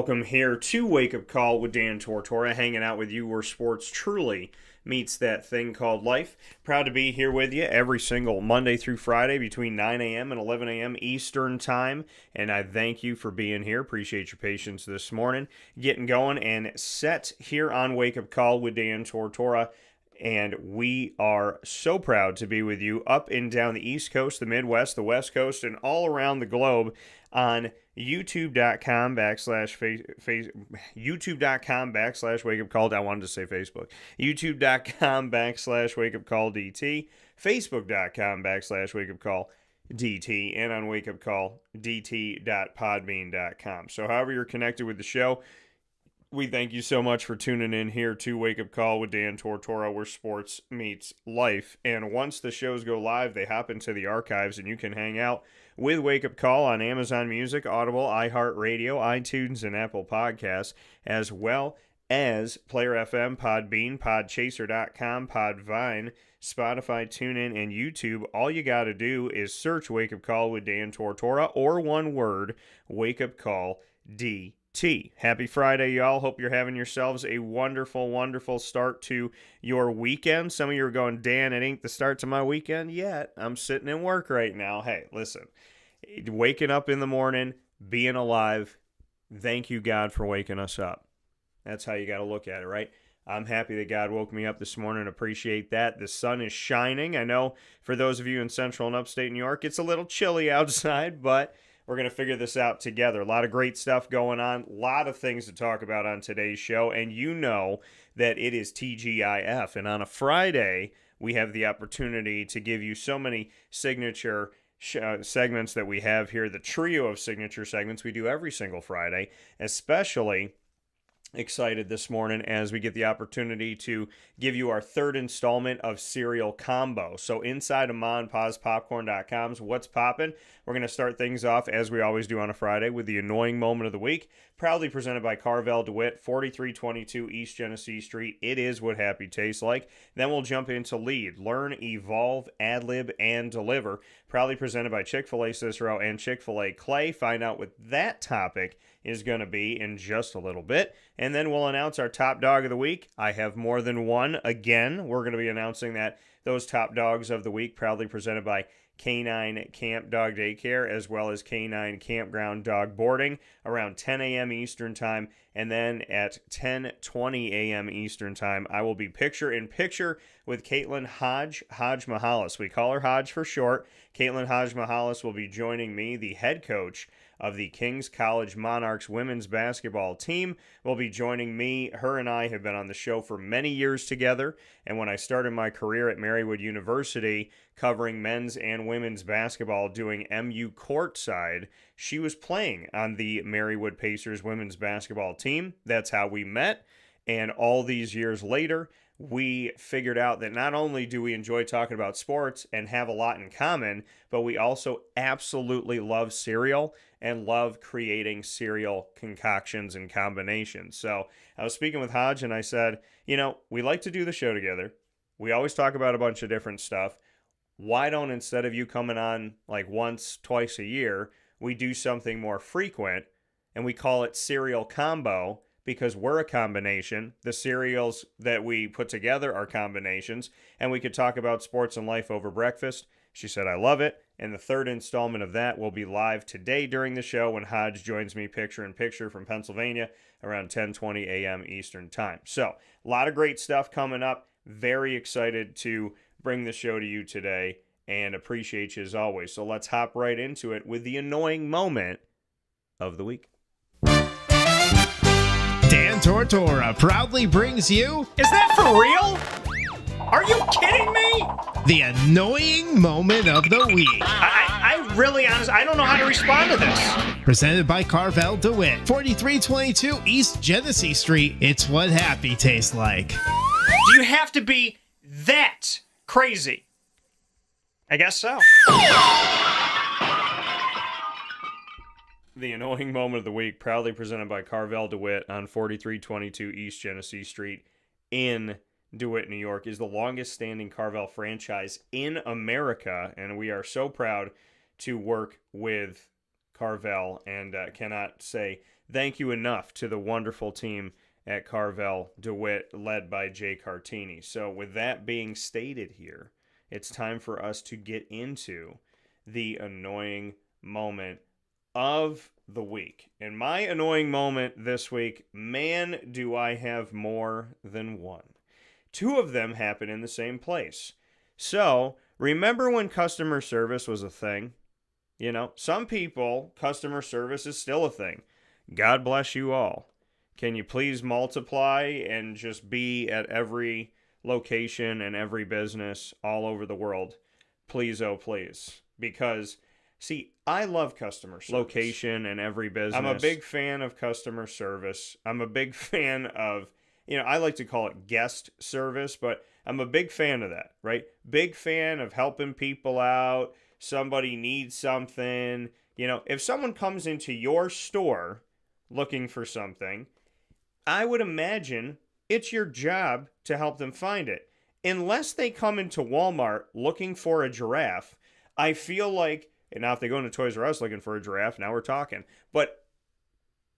welcome here to Wake Up Call with Dan Tortora, hanging out with you where sports truly meets that thing called life. Proud to be here with you every single Monday through Friday between 9 a.m. and 11 a.m. Eastern Time, and I thank you for being here. Appreciate your patience this morning. Getting going and set here on Wake Up Call with Dan Tortora. And we are so proud to be with you up and down the East Coast, the Midwest, the West Coast, and all around the globe on youtube.com youtube.com/ wake up call. I wanted to say Facebook. youtube.com / wake up call DT, facebook.com / wake up call DT, and on wakeupcalldt.podbean.com. So however you're connected with the show, we thank you so much for tuning in here to Wake Up Call with Dan Tortora, where sports meets life. And once the shows go live, they hop into the archives, and you can hang out with Wake Up Call on Amazon Music, Audible, iHeartRadio, iTunes, and Apple Podcasts, as well as Player FM, Podbean, Podchaser.com, Podvine, Spotify, TuneIn, and YouTube. All you got to do is search Wake Up Call with Dan Tortora, or one word, Wake Up Call DT. Happy Friday, y'all. Hope you're having yourselves a wonderful, wonderful start to your weekend. Some of you are going, Dan, it ain't the start to my weekend yet. I'm sitting in work right now. Hey, listen, waking up in the morning, being alive, thank you, God, for waking us up. That's how you got to look at it, right? I'm happy that God woke me up this morning. Appreciate that. The sun is shining. I know for those of you in central and upstate New York, it's a little chilly outside, but we're going to figure this out together. A lot of great stuff going on. A lot of things to talk about on today's show. And you know that it is TGIF. And on a Friday, we have the opportunity to give you so many signature segments that we have here. The trio of signature segments we do every single Friday. Especially excited this morning as we get the opportunity to give you our third installment of Cereal Combo. So inside of MonPazPopcorn.com's What's Poppin', we're going to start things off as we always do on a Friday with the annoying moment of the week, proudly presented by Carvel DeWitt, 4322 East Genesee Street. It is what happy tastes like. Then we'll jump into Lead, Learn, Evolve, Ad-lib, and Deliver, proudly presented by Chick-fil-A Cicero and Chick-fil-A Clay. Find out what that topic is going to be in just a little bit. And then we'll announce our top dog of the week. I have more than one. Again, we're going to be announcing those top dogs of the week, proudly presented by K9 Kamp Dog Daycare, as well as K9 Kampground Dog Boarding, around 10 a.m. Eastern Time. And then at 10:20 a.m. Eastern Time, I will be picture-in-picture with Caitlin Hodge Mahalis. We call her Hodge for short. Caitlin Hodge Mahalis will be joining me, the head coach of the Kings College Monarchs women's basketball team, will be joining me. Her and I have been on the show for many years together, and when I started my career at Marywood University covering men's and women's basketball, doing MU courtside, she was playing on the Marywood Pacers women's basketball team. That's how we met, and all these years later, we figured out that not only do we enjoy talking about sports and have a lot in common, but we also absolutely love cereal and love creating cereal concoctions and combinations. So I was speaking with Hodge and I said, we like to do the show together. We always talk about a bunch of different stuff. Why don't, instead of you coming on like once, twice a year, we do something more frequent and we call it Cereal Combo? Because we're a combination. The cereals that we put together are combinations, and we could talk about sports and life over breakfast. She said, I love it. And the third installment of that will be live today during the show when Hodge joins me picture-in-picture from Pennsylvania around 10:20 a.m. Eastern Time. So, a lot of great stuff coming up. Very excited to bring the show to you today and appreciate you as always. So, let's hop right into it with the annoying moment of the week. Dan Tortora proudly brings you... Is that for real? Are you kidding me? The annoying moment of the week. I really, honestly, I don't know how to respond to this. Presented by Carvel DeWitt, 4322 East Genesee Street. It's what happy tastes like. Do you have to be that crazy? I guess so. The annoying moment of the week, proudly presented by Carvel DeWitt on 4322 East Genesee Street in DeWitt, New York, is the longest standing Carvel franchise in America, and we are so proud to work with Carvel and cannot say thank you enough to the wonderful team at Carvel DeWitt, led by Jay Cartini. So with that being stated here, it's time for us to get into the annoying moment of the week. And my annoying moment this week, man, do I have more than one. Two of them happen in the same place. So, remember when customer service was a thing? You know, some people, customer service is still a thing. God bless you all. Can you please multiply and just be at every location and every business all over the world? Please, oh please. Because, see, I love customer service. Location and every business. I'm a big fan of customer service. I'm a big fan of, I like to call it guest service, but I'm a big fan of that, right? Big fan of helping people out. Somebody needs something. If someone comes into your store looking for something, I would imagine it's your job to help them find it. Unless they come into Walmart looking for a giraffe, I feel like, and now if they go into Toys R Us looking for a giraffe, now we're talking. But,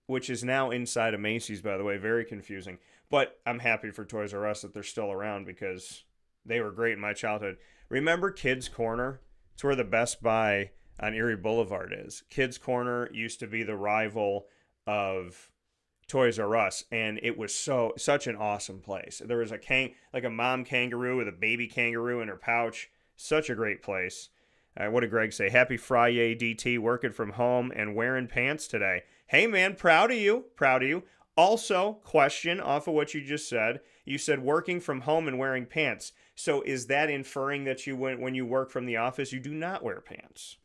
which is now inside of Macy's, by the way, very confusing. But I'm happy for Toys R Us that they're still around because they were great in my childhood. Remember Kids Corner? It's where the Best Buy on Erie Boulevard is. Kids Corner used to be the rival of Toys R Us, and it was such an awesome place. There was a mom kangaroo with a baby kangaroo in her pouch. Such a great place. What did Greg say? Happy Friday, DT, working from home and wearing pants today. Hey, man, proud of you. Proud of you. Also, question off of what you just said. You said working from home and wearing pants. So is that inferring that when you work from the office, you do not wear pants?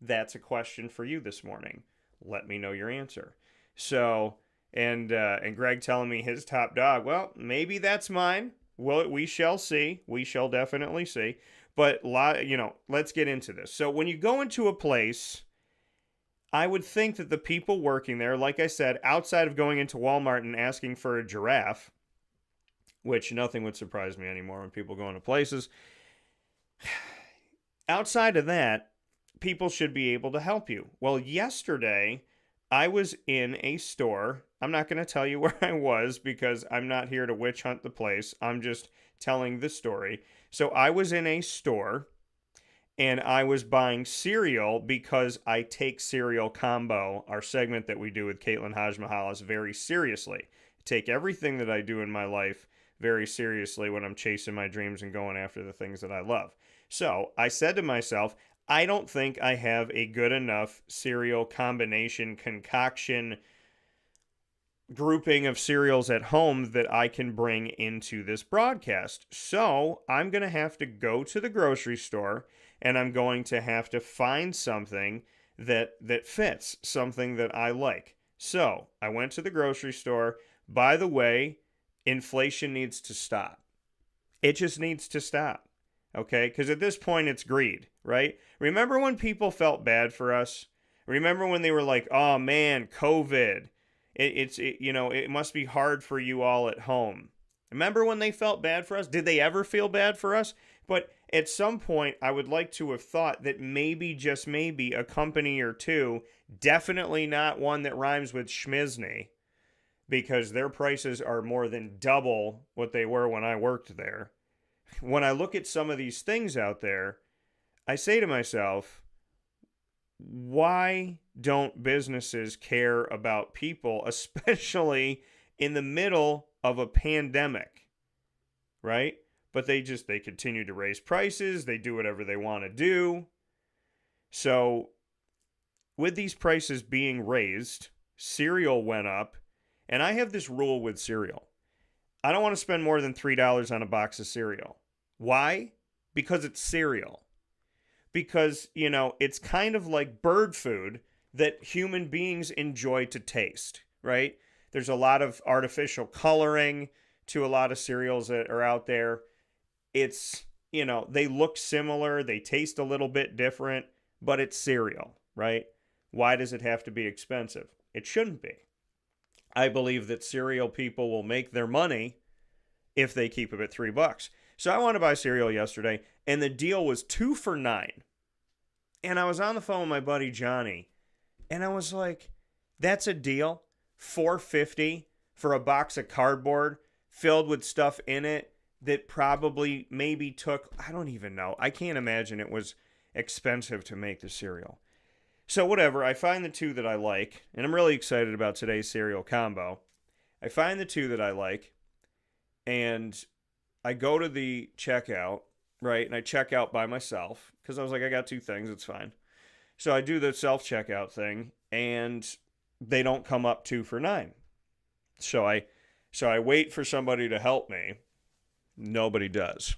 That's a question for you this morning. Let me know your answer. So, and Greg telling me his top dog. Well, maybe that's mine. Well, we shall see. We shall definitely see. But, let's get into this. So when you go into a place, I would think that the people working there, like I said, outside of going into Walmart and asking for a giraffe, which nothing would surprise me anymore when people go into places, outside of that, people should be able to help you. Well, yesterday, I was in a store. I'm not going to tell you where I was because I'm not here to witch hunt the place. I'm just telling the story. So I was in a store and I was buying cereal because I take Cereal Combo, our segment that we do with Caitlin Hodge Mahalas, very seriously. I take everything that I do in my life very seriously when I'm chasing my dreams and going after the things that I love. So I said to myself, I don't think I have a good enough cereal combination concoction grouping of cereals at home that I can bring into this broadcast. So I'm going to have to go to the grocery store and I'm going to have to find something that fits, something that I like. So I went to the grocery store. By the way, inflation needs to stop. It just needs to stop. Okay? Because at this point, it's greed, right? Remember when people felt bad for us? Remember when they were like, oh man, COVID. It must be hard for you all at home. Remember when they felt bad for us? Did they ever feel bad for us? But at some point, I would like to have thought that maybe, just maybe, a company or two, definitely not one that rhymes with Schmizni, because their prices are more than double what they were when I worked there. When I look at some of these things out there, I say to myself, why don't businesses care about people, especially in the middle of a pandemic, right? But they continue to raise prices. They do whatever they want to do. So with these prices being raised, cereal went up. And I have this rule with cereal. I don't want to spend more than $3 on a box of cereal. Why? Because it's cereal. Because, it's kind of like bird food that human beings enjoy to taste, right? There's a lot of artificial coloring to a lot of cereals that are out there. It's, they look similar, they taste a little bit different, but it's cereal, right? Why does it have to be expensive? It shouldn't be. I believe that cereal people will make their money if they keep it at $3. So I wanted to buy cereal yesterday, and the deal was 2 for $9. And I was on the phone with my buddy Johnny, and I was like, that's a deal. $4.50 for a box of cardboard filled with stuff in it that probably maybe took, I don't even know. I can't imagine it was expensive to make the cereal. So whatever, I find the two that I like, and I'm really excited about today's cereal combo. I find the two that I like, and I go to the checkout, right? And I check out by myself because I was like, I got two things, it's fine. So I do the self-checkout thing, and they don't come up 2 for $9. So I wait for somebody to help me. Nobody does.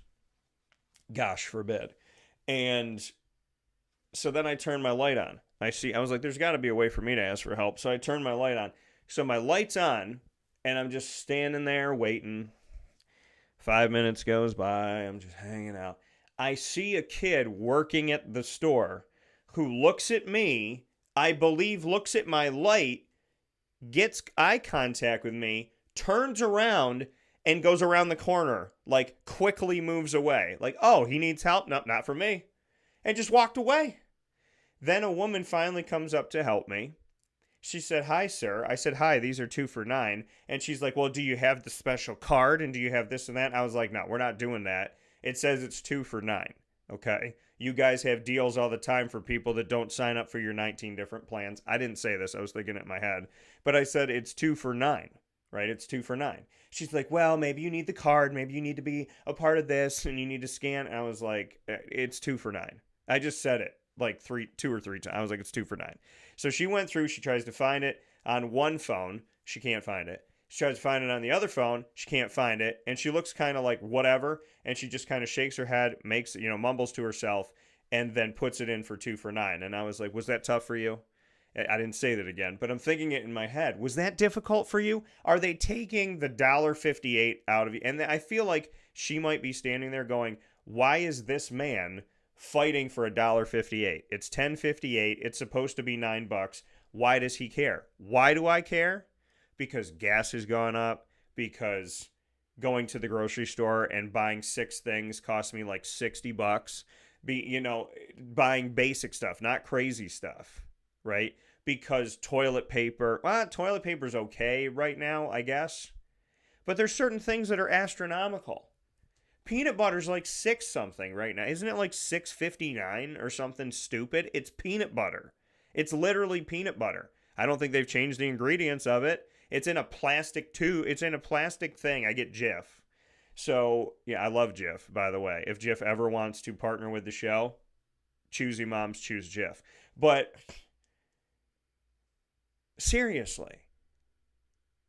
Gosh forbid. And so then I turn my light on. I was like, there's got to be a way for me to ask for help. So I turn my light on. So my light's on, and I'm just standing there waiting. 5 minutes goes by. I'm just hanging out. I see a kid working at the store who looks at me, I believe looks at my light, gets eye contact with me, turns around, and goes around the corner, like quickly moves away. Like, oh, he needs help? No, not for me. And just walked away. Then a woman finally comes up to help me. She said, hi, sir. I said, hi, these are 2 for $9. And she's like, well, do you have the special card? And do you have this and that? I was like, no, we're not doing that. It says it's 2 for $9. Okay. You guys have deals all the time for people that don't sign up for your 19 different plans. I didn't say this. I was thinking it in my head. But I said it's 2 for $9, right? It's 2 for $9. She's like, well, maybe you need the card. Maybe you need to be a part of this and you need to scan. And I was like, it's 2 for $9. I just said it like 2 or 3 times. I was like, it's 2 for $9. So she went through. She tries to find it on one phone. She can't find it. She tries to find it on the other phone. She can't find it. And she looks kind of like whatever. And she just kind of shakes her head, makes, mumbles to herself, and then puts it in for 2 for $9. And I was like, was that tough for you? I didn't say that again, but I'm thinking it in my head. Was that difficult for you? Are they taking the $1.58 out of you? And I feel like she might be standing there going, why is this man fighting for $1.58? It's $10.58. It's supposed to be $9. Why does he care? Why do I care? Because gas has gone up, because going to the grocery store and buying 6 things cost me like $60. Buying basic stuff, not crazy stuff, right? Because toilet paper's okay right now, I guess. But there's certain things that are astronomical. Peanut butter's like 6 something right now. Isn't it like $6.59 or something stupid? It's peanut butter. It's literally peanut butter. I don't think they've changed the ingredients of it. It's in a plastic tube. It's in a plastic thing. I get Jif. So, yeah, I love Jif, by the way. If Jif ever wants to partner with the show, choosy moms choose Jif. But, seriously,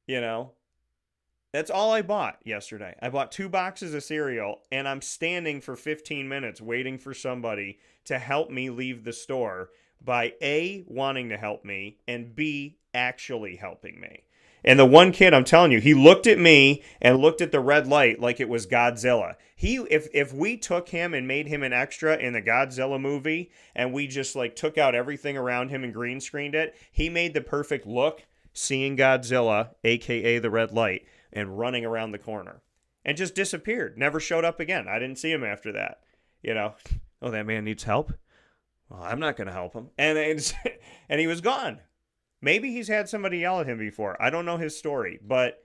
that's all I bought yesterday. I bought 2 boxes of cereal, and I'm standing for 15 minutes waiting for somebody to help me leave the store by A, wanting to help me, and B, actually helping me. And the one kid, I'm telling you, he looked at me and looked at the red light like it was Godzilla. If we took him and made him an extra in the Godzilla movie and we just like took out everything around him and green screened it, he made the perfect look, seeing Godzilla, aka the red light, and running around the corner. And just disappeared. Never showed up again. I didn't see him after that. Oh, that man needs help? Well, I'm not going to help him. And he was gone. Maybe he's had somebody yell at him before. I don't know his story, but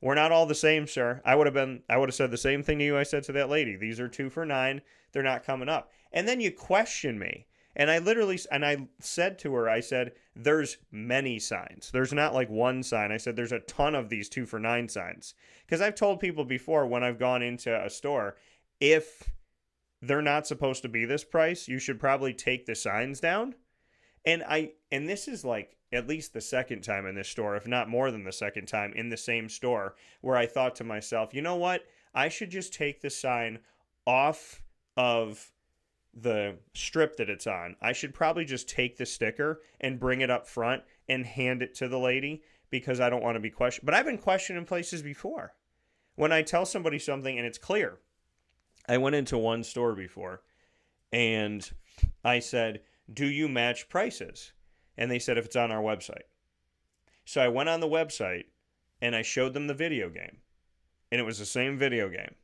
we're not all the same, sir. I would have said the same thing to you I said to that lady. These are 2 for $9. They're not coming up. And then you question me. And I said to her, I said, there's many signs. There's not like one sign. I said, there's a ton of these 2 for $9 signs. Because I've told people before when I've gone into a store, if they're not supposed to be this price, you should probably take the signs down. And this is like at least the second time in this store, if not more than the second time in the same store, where I thought to myself, you know what? I should just take the sign off of the strip that it's on. I should probably just take the sticker and bring it up front and hand it to the lady because I don't want to be questioned. But I've been questioned in places before. When I tell somebody something and it's clear. I went into one store before and I said, do you match prices? And they said, if it's on our website. So I went on the website and I showed them the video game. And it was the same video game.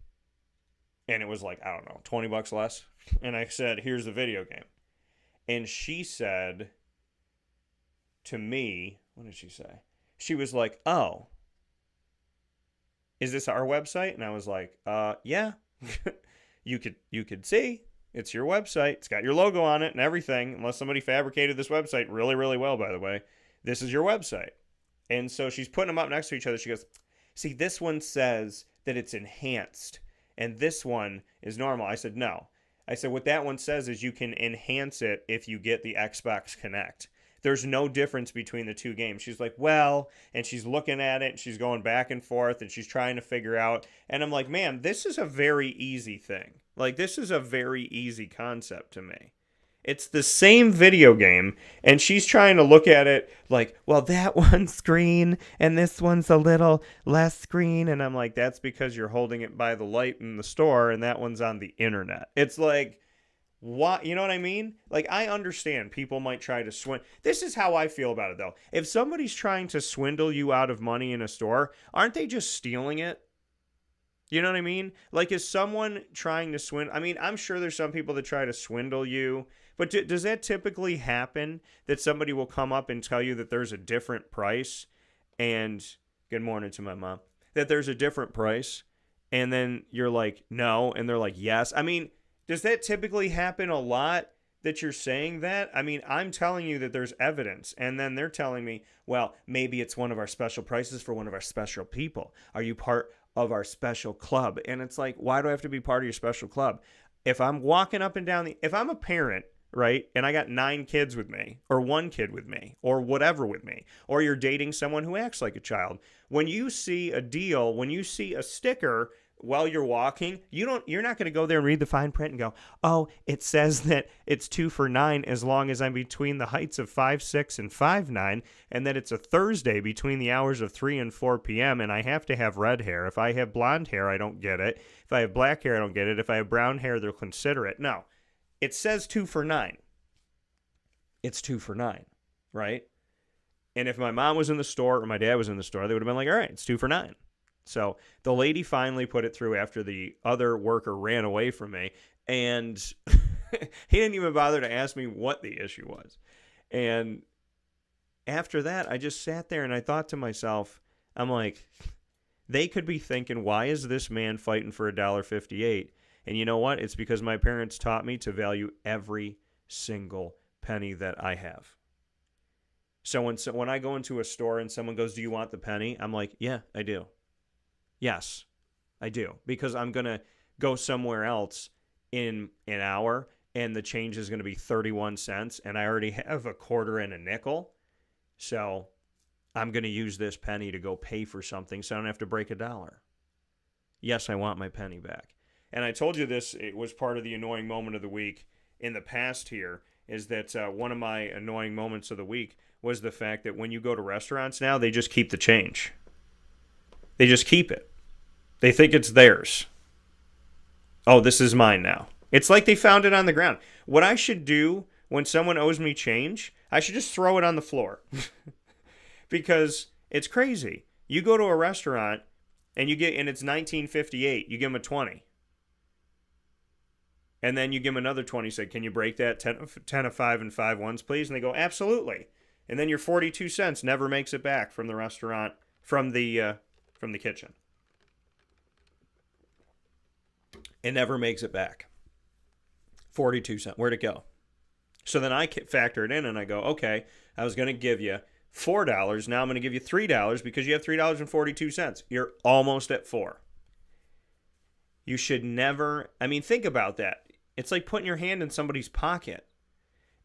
And it was like, I don't know, $20 less. And I said, here's the video game. And she said to me, what did she say? She was like, "Oh, is this our website?" And I was like, yeah. You could see. It's your website. It's got your logo on it and everything. Unless somebody fabricated this website really, really well, by the way. This is your website." And so she's putting them up next to each other. She goes, "See, this one says that it's enhanced, and this one is normal." I said, "No." I said, "What that one says is you can enhance it if you get the Xbox Connect. There's no difference between the two games." She's like, "Well," and she's looking at it, and she's going back and forth, and she's trying to figure out. And I'm like, "Man, this is a very easy thing. Like, this is a very easy concept to me. It's the same video game, and she's trying to look at it like, well, that one's green, and this one's a little less green." And I'm like, "That's because you're holding it by the light in the store, and that one's on the internet." It's like, what? You know what I mean? Like, I understand people might try to swindle. This is how I feel about it, though. If somebody's trying to swindle you out of money in a store, aren't they just stealing it? You know what I mean? Like, is someone trying to swindle? I mean, I'm sure there's some people that try to swindle you, but does that typically happen, that somebody will come up and tell you that there's a different price? And good morning to my mom. That there's a different price, and then you're like, "No," and they're like, "Yes." I mean, does that typically happen a lot, that you're saying that? I mean, I'm telling you that there's evidence, and then they're telling me, "Well, maybe it's one of our special prices for one of our special people. Are you part of our special club?" And it's like, why do I have to be part of your special club? If I'm walking up and down if I'm a parent, right, and I got 9 kids with me, or 1 kid with me, or whatever with me, or you're dating someone who acts like a child, when you see a deal, when you see a sticker while you're walking, you're not going to go there and read the fine print and go, "Oh, it says that it's 2 for $9 as long as I'm between the heights of 5'6" and 5'9", and that it's a Thursday between the hours of 3 and 4 p.m. and I have to have red hair. If I have blonde hair, I don't get it. If I have black hair, I don't get it. If I have brown hair, they'll consider it." No. It says 2 for $9. It's 2 for $9, right? And if my mom was in the store or my dad was in the store, they would have been like, "All right, it's 2 for $9." So the lady finally put it through after the other worker ran away from me, and he didn't even bother to ask me what the issue was. And after that, I just sat there and I thought to myself, I'm like, they could be thinking, why is this man fighting for $1.58? And you know what? It's because my parents taught me to value every single penny that I have. So when I go into a store and someone goes, "Do you want the penny?" I'm like, "Yeah, I do. Yes, I do." Because I'm going to go somewhere else in an hour and the change is going to be 31 cents and I already have a quarter and a nickel. So I'm going to use this penny to go pay for something so I don't have to break $1. Yes, I want my penny back. And I told you this, it was part of the annoying moment of the week in the past here, is that one of my annoying moments of the week was the fact that when you go to restaurants now, they just keep the change. They just keep it. They think it's theirs. "Oh, this is mine now." It's like they found it on the ground. What I should do when someone owes me change, I should just throw it on the floor. Because it's crazy. You go to a restaurant and it's 1958, you give them a 20. And then you give them another 20, say, "Can you break that 10 of 5 and 5 ones, please?" And they go, "Absolutely." And then your 42 cents never makes it back from the restaurant, from the kitchen. It never makes it back. 42 cents. Where'd it go? So then I factor it in and I go, okay, I was going to give you $4. Now I'm going to give you $3 because you have $3.42. You're almost at $4. You should never, think about that. It's like putting your hand in somebody's pocket.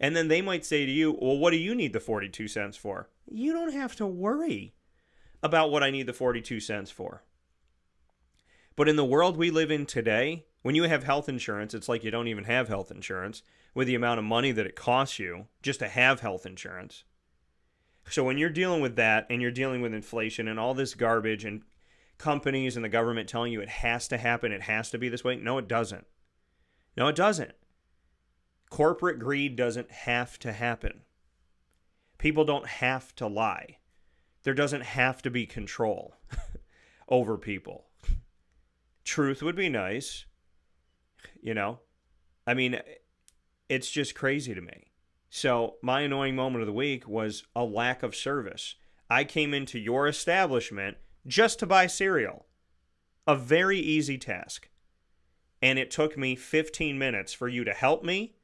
And then they might say to you, "Well, what do you need the 42 cents for?" You don't have to worry about what I need the 42 cents for. But in the world we live in today, when you have health insurance, it's like you don't even have health insurance with the amount of money that it costs you just to have health insurance. So when you're dealing with that and you're dealing with inflation and all this garbage and companies and the government telling you it has to happen, it has to be this way, no, it doesn't. No, it doesn't. Corporate greed doesn't have to happen. People don't have to lie. There doesn't have to be control over people. Truth would be nice, it's just crazy to me. So my annoying moment of the week was a lack of service. I came into your establishment just to buy cereal. A very easy task. And it took me 15 minutes for you to help me,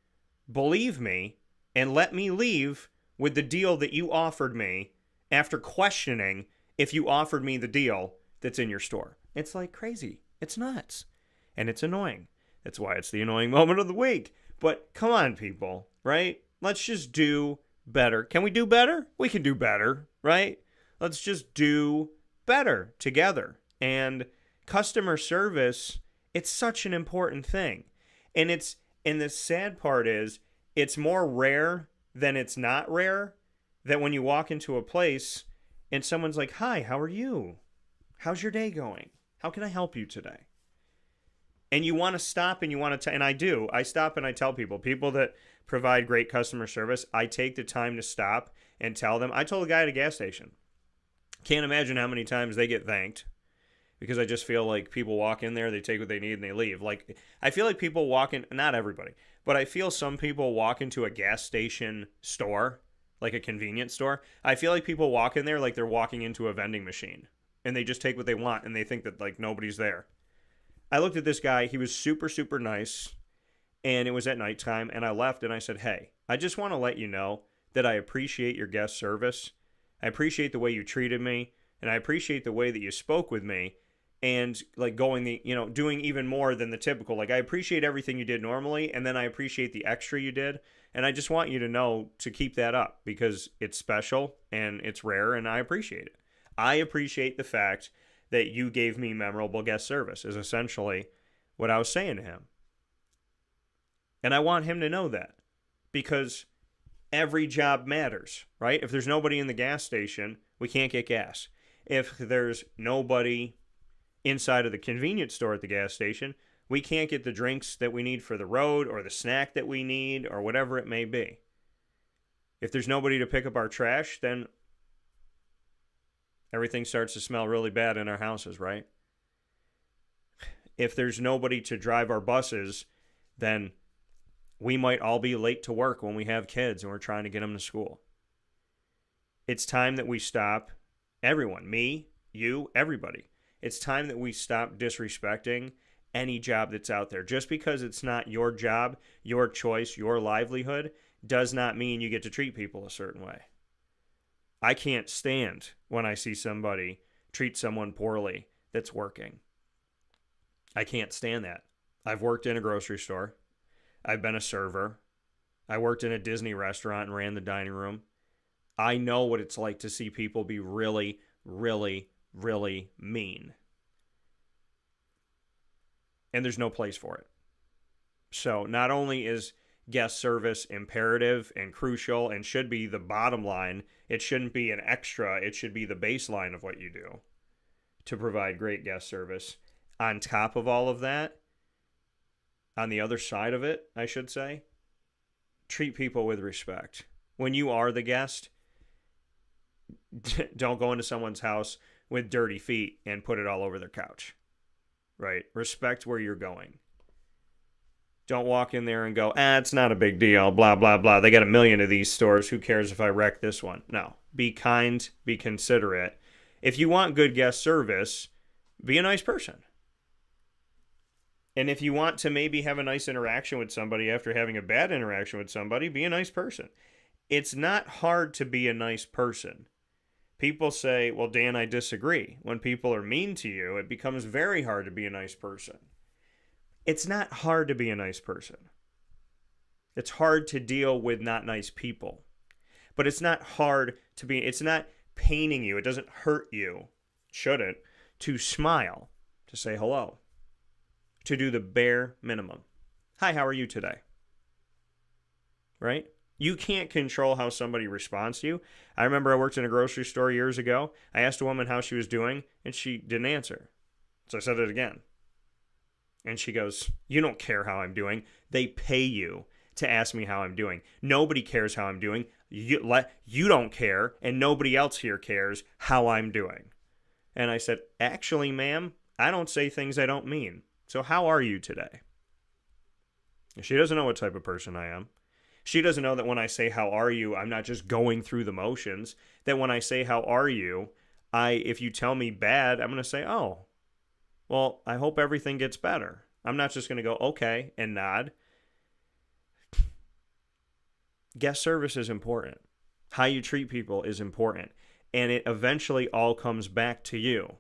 believe me, and let me leave with the deal that you offered me after questioning if you offered me the deal that's in your store. It's like crazy. It's nuts. And it's annoying. That's why it's the annoying moment of the week. But come on, people, right? Let's just do better. Can we do better? We can do better, right? Let's just do better together. And customer service, it's such an important thing. And the sad part is it's more rare than it's not rare that when you walk into a place and someone's like, "Hi, how are you? How's your day going? How can I help you today?" And you want to stop and you want to, and I do. I stop and I tell people that provide great customer service, I take the time to stop and tell them. I told a guy at a gas station, can't imagine how many times they get thanked, because I just feel like people walk in there, they take what they need, and they leave. Like, I feel like people walk in, not everybody, but I feel some people walk into a gas station store, like a convenience store. I feel like people walk in there like they're walking into a vending machine, and they just take what they want, and they think that, like, nobody's there. I looked at this guy. He was super, super nice, and it was at nighttime, and I left, and I said, "Hey, I just want to let you know that I appreciate your guest service. I appreciate the way you treated me, and I appreciate the way that you spoke with me, and, like, doing even more than the typical. Like, I appreciate everything you did normally, and then I appreciate the extra you did, and I just want you to know to keep that up, because it's special, and it's rare, and I appreciate it. I appreciate the fact that you gave me memorable guest service," is essentially what I was saying to him. And I want him to know that, because every job matters, right? If there's nobody in the gas station, we can't get gas. If there's nobody inside of the convenience store at the gas station, we can't get the drinks that we need for the road, or the snack that we need, or whatever it may be. If there's nobody to pick up our trash, then everything starts to smell really bad in our houses, right? If there's nobody to drive our buses, then we might all be late to work when we have kids and we're trying to get them to school. It's time that we stop, everyone, me, you, everybody. It's time that we stop disrespecting any job that's out there. Just because it's not your job, your choice, your livelihood, does not mean you get to treat people a certain way. I can't stand when I see somebody treat someone poorly that's working. I can't stand that. I've worked in a grocery store. I've been a server. I worked in a Disney restaurant and ran the dining room. I know what it's like to see people be really, really, really mean. And there's no place for it. So not only is guest service imperative and crucial and should be the bottom line, it shouldn't be an extra, it should be the baseline of what you do to provide great guest service. On top of all of that, on the other side of it, I should say, treat people with respect. When you are the guest, don't go into someone's house with dirty feet and put it all over their couch, right? Respect where you're going. Don't walk in there and go, it's not a big deal, blah, blah, blah. They got a million of these stores. Who cares if I wreck this one? No. Be kind, be considerate. If you want good guest service, be a nice person. And if you want to maybe have a nice interaction with somebody after having a bad interaction with somebody, be a nice person. It's not hard to be a nice person. People say, well, Dan, I disagree. When people are mean to you, it becomes very hard to be a nice person. It's not hard to be a nice person. It's hard to deal with not nice people. But it's not hard to be, it's not paining you. It doesn't hurt you, shouldn't, to smile, to say hello, to do the bare minimum. Hi, how are you today? Right? You can't control how somebody responds to you. I remember I worked in a grocery store years ago. I asked a woman how she was doing, and she didn't answer. So I said it again. And she goes, you don't care how I'm doing. They pay you to ask me how I'm doing. Nobody cares how I'm doing. You don't care, and nobody else here cares how I'm doing. And I said, actually, ma'am, I don't say things I don't mean. So how are you today? She doesn't know what type of person I am. She doesn't know that when I say, how are you, I'm not just going through the motions. That when I say, how are you, if you tell me bad, I'm going to say, oh, well, I hope everything gets better. I'm not just going to go, okay, and nod. Guest service is important. How you treat people is important. And it eventually all comes back to you.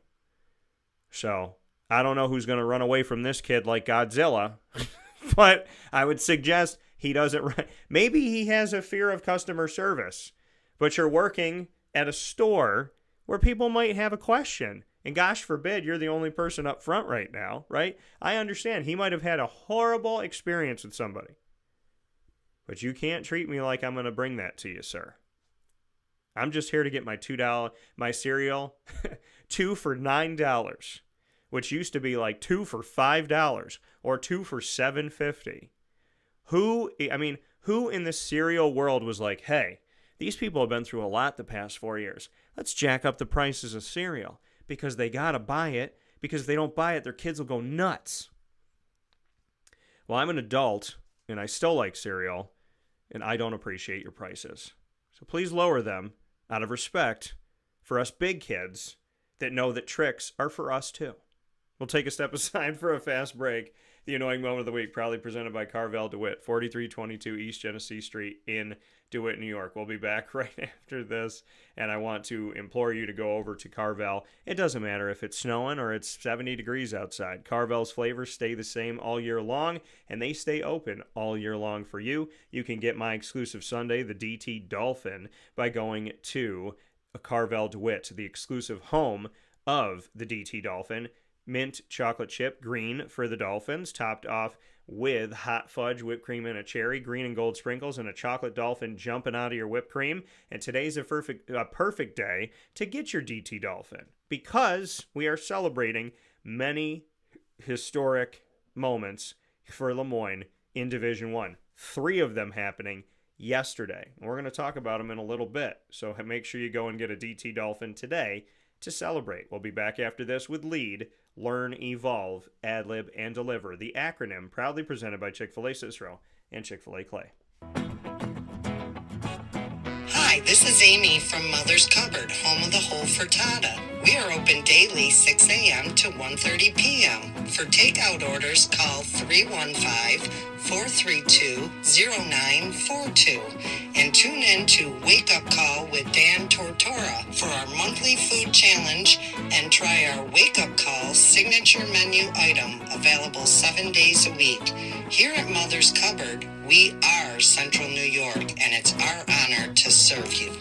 So, I don't know who's going to run away from this kid like Godzilla, but I would suggest he doesn't run. Maybe he has a fear of customer service, but you're working at a store where people might have a question. And gosh forbid, you're the only person up front right now, right? I understand. He might have had a horrible experience with somebody. But you can't treat me like I'm going to bring that to you, sir. I'm just here to get my my cereal, 2 for $9, which used to be like 2 for $5 or 2 for $7.50. Who in the cereal world was like, hey, these people have been through a lot the past 4 years. Let's jack up the prices of cereal because they got to buy it. Because if they don't buy it, their kids will go nuts. Well, I'm an adult and I still like cereal and I don't appreciate your prices. So please lower them out of respect for us big kids that know that tricks are for us too. We'll take a step aside for a fast break. The Annoying Moment of the Week, proudly presented by Carvel DeWitt, 4322 East Genesee Street in DeWitt, New York. We'll be back right after this, and I want to implore you to go over to Carvel. It doesn't matter if it's snowing or it's 70 degrees outside. Carvel's flavors stay the same all year long, and they stay open all year long for you. You can get my exclusive sundae, the DT Dolphin, by going to Carvel DeWitt, the exclusive home of the DT Dolphin. Mint chocolate chip, green for the Dolphins, topped off with hot fudge, whipped cream, and a cherry, green and gold sprinkles, and a chocolate dolphin jumping out of your whipped cream. And today's a perfect day to get your DT Dolphin because we are celebrating many historic moments for Lemoyne in Division I. 3 of them happening yesterday. We're going to talk about them in a little bit, so make sure you go and get a DT Dolphin today to celebrate. We'll be back after this with Lead, Learn, Evolve, Ad-Lib, and Deliver, the acronym proudly presented by Chick-fil-A Cicero and Chick-fil-A Clay. Hi, this is Amy from Mother's Cupboard, home of the whole frittata. We are open daily 6 a.m. to 1:30 p.m. For takeout orders, call 315-432-0942 and tune in to Wake Up Call with Dan Tortora for our monthly food challenge and try our Wake Up Call signature menu item available 7 days a week. Here at Mother's Cupboard, we are Central New York, and it's our honor to serve you.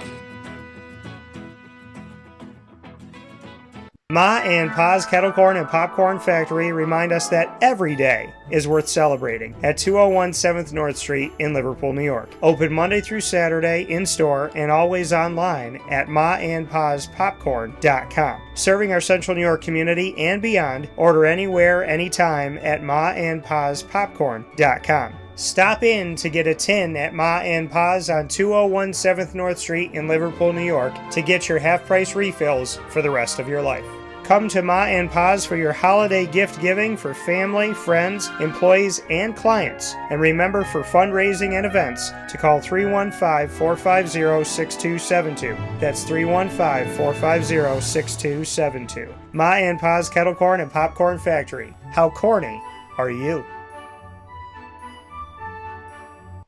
Ma and Pa's Kettle Corn and Popcorn Factory remind us that every day is worth celebrating at 201 7th North Street in Liverpool, New York. Open Monday through Saturday in-store and always online at maandpaspopcorn.com. Serving our Central New York community and beyond, order anywhere, anytime at maandpaspopcorn.com. Stop in to get a tin at Ma and Pa's on 201 7th North Street in Liverpool, New York to get your half-price refills for the rest of your life. Come to Ma and Pa's for your holiday gift giving for family, friends, employees, and clients. And remember, for fundraising and events, to call 315-450-6272. That's 315-450-6272. Ma and Pa's Kettle Corn and Popcorn Factory. How corny are you?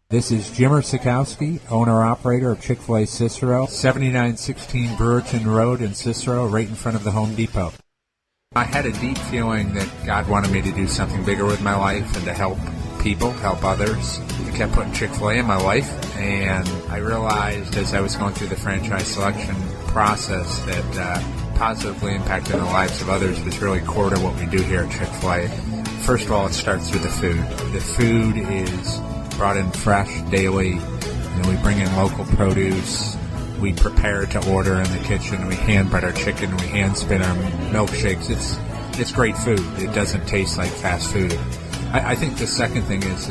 This is Jimmer Sikowski, owner-operator of Chick-fil-A Cicero, 7916 Brewerton Rd in Cicero, right in front of the Home Depot. I had a deep feeling that God wanted me to do something bigger with my life and to help people, help others. I kept putting Chick-fil-A in my life, and I realized as I was going through the franchise selection process that positively impacting the lives of others was really core to what we do here at Chick-fil-A. First of all, it starts with the food. The food is brought in fresh daily. We bring in local produce. We prepare to order in the kitchen. We hand bread our chicken. We hand spin our milkshakes. It's great food. It doesn't taste like fast food. I think the second thing is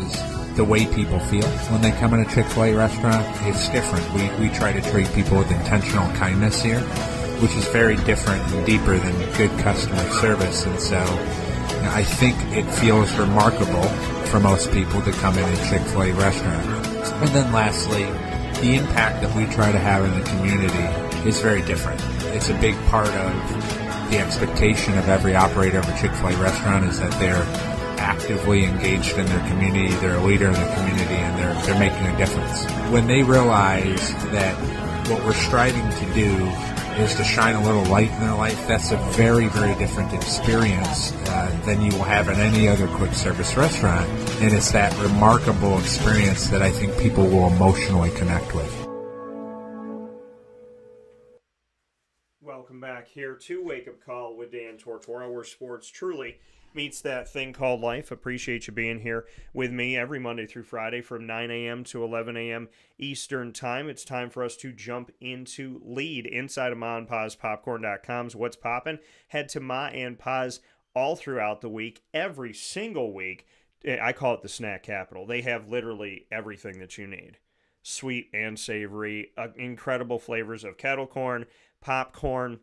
the way people feel when they come in a Chick-fil-A restaurant. It's different. We try to treat people with intentional kindness here, which is very different and deeper than good customer service. And so I think it feels remarkable for most people to come in a Chick-fil-A restaurant. And then lastly, the impact that we try to have in the community is very different. It's a big part of the expectation of every operator of a Chick-fil-A restaurant is that they're actively engaged in their community, they're a leader in the community, and they're making a difference. When they realize that what we're striving to do is to shine a little light in their life, that's a very, very different experience than you will have in any other quick service restaurant. And it's that remarkable experience that I think people will emotionally connect with. Welcome back here to Wake Up Call with Dan Tortora, where sports truly meets that thing called life. Appreciate you being here with me every Monday through Friday from 9 a.m. to 11 a.m. Eastern Time. It's time for us to jump into lead inside of Ma and Pa's Popcorn.com's What's Poppin'. Head to Ma and Pa's all throughout the week, every single week. I call it the snack capital. They have literally everything that you need. Sweet and savory, incredible flavors of kettle corn, popcorn.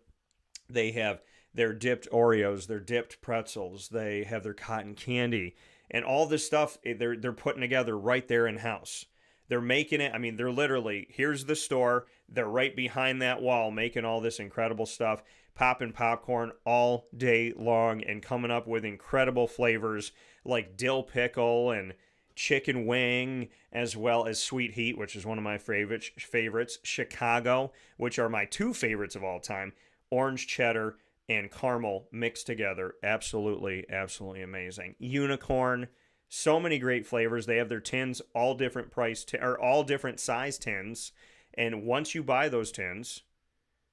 They have their dipped Oreos, their dipped pretzels, they have their cotton candy, and all this stuff they're putting together right there in-house. They're making it, they're literally, here's the store, they're right behind that wall making all this incredible stuff, popping popcorn all day long and coming up with incredible flavors like dill pickle and chicken wing, as well as sweet heat, which is one of my favorites, Chicago, which are my two favorites of all time, orange cheddar and caramel mixed together. Absolutely, absolutely amazing. Unicorn, so many great flavors. They have their tins, all different all different size tins. And once you buy those tins,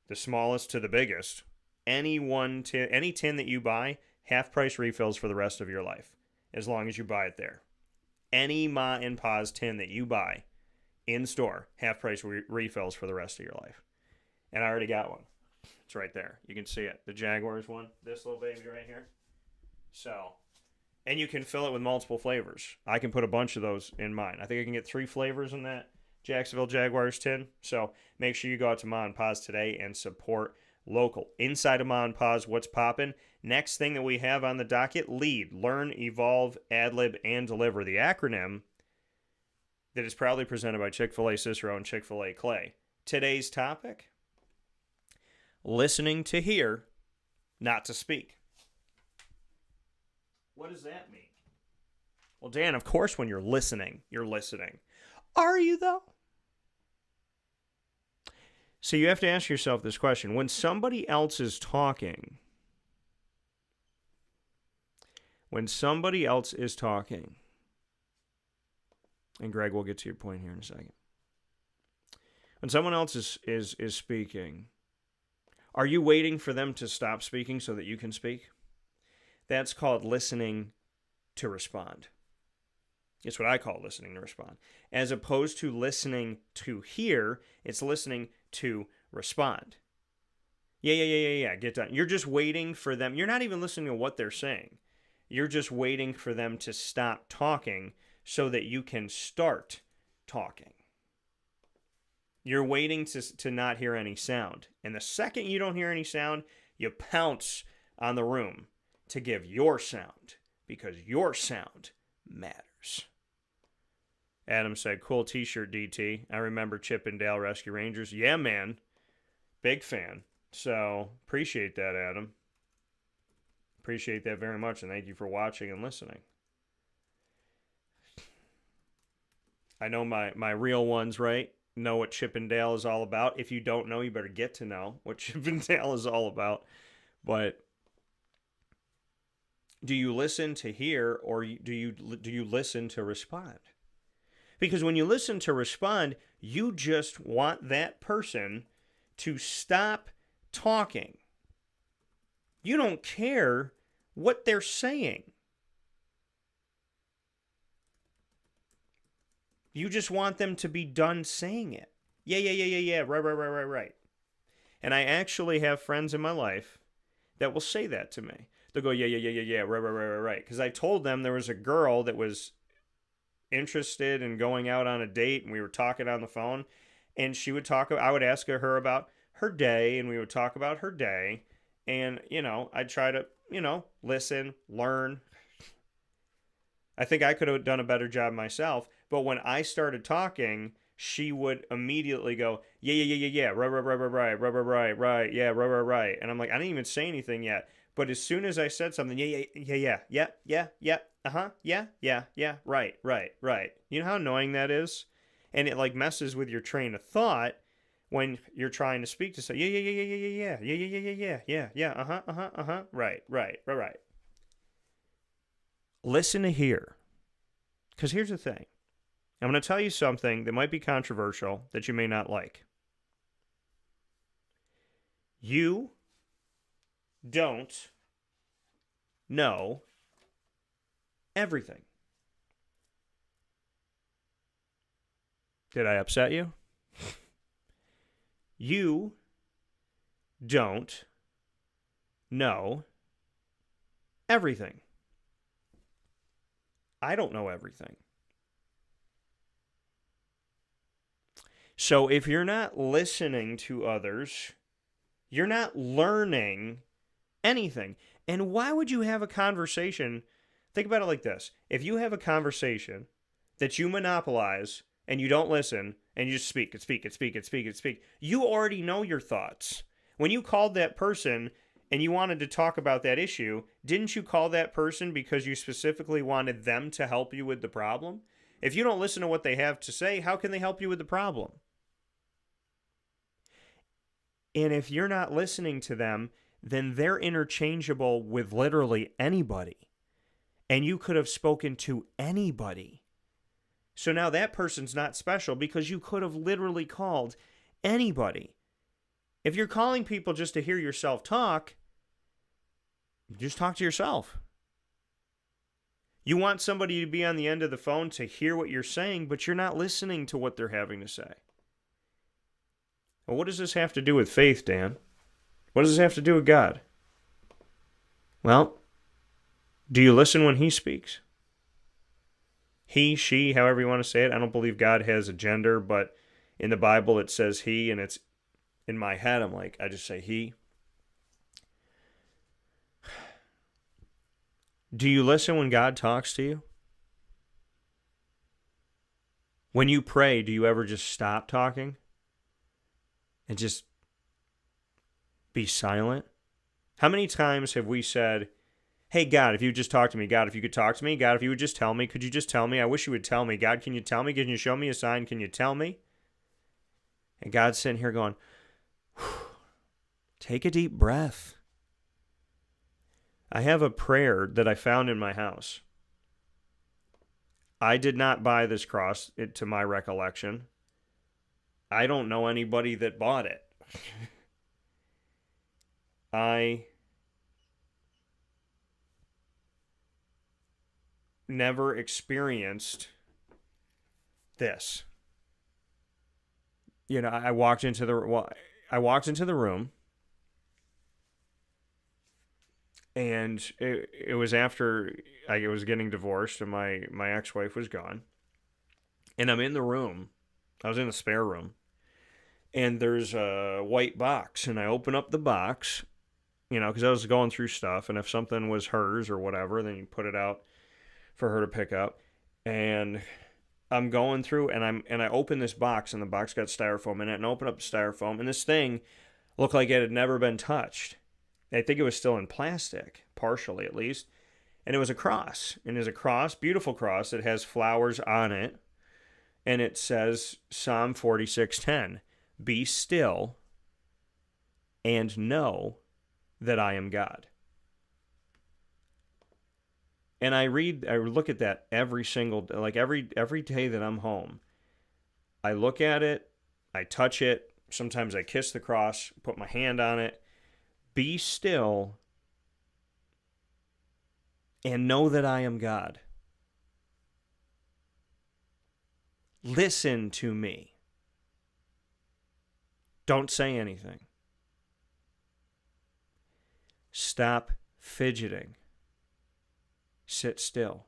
the smallest to the biggest, any tin that you buy, half price refills for the rest of your life, as long as you buy it there. Any Ma and Pa's tin that you buy in store, half price refills for the rest of your life. And I already got one. It's right there. You can see it. The Jaguars one. This little baby right here. So, and you can fill it with multiple flavors. I can put a bunch of those in mine. I think I can get 3 flavors in that Jacksonville Jaguars tin. So make sure you go out to Ma and Pa's today and support local. Inside of Ma and Pa's, what's poppin'? Next thing that we have on the docket, LEAD. Learn, Evolve, Ad-lib, and Deliver. The acronym that is proudly presented by Chick-fil-A Cicero and Chick-fil-A Clay. Today's topic: listening to hear, not to speak. What does that mean? Well, Dan, of course when you're listening, you're listening. Are you, though? So you have to ask yourself this question. When somebody else is talking, and Greg, we'll get to your point here in a second. When someone else is speaking, are you waiting for them to stop speaking so that you can speak? That's called listening to respond. It's what I call listening to respond. As opposed to listening to hear, it's listening to respond. Yeah, get done. You're just waiting for them. You're not even listening to what they're saying. You're just waiting for them to stop talking so that you can start talking. You're waiting to not hear any sound. And the second you don't hear any sound, you pounce on the room to give your sound, because your sound matters. Adam said, cool t-shirt, DT. I remember Chip and Dale Rescue Rangers. Yeah, man. Big fan. So, appreciate that, Adam. Appreciate that very much, and thank you for watching and listening. I know my real ones, right? Know what Chip and Dale is all about. If you don't know, you better get to know what Chip and Dale is all about. But do you listen to hear, or do you listen to respond? Because when you listen to respond, you just want that person to stop talking. You don't care what they're saying. You just want them to be done saying it. Yeah. Right. And I actually have friends in my life that will say that to me. They'll go, yeah, right. Because I told them there was a girl that was interested in going out on a date, and we were talking on the phone, and I would ask her about her day, and we would talk about her day, and, I'd try to, listen, learn. I think I could have done a better job myself, But when I started talking, she would immediately go, yeah, yeah, yeah, yeah, yeah, right, right, right, right, right, right, right, right, yeah, right, right, right. And I'm like, I didn't even say anything yet. But as soon as I said something, yeah, yeah, yeah, yeah, yeah, yeah, yeah, uh-huh, yeah, yeah, yeah, right, right, right. You know how annoying that is? And it like messes with your train of thought when you're trying to speak to say, yeah, yeah, yeah, yeah, yeah, yeah, yeah, yeah, yeah, yeah, yeah, yeah, yeah, uh-huh, uh-huh, uh-huh, right, right, right, right. Listen to here. Because here's the thing. I'm going to tell you something that might be controversial that you may not like. You don't know everything. Did I upset you? You don't know everything. I don't know everything. So if you're not listening to others, you're not learning anything. And why would you have a conversation? Think about it like this. If you have a conversation that you monopolize and you don't listen and you just speak and speak and speak and speak and speak, you already know your thoughts. When you called that person and you wanted to talk about that issue, didn't you call that person because you specifically wanted them to help you with the problem? If you don't listen to what they have to say, how can they help you with the problem? And if you're not listening to them, then they're interchangeable with literally anybody. And you could have spoken to anybody. So now that person's not special because you could have literally called anybody. If you're calling people just to hear yourself talk, just talk to yourself. You want somebody to be on the end of the phone to hear what you're saying, but you're not listening to what they're having to say. Well, what does this have to do with faith, Dan? What does this have to do with God? Well, do you listen when He speaks? He, she, however you want to say it. I don't believe God has a gender, but in the Bible it says He, and it's in my head, I'm like, I just say He. Do you listen when God talks to you? When you pray, do you ever just stop talking and just be silent? How many times have we said, hey, God, if you would just talk to me. God, if you could talk to me. God, if you would just tell me. Could you just tell me? I wish you would tell me. God, can you tell me? Can you show me a sign? Can you tell me? And God's sitting here going, take a deep breath. I have a prayer that I found in my house. I did not buy this cross, to my recollection. I don't know anybody that bought it. I never experienced this. You know, I walked into the room, and it was after I was getting divorced and my ex-wife was gone. And I'm in the room. I was in the spare room. And there's a white box, and I open up the box, you know, because I was going through stuff, and if something was hers or whatever, then you put it out for her to pick up. And I'm going through, and I open this box, and the box got styrofoam in it, and I open up the styrofoam, and this thing looked like it had never been touched. I think it was still in plastic, partially at least, and it was a cross. And it's a cross, beautiful cross. It has flowers on it, and it says Psalm 46:10. Be still and know that I am God. And I look at that every single, like every day that I'm home. I look at it, I touch it, sometimes I kiss the cross, put my hand on it. Be still and know that I am God. Listen to me. Don't say anything. Stop fidgeting. Sit still.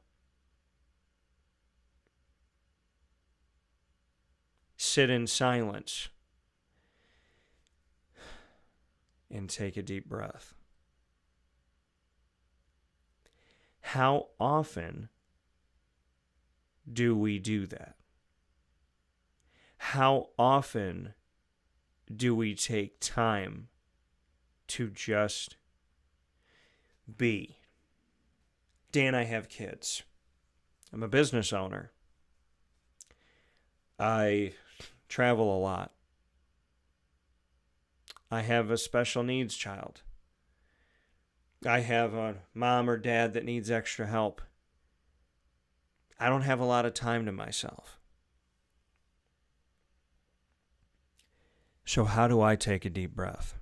Sit in silence. And take a deep breath. How often do we do that? How often do we take time to just be? Dan, I have kids. I'm a business owner. I travel a lot. I have a special needs child. I have a mom or dad that needs extra help. I don't have a lot of time to myself. So how do I take a deep breath?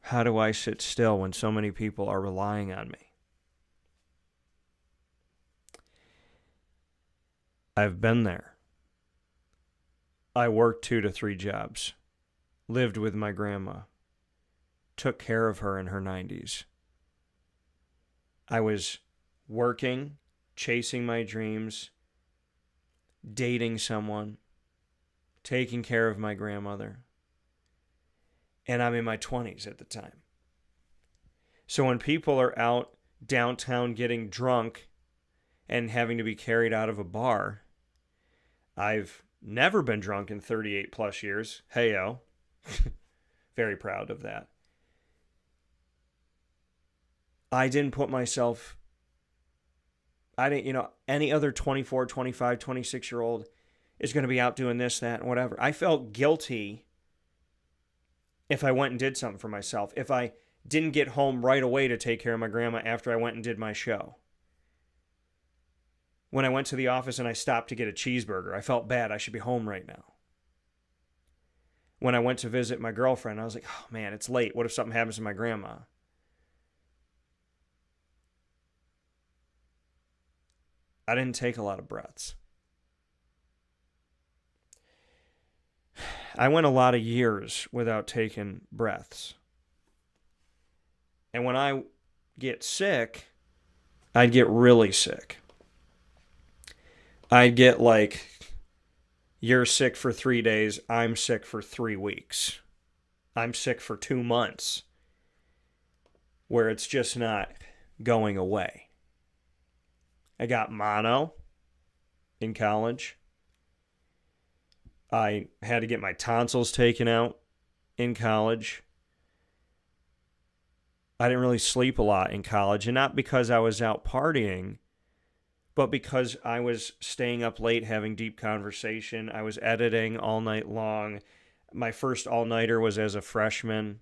How do I sit still when so many people are relying on me? I've been there. I worked 2 to 3 jobs, lived with my grandma, took care of her in her 90s. I was working, chasing my dreams, dating someone, taking care of my grandmother, and I'm in my 20s at the time. So when people are out downtown getting drunk and having to be carried out of a bar, I've never been drunk in 38 plus years. Hey-o. Very proud of that. I didn't put myself, any other 24, 25, 26-year-old is going to be out doing this, that, and whatever. I felt guilty if I went and did something for myself, if I didn't get home right away to take care of my grandma after I went and did my show. When I went to the office and I stopped to get a cheeseburger, I felt bad. I should be home right now. When I went to visit my girlfriend, I was like, oh man, it's late. What if something happens to my grandma? I didn't take a lot of breaths. I went a lot of years without taking breaths. And when I get sick, I'd get really sick. I'd get like, you're sick for 3 days, I'm sick for 3 weeks. I'm sick for 2 months. Where it's just not going away. I got mono in college. I had to get my tonsils taken out in college. I didn't really sleep a lot in college, and not because I was out partying, but because I was staying up late having deep conversation. I was editing all night long. My first all-nighter was as a freshman,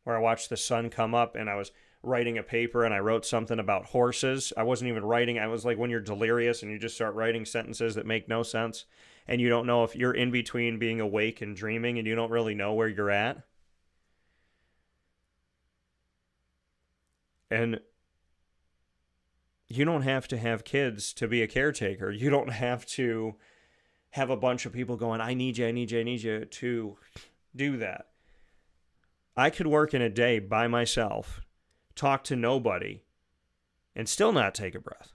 where I watched the sun come up and I was writing a paper and I wrote something about horses. I wasn't even writing. I was like when you're delirious and you just start writing sentences that make no sense and you don't know if you're in between being awake and dreaming and you don't really know where you're at. And you don't have to have kids to be a caretaker. You don't have to have a bunch of people going, I need you to do that. I could work in a day by myself, talk to nobody, and still not take a breath.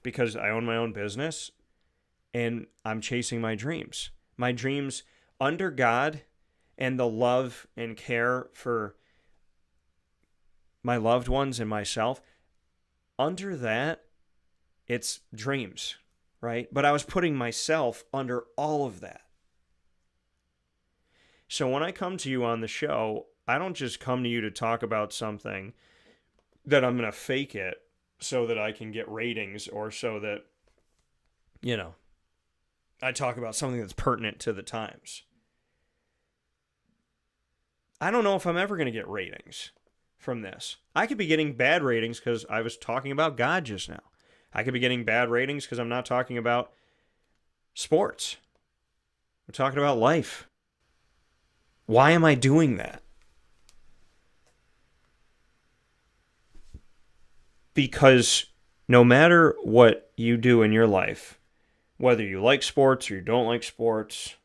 Because I own my own business, and I'm chasing my dreams. My dreams under God and the love and care for my loved ones and myself. Under that, it's dreams, right? But I was putting myself under all of that. So when I come to you on the show, I don't just come to you to talk about something that I'm going to fake it so that I can get ratings or so that, I talk about something that's pertinent to the times. I don't know if I'm ever going to get ratings from this. I could be getting bad ratings because I was talking about God just now. I could be getting bad ratings because I'm not talking about sports. I'm talking about life. Why am I doing that? Because no matter what you do in your life, whether you like sports or you don't like sports,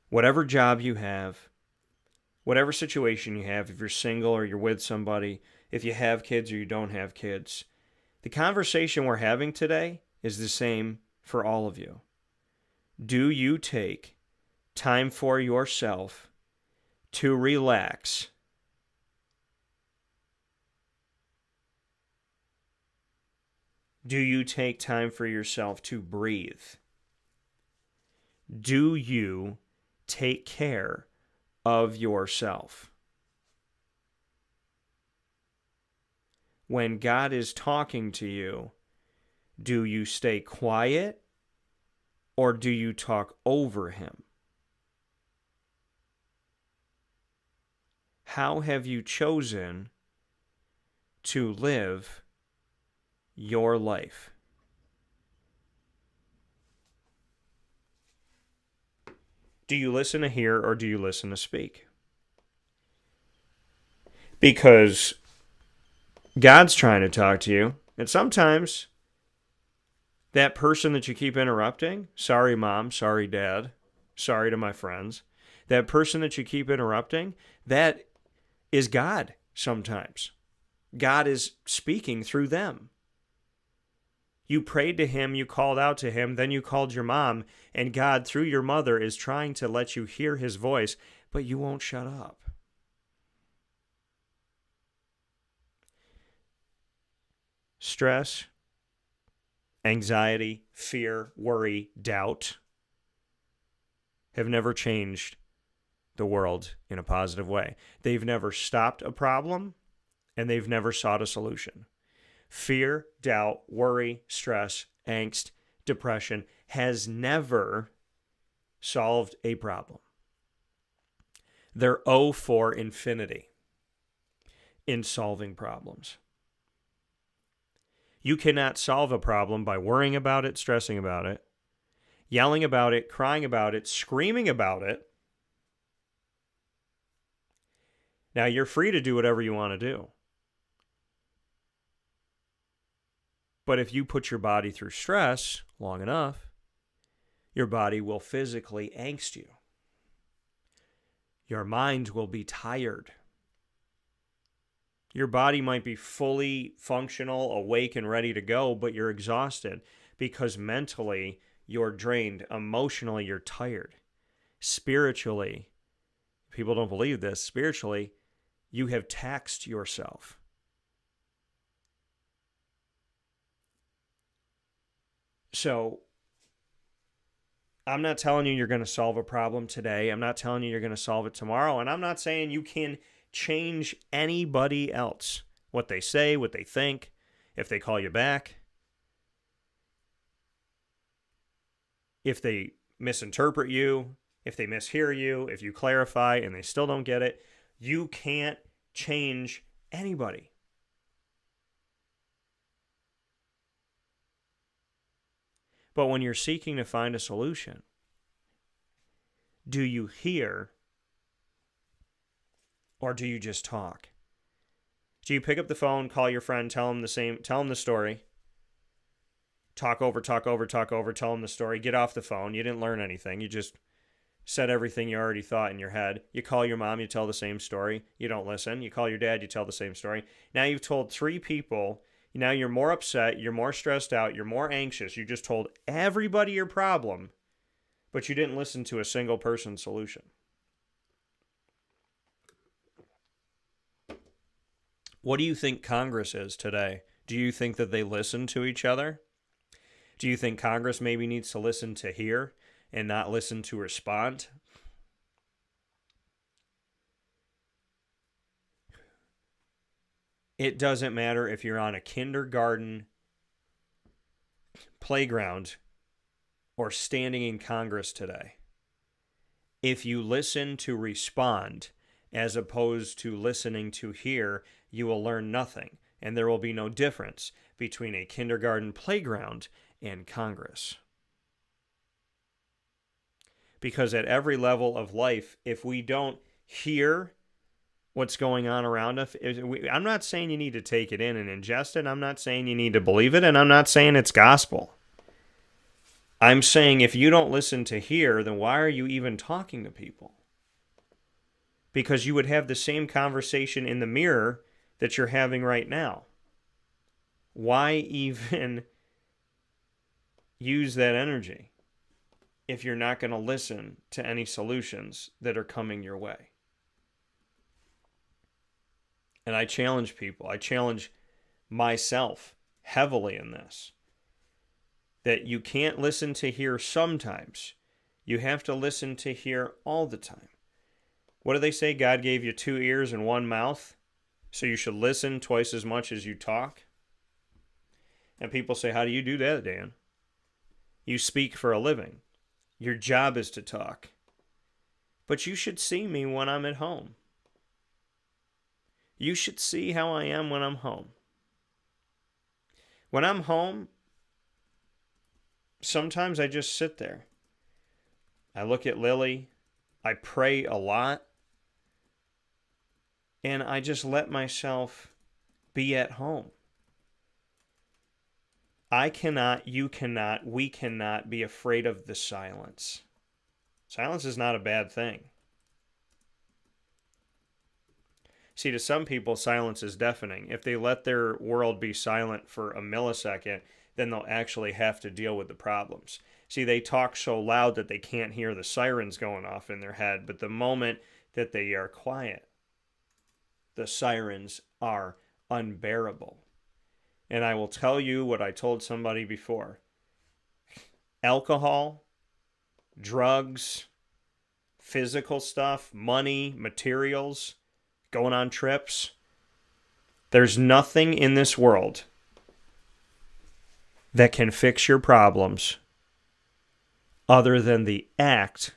whatever job you have, whatever situation you have, if you're single or you're with somebody, if you have kids or you don't have kids, the conversation we're having today is the same for all of you. Do you take time for yourself to relax? Do you take time for yourself to breathe? Do you take care of yourself? When God is talking to you, do you stay quiet or do you talk over him? How have you chosen to live your life? Do you listen to hear or do you listen to speak? Because God's trying to talk to you, and sometimes that person that you keep interrupting, sorry mom, sorry dad, sorry to my friends, that person that you keep interrupting, that is God sometimes. God is speaking through them. You prayed to him, you called out to him, then you called your mom, and God, through your mother, is trying to let you hear his voice, but you won't shut up. Stress, anxiety, fear, worry, doubt have never changed the world in a positive way. They've never stopped a problem, and they've never sought a solution. Fear, doubt, worry, stress, angst, depression has never solved a problem. They're O for infinity in solving problems. You cannot solve a problem by worrying about it, stressing about it, yelling about it, crying about it, screaming about it. Now, you're free to do whatever you want to do. But if you put your body through stress long enough, your body will physically angst you. Your mind will be tired. Your body might be fully functional, awake, and ready to go, but you're exhausted because mentally you're drained. Emotionally, you're tired. Spiritually, people don't believe this, spiritually, you have taxed yourself. So, I'm not telling you you're going to solve a problem today. I'm not telling you you're going to solve it tomorrow. And I'm not saying you can change anybody else. What they say, what they think, if they call you back, if they misinterpret you, if they mishear you, if you clarify and they still don't get it. You can't change anybody. But when you're seeking to find a solution, do you hear or do you just talk? Do you pick up the phone, call your friend, tell them the story, talk over, tell them the story, get off the phone, you didn't learn anything, you just said everything you already thought in your head. You call your mom, you tell the same story, you don't listen. You call your dad, you tell the same story. Now you've told 3 people. Now you're more upset, you're more stressed out, you're more anxious. You just told everybody your problem, but you didn't listen to a single person's solution. What do you think Congress is today? Do you think that they listen to each other? Do you think Congress maybe needs to listen to hear and not listen to respond? It doesn't matter if you're on a kindergarten playground or standing in Congress today. If you listen to respond as opposed to listening to hear, you will learn nothing, and there will be no difference between a kindergarten playground and Congress. Because at every level of life, if we don't hear what's going on around us, I'm not saying you need to take it in and ingest it. I'm not saying you need to believe it, and I'm not saying it's gospel. I'm saying if you don't listen to hear, then why are you even talking to people? Because you would have the same conversation in the mirror that you're having right now. Why even use that energy if you're not going to listen to any solutions that are coming your way? And I challenge people. I challenge myself heavily in this. that you can't listen to hear sometimes. You have to listen to hear all the time. What do they say? God gave you 2 ears and 1 mouth, so you should listen twice as much as you talk. And people say, how do you do that, Dan? You speak for a living. Your job is to talk. But you should see me when I'm at home. You should see how I am when I'm home. When I'm home, sometimes I just sit there. I look at Lily. I pray a lot. And I just let myself be at home. I cannot, you cannot, we cannot be afraid of the silence. Silence is not a bad thing. See, to some people, silence is deafening. If they let their world be silent for a millisecond, then they'll actually have to deal with the problems. See, they talk so loud that they can't hear the sirens going off in their head, but the moment that they are quiet, the sirens are unbearable. And I will tell you what I told somebody before. Alcohol, drugs, physical stuff, money, materials, going on trips. There's nothing in this world that can fix your problems other than the act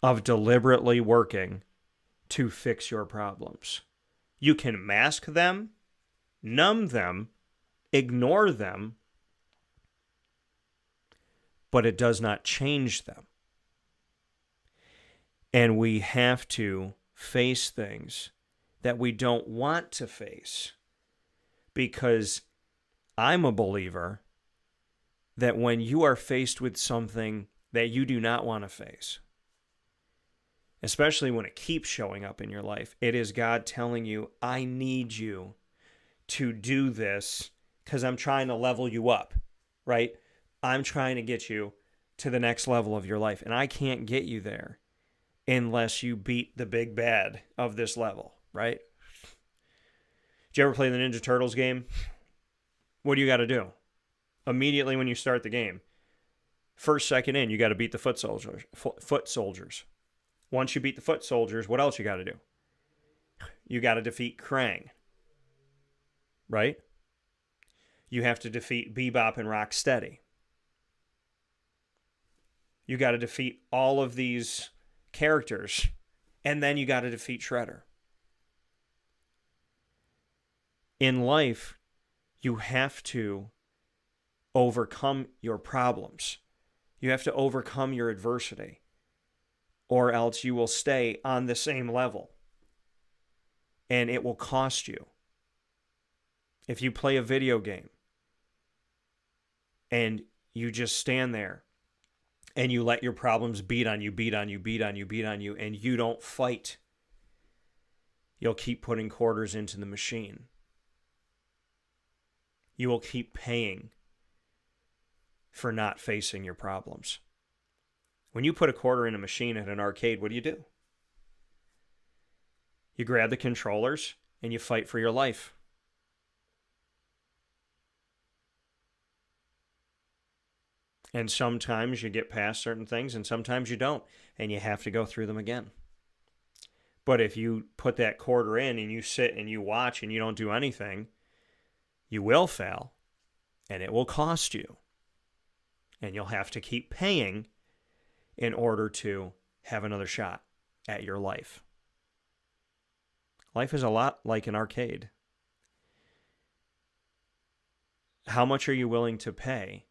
of deliberately working to fix your problems. You can mask them, numb them, ignore them, but it does not change them. And we have to face things that we don't want to face, because I'm a believer that when you are faced with something that you do not want to face, especially when it keeps showing up in your life, it is God telling you, I need you to do this because I'm trying to level you up, right? I'm trying to get you to the next level of your life, and I can't get you there unless you beat the big bad of this level, right? Did you ever play the Ninja Turtles game? What do you got to do? Immediately when you start the game, first second in, you got to beat the foot soldiers. Once you beat the foot soldiers, what else you got to do? You got to defeat Krang, right? You have to defeat Bebop and Rocksteady. You got to defeat all of these characters, and then you got to defeat Shredder. In life, you have to overcome your problems. You have to overcome your adversity, or else you will stay on the same level, and it will cost you. If you play a video game and you just stand there and you let your problems beat on you, and you don't fight, you'll keep putting quarters into the machine. You will keep paying for not facing your problems. When you put a quarter in a machine at an arcade, what do? You grab the controllers and you fight for your life. And sometimes you get past certain things and sometimes you don't, and you have to go through them again. But if you put that quarter in and you sit and you watch and you don't do anything, you will fail, and it will cost you. And you'll have to keep paying in order to have another shot at your life. Life is a lot like an arcade. How much are you willing to pay?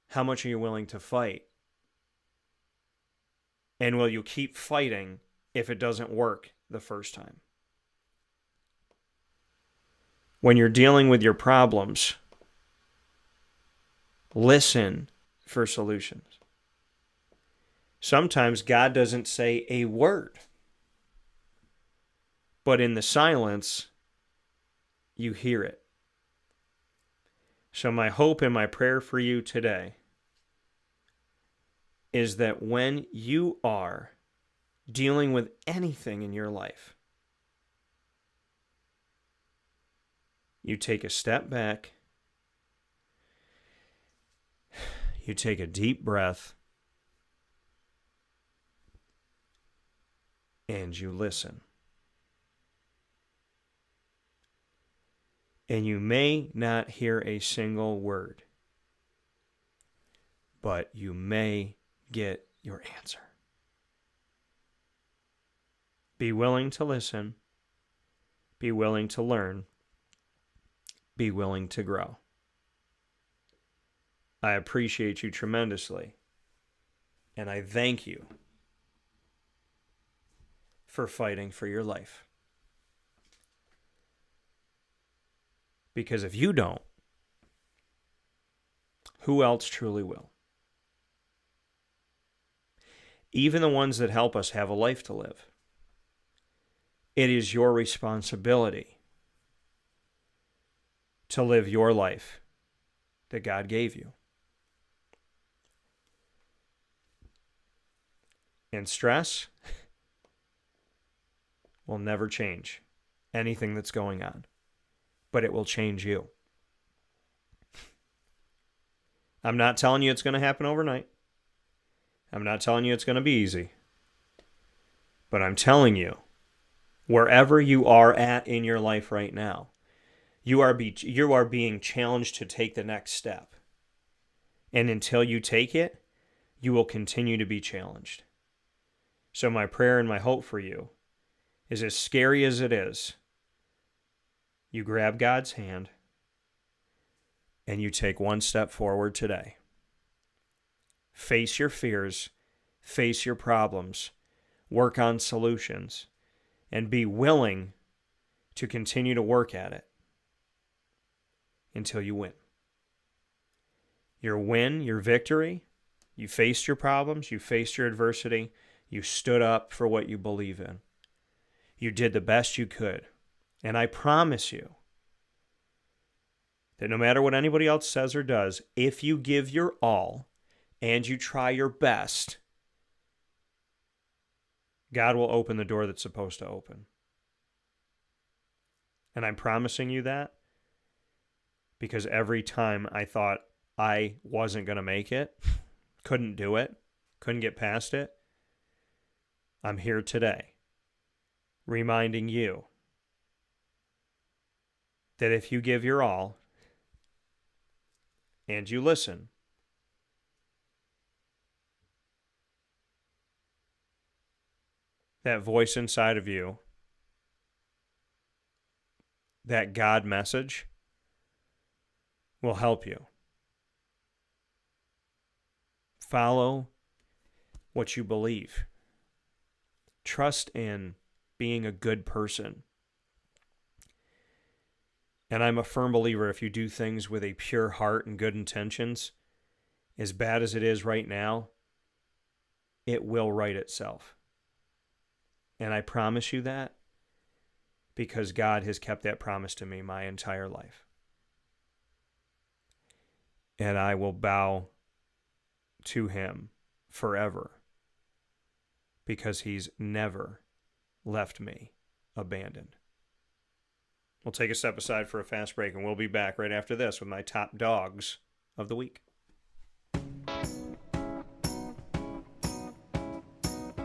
How much are you willing to fight? And will you keep fighting if it doesn't work the first time? When you're dealing with your problems, listen for solutions. Sometimes God doesn't say a word, but in the silence, you hear it. So my hope and my prayer for you today is that when you are dealing with anything in your life, you take a step back You take a deep breath and you listen. And you may not hear a single word, but you may get your answer. Be willing to listen. Be willing to learn. Be willing to grow. I appreciate you tremendously, and I thank you for fighting for your life. Because if you don't, who else truly will? Even the ones that help us have a life to live. It is your responsibility to live your life that God gave you. And stress will never change anything that's going on, but it will change you. I'm not telling you it's going to happen overnight. I'm not telling you it's going to be easy. But I'm telling you, wherever you are at in your life right now, you are being challenged to take the next step. And until you take it, you will continue to be challenged. So my prayer and my hope for you is, as scary as it is, you grab God's hand and you take one step forward today. Face your fears, face your problems, work on solutions, and be willing to continue to work at it until you win. Your win, your victory, you faced your problems, you faced your adversity, you stood up for what you believe in. You did the best you could. And I promise you that no matter what anybody else says or does, if you give your all and you try your best, God will open the door that's supposed to open. And I'm promising you that because every time I thought I wasn't going to make it, couldn't do it, couldn't get past it, I'm here today reminding you that if you give your all and you listen, that voice inside of you, that God message, will help you. Follow what you believe. Trust in being a good person. And I'm a firm believer if you do things with a pure heart and good intentions, as bad as it is right now, it will right itself. And I promise you that because God has kept that promise to me my entire life. And I will bow to him forever because he's never left me abandoned. We'll take a step aside for a fast break, and we'll be back right after this with my top dogs of the week.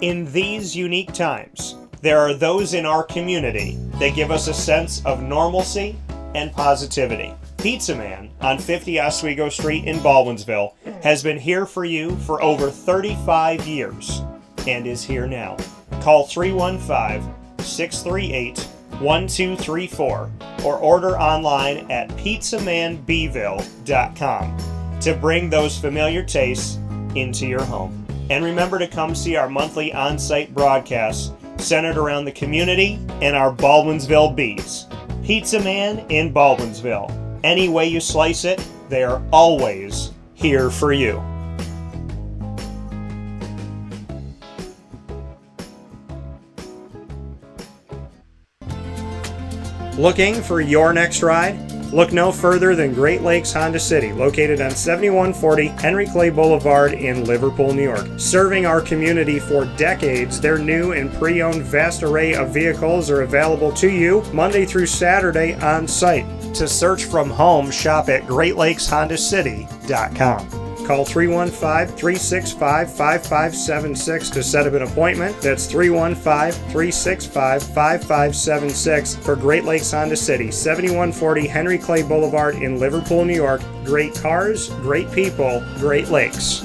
In these unique times, there are those in our community that give us a sense of normalcy and positivity. Pizza Man on 50 Oswego Street in Baldwinsville has been here for you for over 35 years and is here now. Call 315-638-1234 or order online at pizzamanbville.com to bring those familiar tastes into your home. And remember to come see our monthly on-site broadcasts centered around the community and our Baldwinsville bees. Pizza Man in Baldwinsville. Any way you slice it, they are always here for you. Looking for your next ride? Look no further than Great Lakes Honda City, located on 7140 Henry Clay Boulevard in Liverpool, New York. Serving our community for decades, their new and pre-owned vast array of vehicles are available to you Monday through Saturday on site. To search from home, shop at GreatLakesHondaCity.com. Call 315-365-5576 to set up an appointment. That's 315-365-5576 for Great Lakes Honda City, 7140 Henry Clay Boulevard in Liverpool, New York. Great cars, great people, Great Lakes.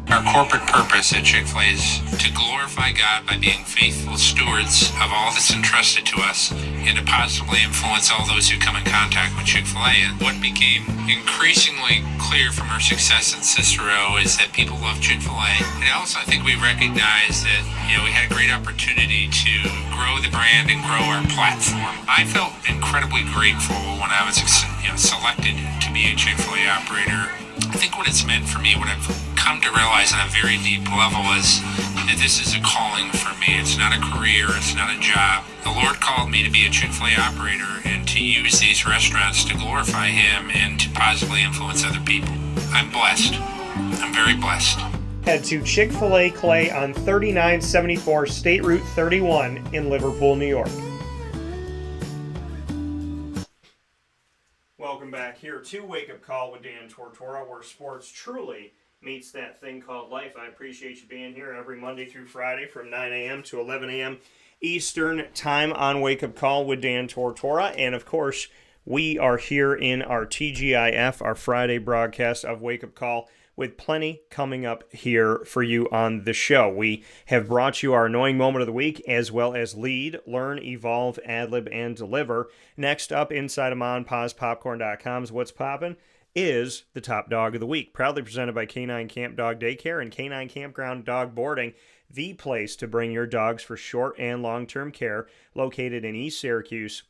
Our corporate purpose at Chick-fil-A is to glorify God by being faithful stewards of all that's entrusted to us and to positively influence all those who come in contact with Chick-fil-A. And what became increasingly clear from our success in Cicero is that people love Chick-fil-A. And also I think we recognize that, we had a great opportunity to grow the brand and grow our platform. I felt incredibly grateful when I was selected to be a Chick-fil-A operator. I think what it's meant for me, what I've come to realize on a very deep level is that this is a calling for me. It's not a career, it's not a job. The Lord called me to be a Chick-fil-A operator and to use these restaurants to glorify Him and to positively influence other people. I'm blessed. I'm very blessed. Head to Chick-fil-A Clay on 3974 State Route 31 in Liverpool, New York. Welcome back here to Wake Up Call with Dan Tortora, where sports truly meets that thing called life. I appreciate you being here every Monday through Friday from 9 a.m. to 11 a.m. Eastern Time on Wake Up Call with Dan Tortora. And, of course, we are here in our TGIF, our Friday broadcast of Wake Up Call, with plenty coming up here for you on the show. We have brought you our annoying moment of the week, as well as lead, learn, evolve, ad-lib, and deliver. Next up, inside of MonPawsPopcorn.com's What's Poppin' is the Top Dog of the Week, proudly presented by Canine Camp Dog Daycare and Canine Kampground Dog Boarding, the place to bring your dogs for short and long-term care, located in East Syracuse,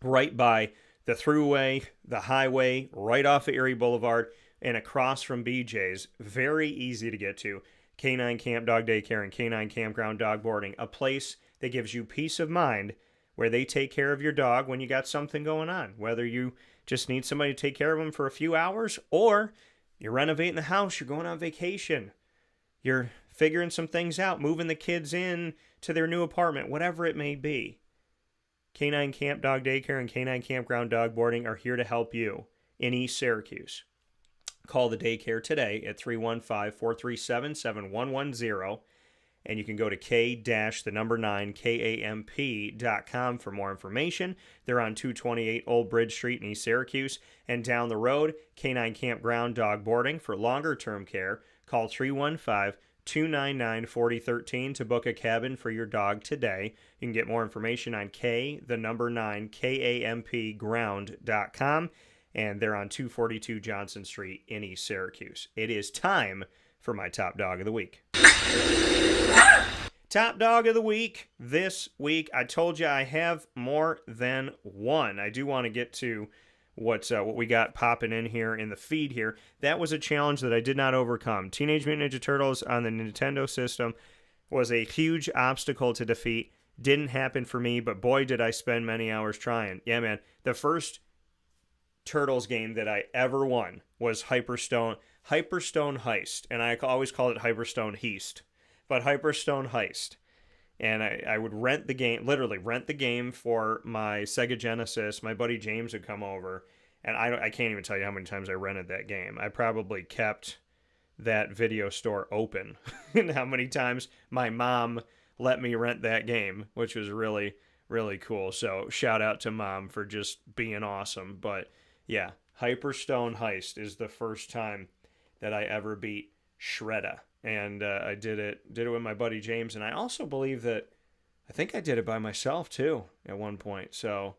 right by the thruway, the highway, right off of Erie Boulevard, and across from BJ's. Very easy to get to. Canine Camp Dog Daycare and Canine Kampground Dog Boarding, a place that gives you peace of mind where they take care of your dog when you got something going on, whether you just need somebody to take care of them for a few hours, or you're renovating the house, you're going on vacation, you're figuring some things out, moving the kids in to their new apartment, whatever it may be. Canine Camp Dog Daycare and Canine Kampground Dog Boarding are here to help you in East Syracuse. Call the daycare today at 315-437-7110, and you can go to k-9kamp.com for more information. They're on 228 Old Bridge Street in East Syracuse, and down the road, Canine Kampground Dog Boarding. For longer-term care, call 315-299-4013 to book a cabin for your dog today. You can get more information on kampground.com. And they're on 242 Johnson Street in East Syracuse. It is time for my Top Dog of the Week. Top Dog of the Week this week. I told you I have more than one. I do want to get to what we got popping in here in the feed here. That was a challenge that I did not overcome. Teenage Mutant Ninja Turtles on the Nintendo system was a huge obstacle to defeat. Didn't happen for me, but boy, did I spend many hours trying. Yeah, man. The first Turtles game that I ever won was Hyperstone Heist, and I always called it Hyperstone Heist, but Hyperstone Heist. And I would rent the game, literally rent the game for my Sega Genesis. My buddy James would come over, and I can't even tell you how many times I rented that game. I probably kept that video store open and how many times my mom let me rent that game, which was really, really cool. So shout out to Mom for just being awesome. But yeah, Hyperstone Heist is the first time that I ever beat Shredda, and I did it with my buddy James, and I also believe that I think I did it by myself too at one point. So,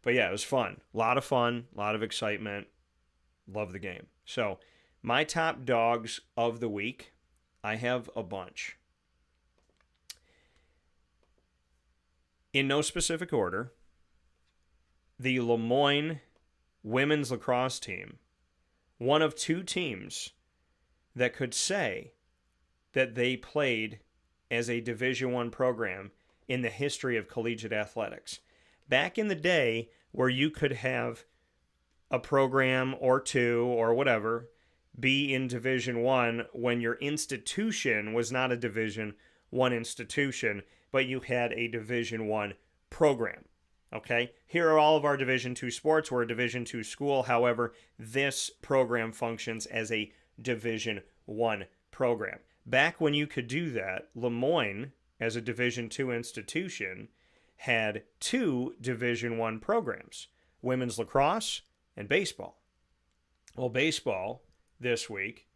but yeah, it was fun, a lot of fun, a lot of excitement. Love the game. So, my top dogs of the week, I have a bunch. In no specific order, the Lemoyne women's lacrosse team, one of two teams that could say that they played as a Division I program in the history of collegiate athletics. Back in the day where you could have a program or two or whatever be in Division I when your institution was not a Division I institution, but you had a Division I program. Okay, here are all of our Division II sports. We're a Division II school. However, this program functions as a Division I program. Back when you could do that, Lemoyne, as a Division II institution, had 2 Division I programs, women's lacrosse and baseball. Well, baseball this week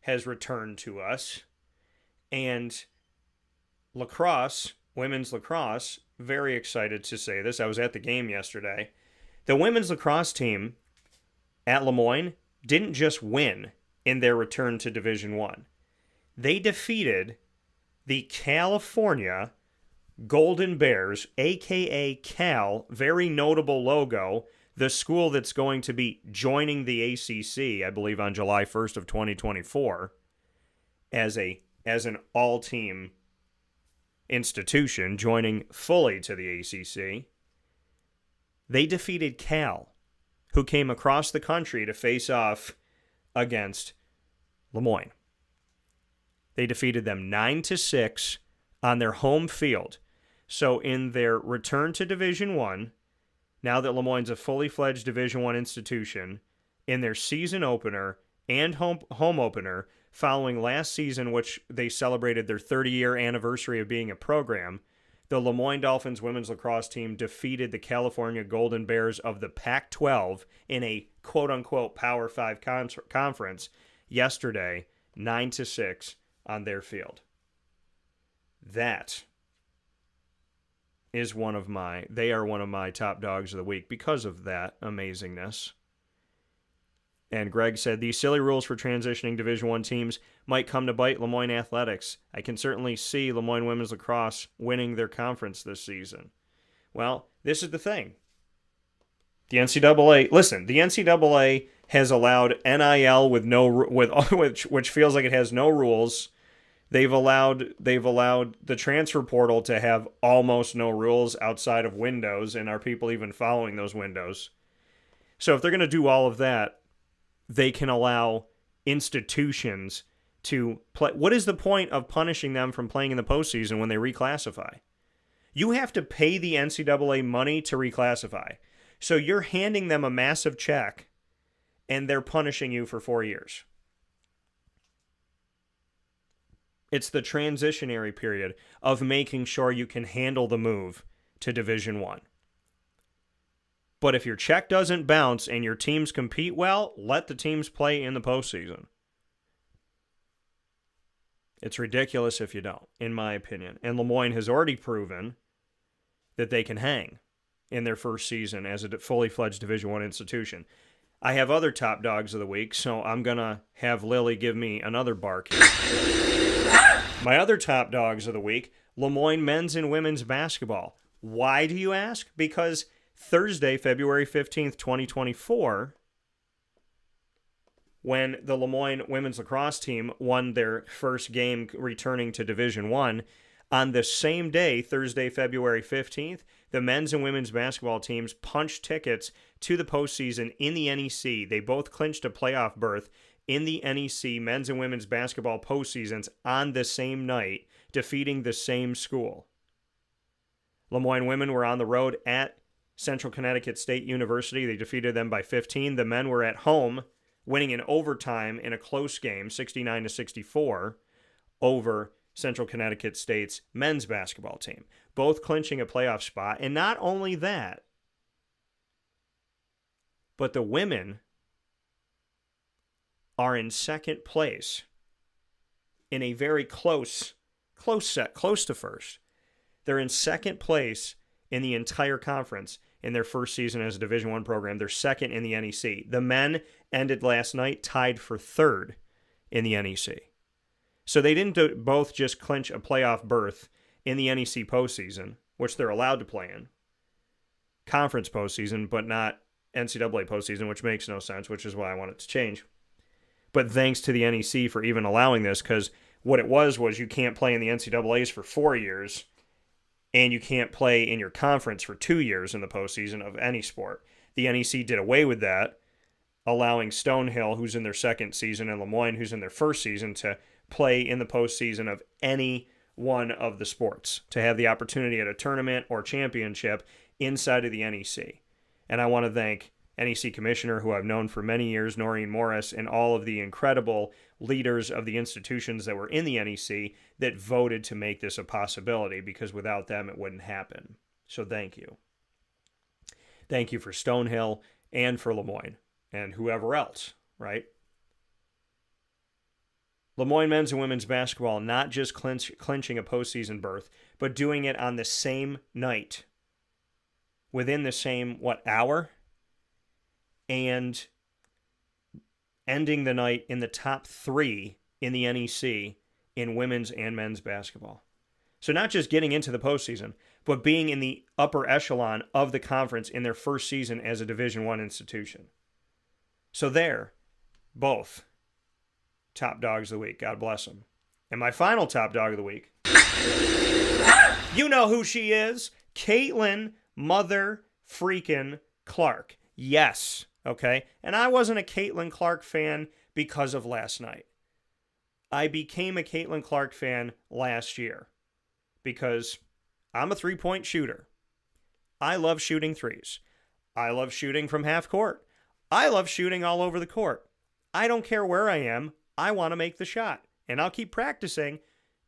has returned to us, and lacrosse, women's lacrosse, very excited to say this. I was at the game yesterday. The women's lacrosse team at Lemoyne didn't just win in their return to Division I. They defeated the California Golden Bears, a.k.a. Cal, very notable logo, the school that's going to be joining the ACC, I believe, on July 1st of 2024, as an all-team institution joining fully to the ACC. They defeated Cal, who came across the country to face off against Lemoyne. They defeated them 9-6 on their home field. So in their return to Division I, now that Lemoyne's a fully fledged Division I institution, in their season opener and home opener, following last season, which they celebrated their 30-year anniversary of being a program, the Lemoyne Dolphins women's lacrosse team defeated the California Golden Bears of the Pac-12 in a quote-unquote Power 5 conference yesterday, 9-6 on their field. That is they are one of my top dogs of the week because of that amazingness. And Greg said, these silly rules for transitioning Division I teams might come to bite Lemoyne athletics. I can certainly see Lemoyne women's lacrosse winning their conference this season. Well, this is the thing. The NCAA has allowed NIL which feels like it has no rules. They've allowed the transfer portal to have almost no rules outside of windows, and are people even following those windows? So if they're going to do all of that, they can allow institutions to play. What is the point of punishing them from playing in the postseason when they reclassify? You have to pay the NCAA money to reclassify. So you're handing them a massive check, and they're punishing you for 4 years. It's the transitionary period of making sure you can handle the move to Division I. But if your check doesn't bounce and your teams compete well, let the teams play in the postseason. It's ridiculous if you don't, in my opinion. And Lemoyne has already proven that they can hang in their first season as a fully fledged Division I institution. I have other top dogs of the week, so I'm going to have Lily give me another bark here. My other top dogs of the week, Lemoyne men's and women's basketball. Why, do you ask? Because Thursday, February 15th, 2024, when the Lemoyne women's lacrosse team won their first game returning to Division I, on the same day, Thursday, February 15th, the men's and women's basketball teams punched tickets to the postseason in the NEC. They both clinched a playoff berth in the NEC men's and women's basketball postseasons on the same night, defeating the same school. Lemoyne women were on the road at Central Connecticut State University. They defeated them by 15. The men were at home, winning in overtime in a close game, 69-64, over Central Connecticut State's men's basketball team, both clinching a playoff spot. And not only that, but the women are in second place in a very close set, close to first. They're in second place in the entire conference in their first season as a Division I program. They're second in the NEC. The men ended last night tied for third in the NEC. So they didn't both just clinch a playoff berth in the NEC postseason, which they're allowed to play in, conference postseason, but not NCAA postseason, which makes no sense, which is why I want it to change. But thanks to the NEC for even allowing this, because what it was you can't play in the NCAAs for 4 years, and you can't play in your conference for 2 years in the postseason of any sport. The NEC did away with that, allowing Stonehill, who's in their second season, and Lemoyne, who's in their first season, to play in the postseason of any one of the sports, to have the opportunity at a tournament or championship inside of the NEC. And I want to thank NEC Commissioner, who I've known for many years, Noreen Morris, and all of the incredible leaders of the institutions that were in the NEC that voted to make this a possibility, because without them it wouldn't happen. So thank you. Thank you for Stonehill and for Lemoyne and whoever else, right? Lemoyne men's and women's basketball not just clinching a postseason berth, but doing it on the same night, within the same, hour? And ending the night in the top 3 in the NEC in women's and men's basketball. So not just getting into the postseason, but being in the upper echelon of the conference in their first season as a Division I institution. So they're both top dogs of the week. God bless them. And my final top dog of the week, you know who she is. Caitlin Mother freaking Clark. Yes, okay? And I wasn't a Caitlin Clark fan because of last night. I became a Caitlin Clark fan last year because I'm a three-point shooter. I love shooting threes. I love shooting from half court. I love shooting all over the court. I don't care where I am. I want to make the shot. And I'll keep practicing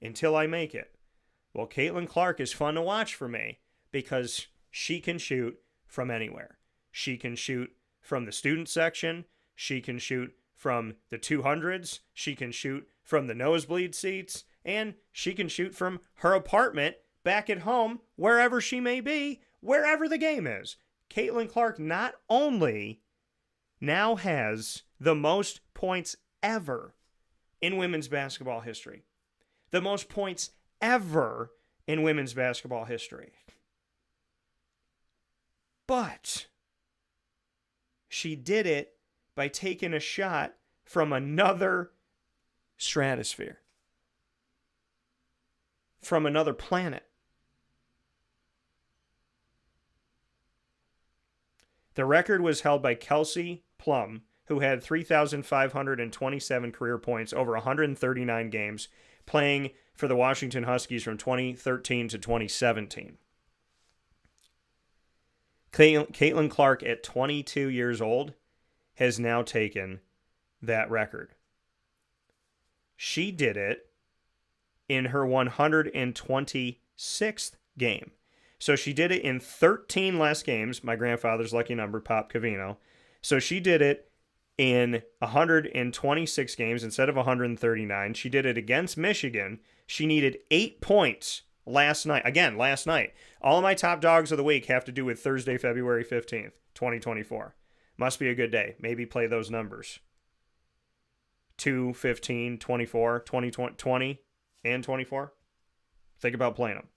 until I make it. Well, Caitlin Clark is fun to watch for me because she can shoot from anywhere. She can shoot from the student section. She can shoot from the 200s. She can shoot from the nosebleed seats. And she can shoot from her apartment back at home, wherever she may be, wherever the game is. Caitlin Clark not only now has the most points ever in women's basketball history, the most points ever in women's basketball history, but she did it by taking a shot from another stratosphere, from another planet. The record was held by Kelsey Plum, who had 3,527 career points over 139 games, playing for the Washington Huskies from 2013 to 2017. Caitlin Clark, at 22 years old, has now taken that record. She did it in her 126th game. So she did it in 13 less games, my grandfather's lucky number, Pop Cavino. So she did it in 126 games instead of 139. She did it against Michigan. She needed 8 points last night. Again, last night. All of my top dogs of the week have to do with Thursday, February 15th, 2024. Must be a good day. Maybe play those numbers. 2, 15, 24, 20, 20, and 24. Think about playing them.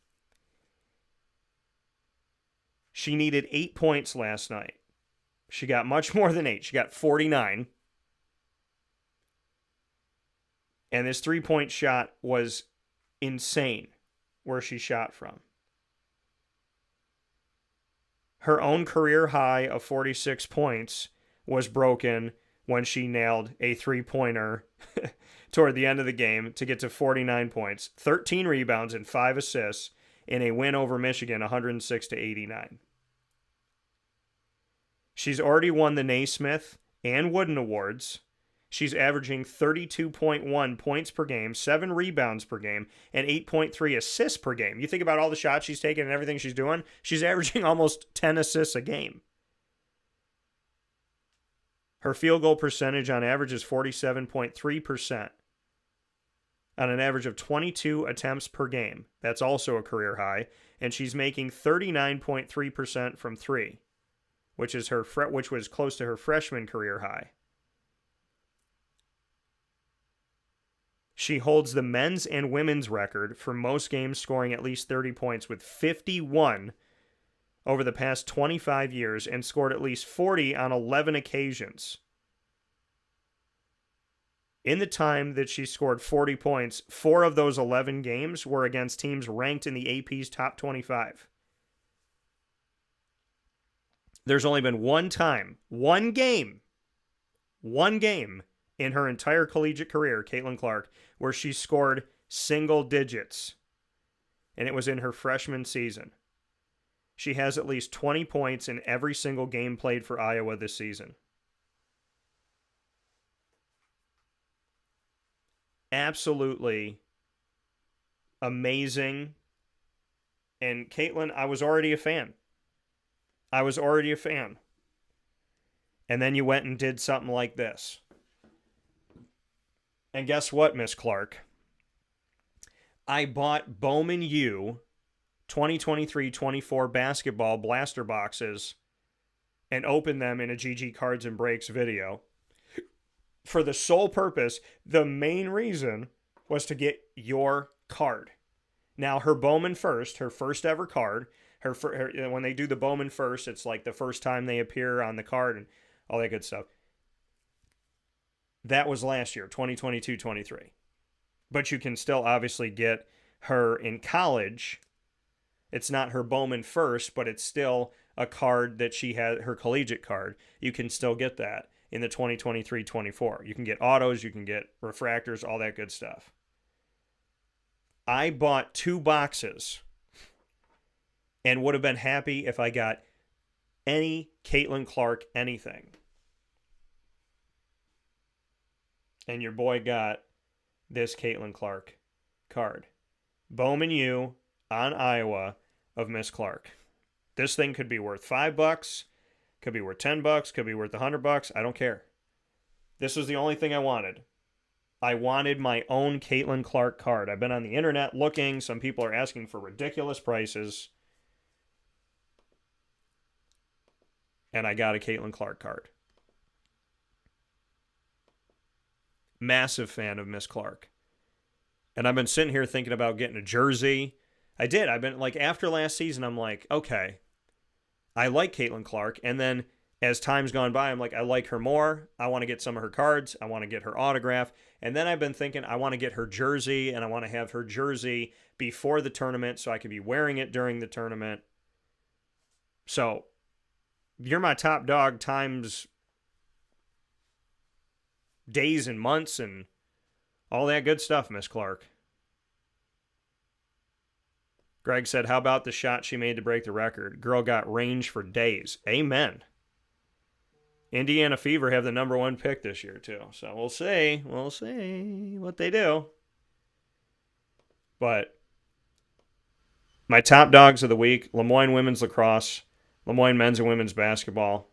She needed 8 points last night. She got much more than 8. She got 49. And this three-point shot was insane where she shot from. Her own career high of 46 points was broken when she nailed a three-pointer toward the end of the game to get to 49 points, 13 rebounds, and 5 assists in a win over Michigan, 106-89. She's already won the Naismith and Wooden Awards. She's averaging 32.1 points per game, 7 rebounds per game, and 8.3 assists per game. You think about all the shots she's taking and everything she's doing, she's averaging almost 10 assists a game. Her field goal percentage on average is 47.3%. On an average of 22 attempts per game. That's also a career high. And she's making 39.3% from 3, which was close to her freshman career high. She holds the men's and women's record for most games scoring at least 30 points with 51 over the past 25 years and scored at least 40 on 11 occasions. In the time that she scored 40 points, 4 of those 11 games were against teams ranked in the AP's top 25. There's only been one game in her entire collegiate career, Caitlin Clark, where she scored single digits and it was in her freshman season. She has at least 20 points in every single game played for Iowa this season. Absolutely amazing. And Caitlin, I was already a fan. And then you went and did something like this. And guess what, Miss Clark? I bought Bowman U 2023-24 basketball blaster boxes and opened them in a GG Cards and Breaks video for the sole purpose, the main reason, was to get your card. Now, her Bowman First, her first ever card, when they do the Bowman First, it's like the first time they appear on the card and all that good stuff. That was last year, 2022-23. But you can still obviously get her in college. It's not her Bowman First, but it's still a card that she had, her collegiate card. You can still get that in the 2023-24. You can get autos, you can get refractors, all that good stuff. I bought 2 boxes and would have been happy if I got any Caitlin Clark anything. And your boy got this Caitlin Clark card. Bowman U on Iowa of Miss Clark. This thing could be worth $5, could be worth $10, could be worth $100. I don't care. This was the only thing I wanted. I wanted my own Caitlin Clark card. I've been on the internet looking. Some people are asking for ridiculous prices. And I got a Caitlin Clark card. Massive fan of Miss Clark. And I've been sitting here thinking about getting a jersey. I did. I've been like, after last season, I'm like, okay, I like Caitlin Clark. And then as time's gone by, I'm like, I like her more. I want to get some of her cards. I want to get her autograph. And then I've been thinking, I want to get her jersey, and I want to have her jersey before the tournament so I could be wearing it during the tournament. So you're my top dog times days and months and all that good stuff, Miss Clark. Greg said, how about the shot she made to break the record? Girl got range for days. Amen. Indiana Fever have the number 1 pick this year, too. So we'll see. We'll see what they do. But my top dogs of the week, Lemoyne Women's Lacrosse, Lemoyne Men's and Women's Basketball,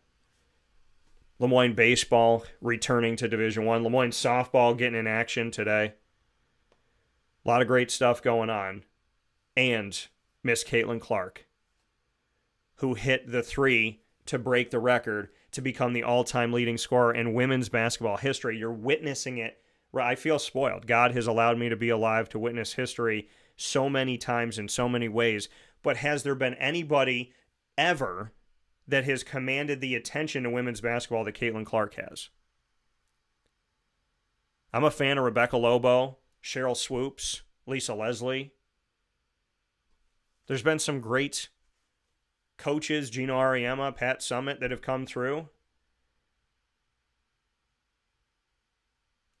Lemoyne Baseball returning to Division I, Lemoyne Softball getting in action today. A lot of great stuff going on. And Miss Caitlin Clark, who hit the 3 to break the record to become the all-time leading scorer in women's basketball history. You're witnessing it. I feel spoiled. God has allowed me to be alive to witness history so many times in so many ways. But has there been anybody ever that has commanded the attention of women's basketball that Caitlin Clark has? I'm a fan of Rebecca Lobo, Cheryl Swoops, Lisa Leslie. There's been some great coaches, Gino Ariema, Pat Summitt, that have come through.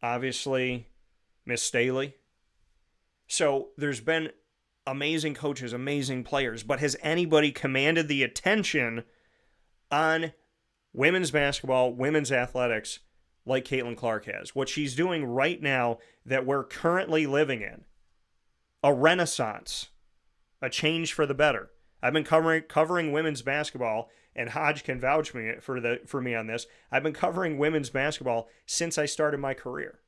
Obviously, Miss Staley. So there's been amazing coaches, amazing players, but has anybody commanded the attention on women's basketball, women's athletics like Caitlin Clark has? What she's doing right now that we're currently living in, a renaissance, a change for the better. I've been covering women's basketball, and Hodge can vouch for me on this. I've been covering women's basketball since I started my career.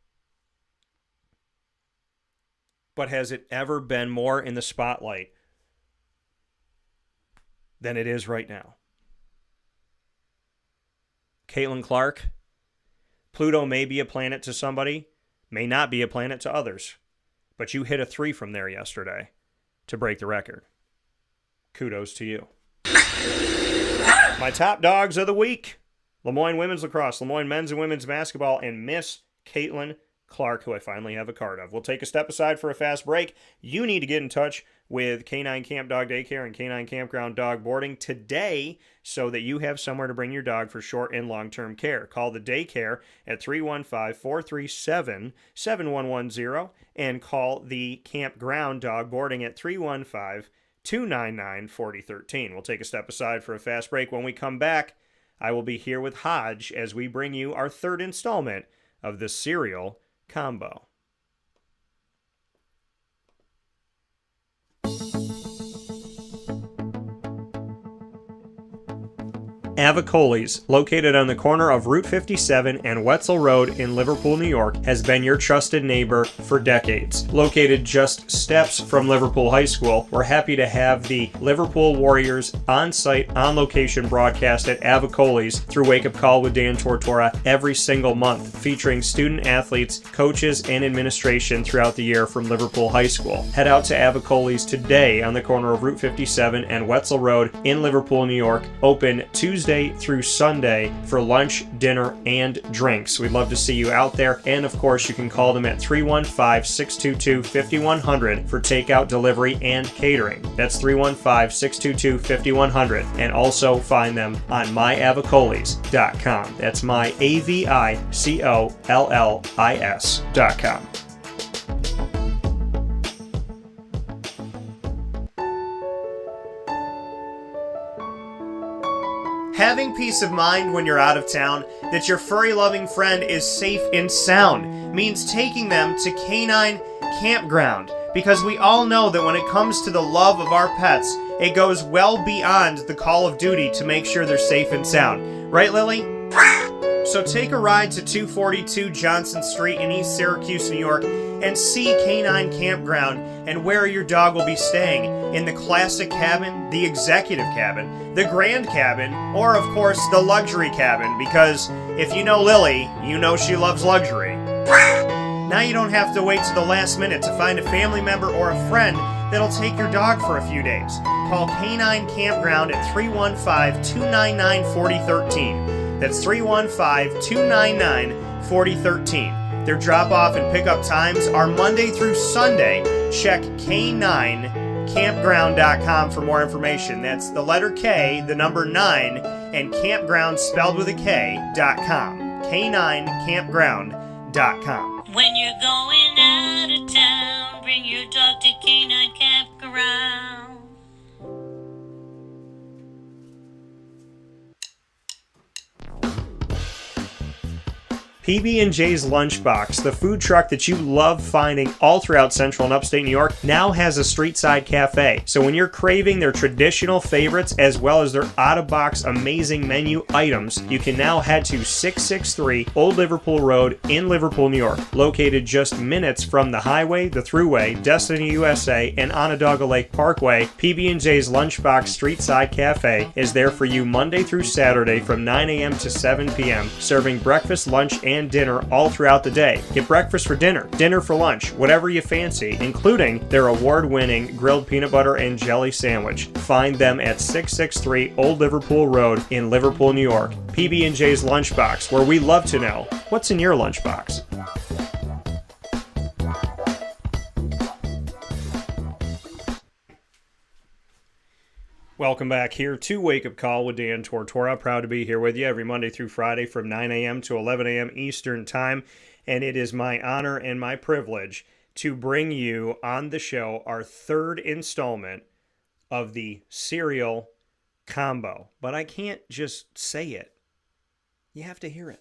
But has it ever been more in the spotlight than it is right now? Caitlin Clark, Pluto may be a planet to somebody, may not be a planet to others, but you hit a 3 from there yesterday to break the record. Kudos to you. My top dogs of the week: Lemoyne Women's Lacrosse, Lemoyne Men's and Women's Basketball, and Miss Caitlin Clark, who I finally have a card of. We'll take a step aside for a fast break. You need to get in touch with Canine Camp Dog Daycare and Canine Kampground Dog Boarding today so that you have somewhere to bring your dog for short and long-term care. Call the Daycare at 315-437-7110 and call the Kampground Dog Boarding at 315-299-4013. We'll take a step aside for a fast break. When we come back, I will be here with Hodge as we bring you our third installment of the cereal combo. Avicoli's, located on the corner of Route 57 and Wetzel Road in Liverpool, New York, has been your trusted neighbor for decades. Located just steps from Liverpool High School, we're happy to have the Liverpool Warriors on-site, on-location broadcast at Avicoli's through Wake Up Call with Dan Tortora every single month, featuring student athletes, coaches, and administration throughout the year from Liverpool High School. Head out to Avicoli's today on the corner of Route 57 and Wetzel Road in Liverpool, New York, open Tuesday through Sunday for lunch, dinner, and drinks. We'd love to see you out there. And of course, you can call them at 315-622-5100 for takeout, delivery, and catering. That's 315-622-5100. And also find them on myavicolis.com. That's myavicollis.com. Having peace of mind when you're out of town that your furry-loving friend is safe and sound means taking them to Canine Kampground, because we all know that when it comes to the love of our pets, it goes well beyond the call of duty to make sure they're safe and sound. Right, Lily? So take a ride to 242 Johnson Street in East Syracuse, New York, and see Canine Kampground and where your dog will be staying in the classic cabin, the executive cabin, the grand cabin, or of course the luxury cabin, because if you know Lily, you know she loves luxury. Now you don't have to wait to the last minute to find a family member or a friend that'll take your dog for a few days. Call Canine Kampground at 315-299-4013. That's 315-299-4013. Their drop-off and pickup times are Monday through Sunday. Check K9Kampground.com for more information. That's the letter K, the number 9, and Kampground spelled with a K.com. K9Kampground.com. When you're going out of town, bring your dog to Canine Kampground. PB&J's Lunchbox, the food truck that you love finding all throughout Central and Upstate New York, now has a street-side cafe. So when you're craving their traditional favorites as well as their out-of-box amazing menu items, you can now head to 663 Old Liverpool Road in Liverpool, New York. Located just minutes from the highway, the Thruway, Destiny USA, and Onondaga Lake Parkway, PB&J's Lunchbox Street-Side Cafe is there for you Monday through Saturday from 9 a.m. to 7 p.m., serving breakfast, lunch, and dinner all throughout the day. Get breakfast for dinner, dinner for lunch, whatever you fancy, including their award-winning grilled peanut butter and jelly sandwich. Find them at 663 Old Liverpool Road in Liverpool, New York. PB&J's Lunchbox, where we love to know what's in your lunchbox. Welcome back here to Wake Up Call with Dan Tortora. Proud to be here with you every Monday through Friday from 9 a.m. to 11 a.m. Eastern Time. And it is my honor and my privilege to bring you on the show our third installment of the cereal combo. But I can't just say it. You have to hear it.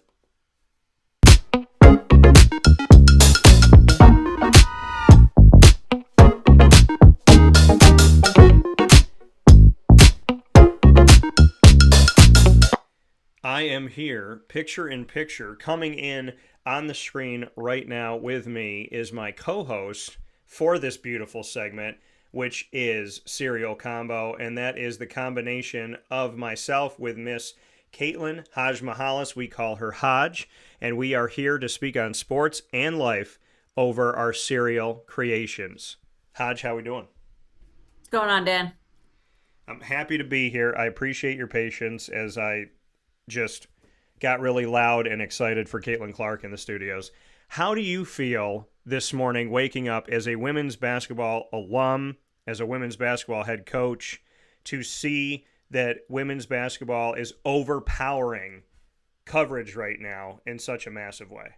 I am here, picture in picture, coming in on the screen right now with me is my co-host for this beautiful segment, which is Cereal Combo, and that is the combination of myself with Miss Caitlin Hodge Mahalis. We call her Hodge, and we are here to speak on sports and life over our cereal creations. Hodge, how we doing? What's going on, Dan? I'm happy to be here. I appreciate your patience as I just got really loud and excited for Caitlin Clark in the studios. How do you feel this morning waking up as a women's basketball alum, as a women's basketball head coach, to see that women's basketball is overpowering coverage right now in such a massive way?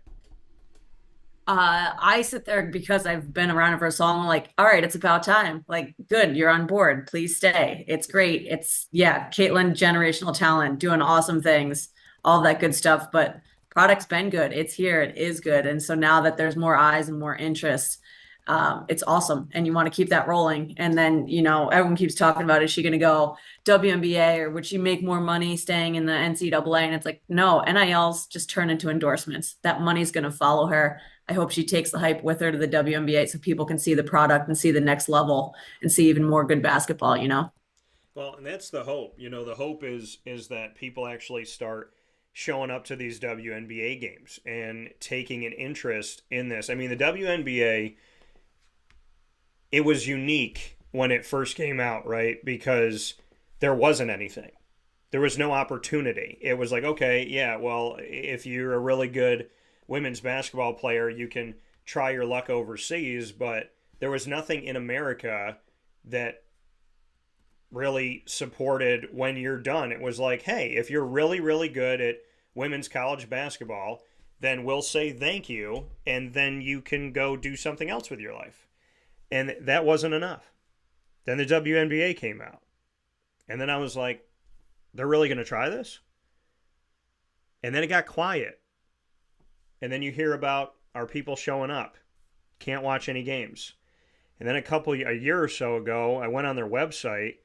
I sit there because I've been around it for so long, like, all right, it's about time. Like, good, you're on board. Please stay. It's great. Yeah, Caitlin, generational talent, doing awesome things, all that good stuff. But product's been good. It's here. It is good. And so now that there's more eyes and more interest, it's awesome. And you want to keep that rolling. And then, everyone keeps talking about, is she going to go WNBA or would she make more money staying in the NCAA? And it's like, no, NILs just turn into endorsements. That money's going to follow her. I hope she takes the hype with her to the WNBA so people can see the product and see the next level and see even more good basketball, Well, and that's the hope. The hope is that people actually start showing up to these WNBA games and taking an interest in this. I mean, the WNBA, it was unique when it first came out, right? Because there wasn't anything. There was no opportunity. It was like, okay, yeah, well, if you're a really good women's basketball player, you can try your luck overseas, but there was nothing in America that really supported when you're done. It was like, hey, if you're really, really good at women's college basketball, then we'll say thank you, and then you can go do something else with your life. And that wasn't enough. Then the WNBA came out. And then I was like, they're really going to try this? And then it got quiet. And then you hear about our people showing up. Can't watch any games. And then a year or so ago, I went on their website,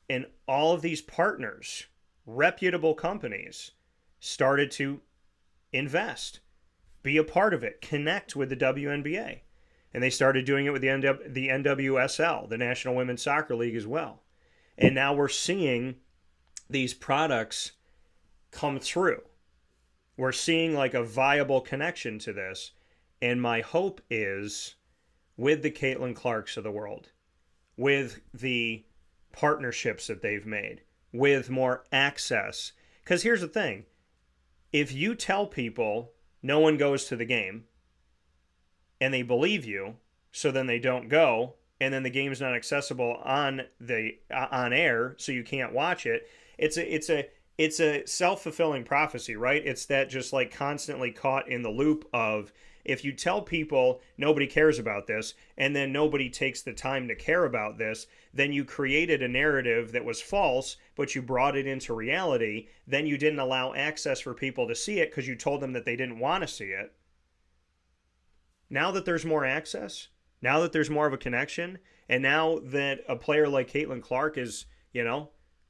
and all of these partners, reputable companies, started to invest, be a part of it, connect with the WNBA. And they started doing it with the NWSL, the National Women's Soccer League, as well. And now we're seeing these products come through. We're seeing like a viable connection to this. And my hope is with the Caitlin Clarks of the world, with the partnerships that they've made, with more access. Because here's the thing. If you tell people no one goes to the game and they believe you, so then they don't go, and then the game's not accessible on air, so you can't watch it, it's a self-fulfilling prophecy, right? It's that just like constantly caught in the loop of, if you tell people nobody cares about this and then nobody takes the time to care about this, then you created a narrative that was false, but you brought it into reality. Then you didn't allow access for people to see it because you told them that they didn't want to see it. Now that there's more access, now that there's more of a connection, and now that a player like Caitlin Clark is,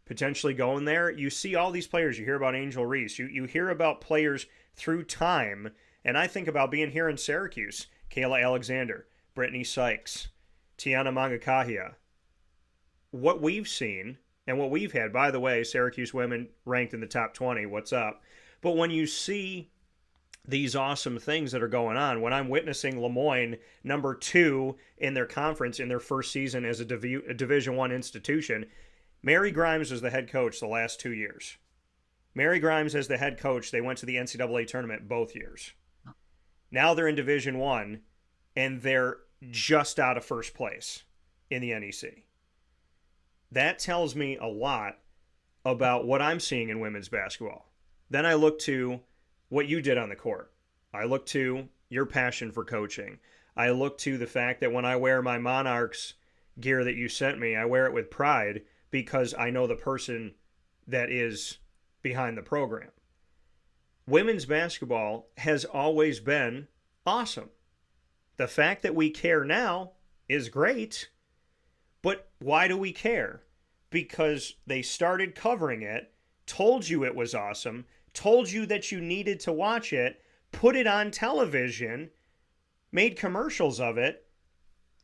potentially going there, you see all these players. You hear about Angel Reese. You hear about players through time. And I think about being here in Syracuse. Kayla Alexander, Brittany Sykes, Tiana Mangakahia. What we've seen and what we've had, by the way, Syracuse women ranked in the top 20. What's up? But when you see these awesome things that are going on, when I'm witnessing Lemoyne, number 2 in their conference in their first season as a Division I institution, Mary Grimes was the head coach the last 2 years. Mary Grimes as the head coach, they went to the NCAA tournament both years. Now they're in Division I, and they're just out of first place in the NEC. That tells me a lot about what I'm seeing in women's basketball. Then I look to what you did on the court. I look to your passion for coaching. I look to the fact that when I wear my Monarchs gear that you sent me, I wear it with pride, because I know the person that is behind the program. Women's basketball has always been awesome. The fact that we care now is great, but why do we care? Because they started covering it, told you it was awesome, told you that you needed to watch it, put it on television, made commercials of it.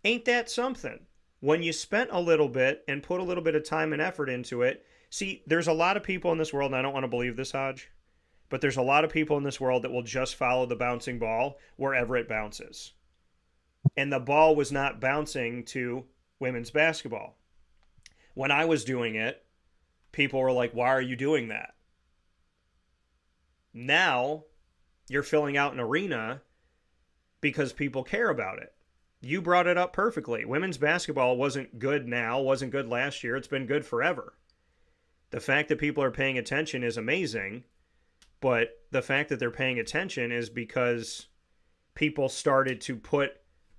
Ain't that something? When you spent a little bit and put a little bit of time and effort into it. See, there's a lot of people in this world, and I don't want to believe this, Hodge, but there's a lot of people in this world that will just follow the bouncing ball wherever it bounces. And the ball was not bouncing to women's basketball. When I was doing it, people were like, why are you doing that? Now, you're filling out an arena because people care about it. You brought it up perfectly. Women's basketball wasn't good now, wasn't good last year. It's been good forever. The fact that people are paying attention is amazing, but the fact that they're paying attention is because people started to put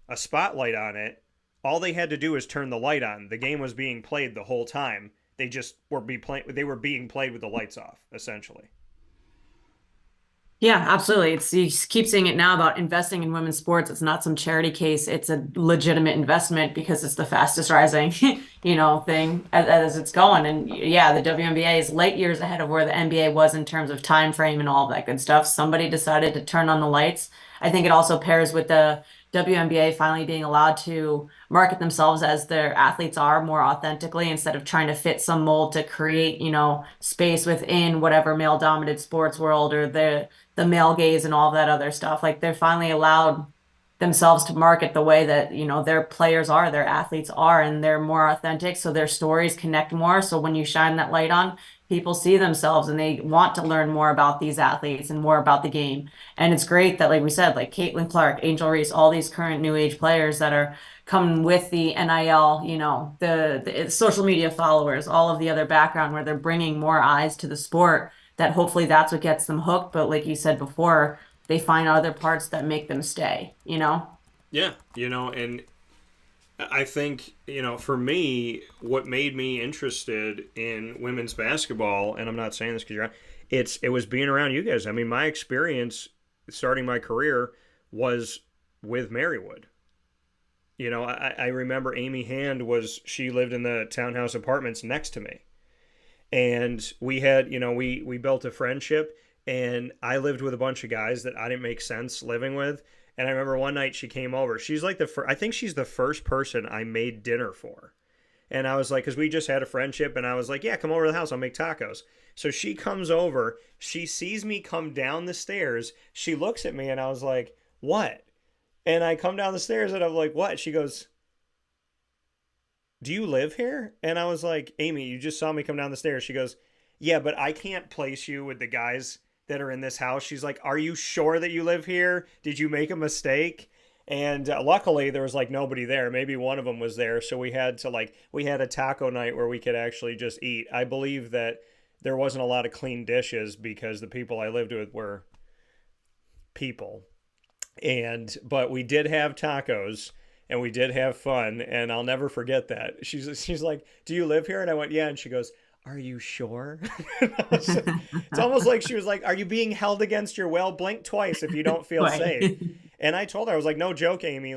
a spotlight on it. All they had to do is turn the light on. The game was being played the whole time. They just were being played with the lights off, essentially. Yeah, absolutely. You keep seeing it now about investing in women's sports. It's not some charity case. It's a legitimate investment because it's the fastest rising, thing as it's going. And yeah, the WNBA is light years ahead of where the NBA was in terms of time frame and all of that good stuff. Somebody decided to turn on the lights. I think it also pairs with the WNBA finally being allowed to market themselves as their athletes are more authentically instead of trying to fit some mold to create, space within whatever male dominated sports world or the male gaze and all that other stuff. Like they're finally allowed themselves to market the way that, their players are, their athletes are, and they're more authentic. So their stories connect more. So when you shine that light on, people see themselves and they want to learn more about these athletes and more about the game. And it's great that, like we said, like Caitlin Clark, Angel Reese, all these current new age players that are coming with the NIL, the social media followers, all of the other background where they're bringing more eyes to the sport, that hopefully that's what gets them hooked. But like you said before, they find other parts that make them stay, Yeah, and I think, for me, what made me interested in women's basketball, and I'm not saying this because you're on, it was being around you guys. I mean, my experience starting my career was with Marywood. I remember Amy Hand she lived in the townhouse apartments next to me. And we had, we built a friendship, and I lived with a bunch of guys that I didn't make sense living with. And I remember one night she came over. She's like I think she's the first person I made dinner for. And I was like, because we just had a friendship, and I was like, yeah, come over to the house. I'll make tacos. So she comes over. She sees me come down the stairs. She looks at me, and I was like, what? And I come down the stairs, and I'm like, what? She goes, do you live here? And I was like, Amy, you just saw me come down the stairs. She goes, yeah, but I can't place you with the guys that are in this house. She's like, are you sure that you live here? Did you make a mistake? And luckily there was nobody there. Maybe one of them was there. So we had a taco night where we could actually just eat. I believe that there wasn't a lot of clean dishes because the people I lived with were people. But we did have tacos and we did have fun. And I'll never forget that. She's like, do you live here? And I went, yeah. And she goes, are you sure? It's almost like she was like, are you being held against your will? Blink twice if you don't feel Right. safe. And I told her, I was like, no joke, Amy,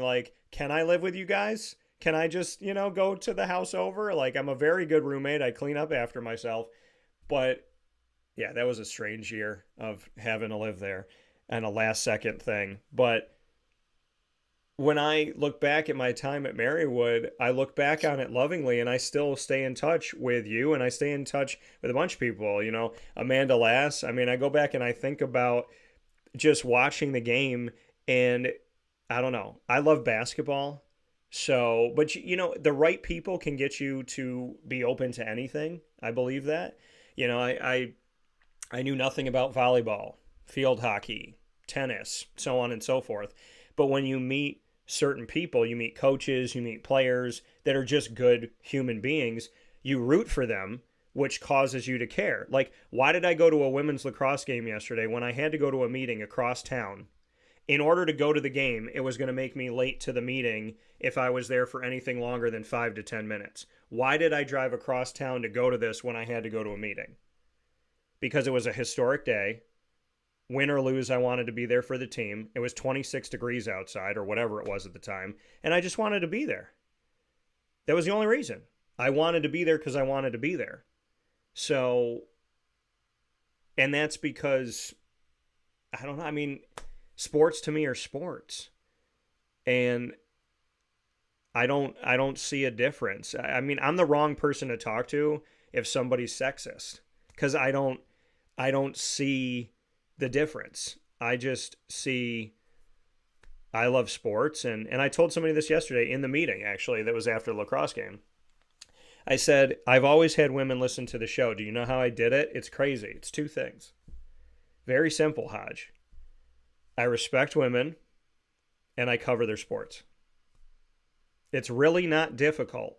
can I live with you guys? Can I just, go to the house over? I'm a very good roommate. I clean up after myself. But yeah, that was a strange year of having to live there and a last second thing. But when I look back at my time at Marywood, I look back on it lovingly, and I still stay in touch with you, and I stay in touch with a bunch of people, Amanda Lass. I mean, I go back and I think about just watching the game, and I don't know. I love basketball. So, but the right people can get you to be open to anything. I believe that. I knew nothing about volleyball, field hockey, tennis, so on and so forth. But when you meet certain people, you meet coaches, you meet players that are just good human beings, you root for them, which causes you to care. Why did I go to a women's lacrosse game yesterday when I had to go to a meeting across town? In order to go to the game, it was going to make me late to the meeting if I was there for anything longer than 5 to 10 minutes. Why did I drive across town to go to this when I had to go to a meeting? Because it was a historic day. Win or lose, I wanted to be there for the team. It was 26 degrees outside or whatever it was at the time, and I just wanted to be there. That was the only reason. I wanted to be there because I wanted to be there. So, and that's because, I don't know, I mean, sports to me are sports. And I don't see a difference. I mean, I'm the wrong person to talk to if somebody's sexist, because I don't see the difference. I just see, I love sports, and I told somebody this yesterday in the meeting, actually, that was after the lacrosse game. I said, I've always had women listen to the show. Do you know how I did it? It's crazy. It's 2 things. Very simple, Hodge. I respect women, and I cover their sports. It's really not difficult.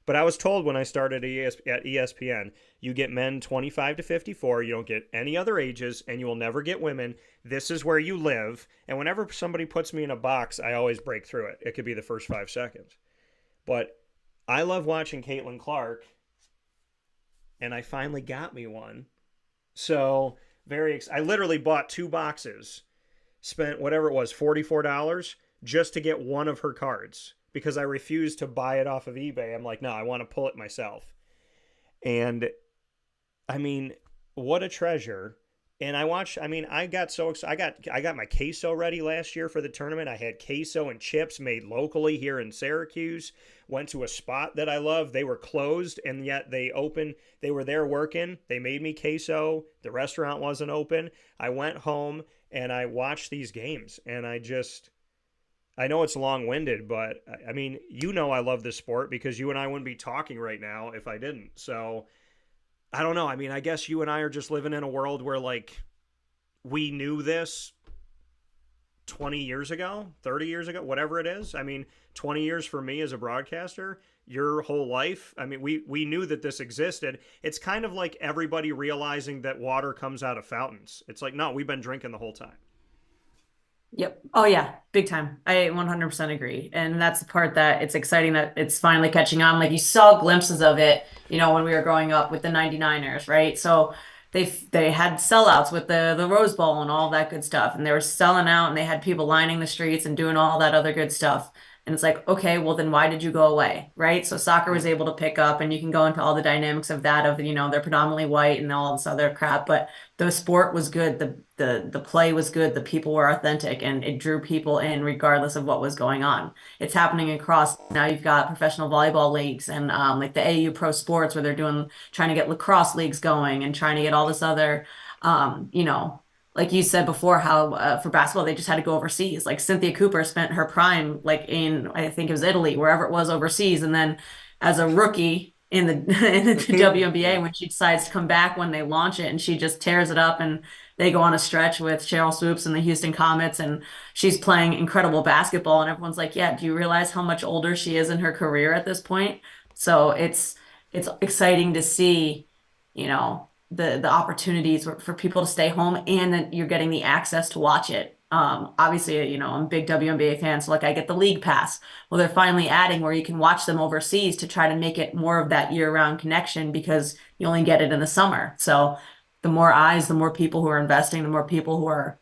But I was told when I started at ESPN, you get men 25 to 54, you don't get any other ages, and you will never get women. This is where you live. And whenever somebody puts me in a box, I always break through it. It could be the first 5 seconds. But I love watching Caitlin Clark, and I finally got me one. So, I literally bought 2 boxes, spent whatever it was, $44, just to get one of her cards. Because I refused to buy it off of eBay. I'm like, no, I want to pull it myself. And I mean, what a treasure. And I got so excited. I got my queso ready last year for the tournament. I had queso and chips made locally here in Syracuse. Went to a spot that I love. They were closed, and yet they opened. They were there working. They made me queso. The restaurant wasn't open. I went home and I watched these games, and I know it's long-winded, but I mean, I love this sport because you and I wouldn't be talking right now if I didn't. So I don't know. I mean, I guess you and I are just living in a world where, like, we knew this 20 years ago, 30 years ago, whatever it is. I mean, 20 years for me as a broadcaster, your whole life. I mean, we knew that this existed. It's kind of like everybody realizing that water comes out of fountains. It's like, no, we've been drinking the whole time. Yep. Oh yeah, big time. I 100% agree. And that's the part that it's exciting that it's finally catching on. Like, you saw glimpses of it, when we were growing up with the 99ers, right? So they had sellouts with the Rose Bowl and all that good stuff. And they were selling out, and they had people lining the streets and doing all that other good stuff. And it's like, okay, well then why did you go away? Right? So soccer was able to pick up, and you can go into all the dynamics of that, they're predominantly white and all this other crap, but the sport was good. The play was good. The people were authentic, and it drew people in regardless of what was going on. It's happening across. Now you've got professional volleyball leagues and like the AU Pro Sports, where they're trying to get lacrosse leagues going and trying to get all this other, like you said before, how for basketball they just had to go overseas. Like Cynthia Cooper spent her prime like in, I think it was Italy, wherever it was overseas, and then as a rookie in the in the WNBA, when she decides to come back when they launch it, and she just tears it up, and they go on a stretch with Cheryl Swoops and the Houston Comets, and she's playing incredible basketball, and everyone's like, yeah, do you realize how much older she is in her career at this point? So it's exciting to see, the opportunities for people to stay home, and that you're getting the access to watch it. Obviously, I'm a big WNBA fan, so like I get the league pass. Well, they're finally adding where you can watch them overseas to try to make it more of that year-round connection, because you only get it in the summer. So the more eyes, the more people who are investing, the more people who are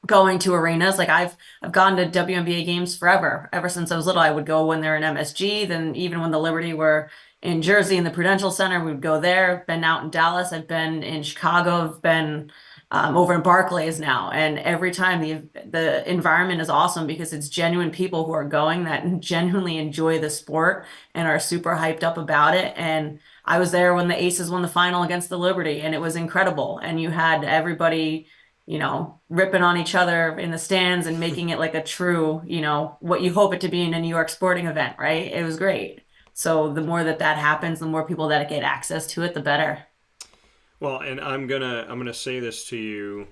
going to arenas. Like I've gone to WNBA games forever. Ever since I was little, I would go when they're in MSG. Then even when the Liberty were in Jersey in the Prudential Center, we would go there. I've been out in Dallas. I've been in Chicago. I've been over in Barclays now. And every time the environment is awesome, because it's genuine people who are going that genuinely enjoy the sport and are super hyped up about it. And I was there when the Aces won the final against the Liberty, and it was incredible. And you had everybody, ripping on each other in the stands and making it like a true, what you hope it to be in a New York sporting event, right? It was great. So the more that happens, the more people that get access to it, the better. Well, and I'm gonna say this to you,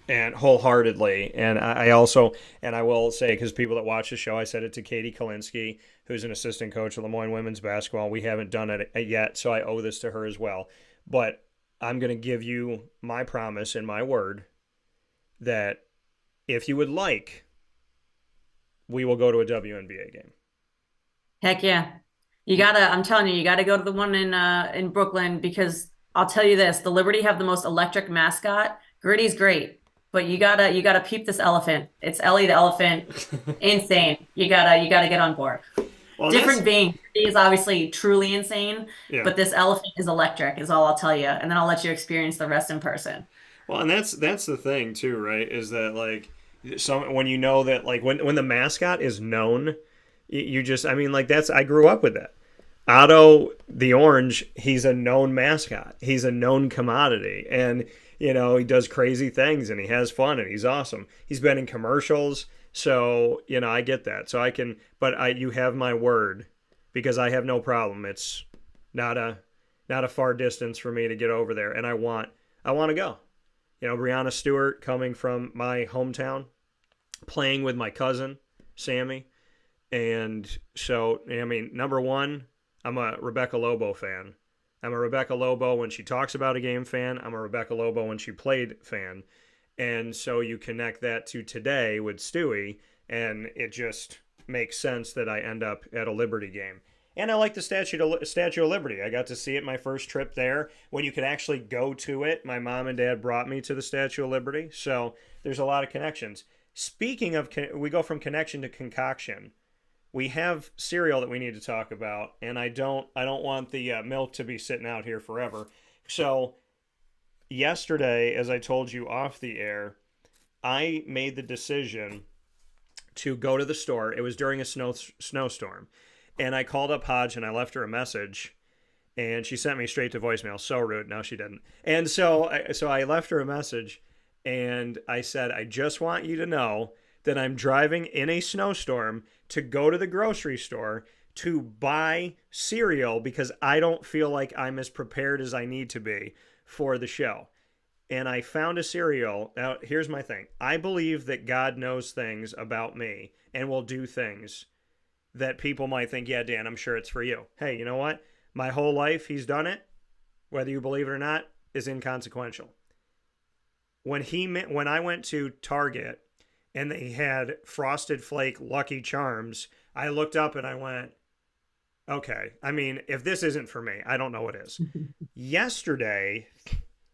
and wholeheartedly, and I will say, because people that watch the show, I said it to Katie Kalinsky, who's an assistant coach of Lemoyne women's basketball. We haven't done it yet, so I owe this to her as well. But I'm gonna give you my promise and my word that if you would like, we will go to a WNBA game. Heck yeah. I'm telling you gotta go to the one in Brooklyn, because I'll tell you this, the Liberty have the most electric mascot. Gritty's great, but you gotta peep this elephant. It's Ellie the elephant. Insane. You gotta get on board. Well, different vein. Gritty is obviously truly insane, yeah, but this elephant is electric, is all I'll tell you. And then I'll let you experience the rest in person. Well, and that's the thing too, right? Is that like when you know that, like when the mascot is known, you just, I grew up with that. Otto the Orange, he's a known mascot. He's a known commodity. And, he does crazy things, and he has fun, and he's awesome. He's been in commercials. So, I get that. So you have my word, because I have no problem. It's not a far distance for me to get over there. And I want to go. Brianna Stewart, coming from my hometown, playing with my cousin, Sammy. And so, I mean, number one, I'm a Rebecca Lobo fan. I'm a Rebecca Lobo when she talks about a game fan. I'm a Rebecca Lobo when she played fan. And so you connect that to today with Stewie, and it just makes sense that I end up at a Liberty game. And I like the Statue of Liberty. I got to see it my first trip there when you could actually go to it. My mom and dad brought me to the Statue of Liberty. So there's a lot of connections. Speaking of, we go from connection to concoction. We have cereal that we need to talk about, and I don't want the milk to be sitting out here forever. So yesterday, as I told you off the air, I made the decision to go to the store. It was during a snowstorm. And I called up Hodge and I left her a message, and she sent me straight to voicemail. So rude. No, she didn't. And so I left her a message, and I said, I just want you to know that I'm driving in a snowstorm to go to the grocery store to buy cereal because I don't feel like I'm as prepared as I need to be for the show. And I found a cereal. Now, here's my thing. I believe that God knows things about me and will do things that people might think, yeah, Dan, I'm sure it's for you. Hey, you know what? My whole life, he's done it. Whether you believe it or not is inconsequential. When I went to Target and they had Frosted Flake Lucky Charms, I looked up and I went, okay, I mean, if this isn't for me, I don't know what is. Yesterday,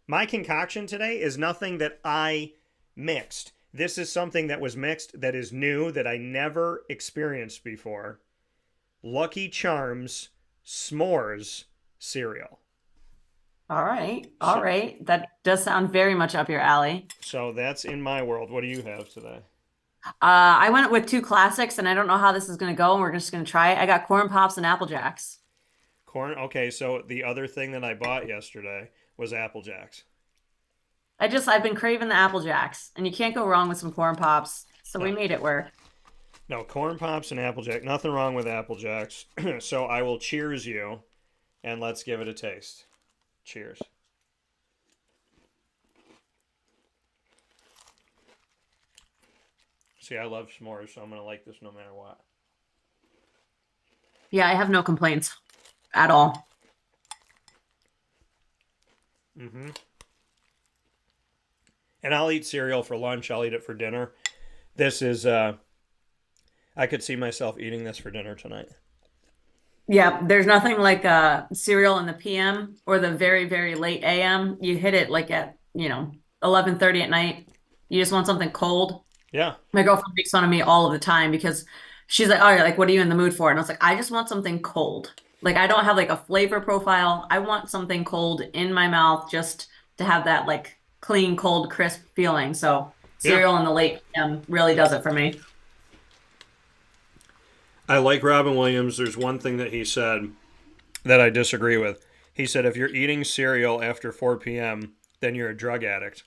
my concoction today is nothing that I mixed. This is something that was mixed that is new that I never experienced before. Lucky Charms S'mores cereal. All right. That does sound very much up your alley. So that's in my world. What do you have today? I went with two classics, and I don't know how this is going to go, and we're just going to try it. I got Corn Pops and Apple Jacks. Okay, so the other thing that I bought yesterday was Apple Jacks. I've been craving the Apple Jacks, and you can't go wrong with some Corn Pops, so we made it work. No, Corn Pops and Apple Jacks. Nothing wrong with Apple Jacks. So I will cheers you, and let's give it a taste. Cheers. See, I love s'mores, so I'm going to like this no matter what. Yeah, I have no complaints at all. Mm-hmm. And I'll eat cereal for lunch. I'll eat it for dinner. This is, I could see myself eating this for dinner tonight. Yeah, there's nothing like cereal in the PM or the very, very late AM. You hit it like at, 11:30 at night. You just want something cold. Yeah. My girlfriend makes fun of me all of the time because she's like, oh, like, what are you in the mood for? And I was like, I just want something cold. Like, I don't have like a flavor profile. I want something cold in my mouth just to have that like clean, cold, crisp feeling. So cereal in the late PM really does it for me. I like Robin Williams. There's one thing that he said that I disagree with. He said, if you're eating cereal after 4 p.m., then you're a drug addict.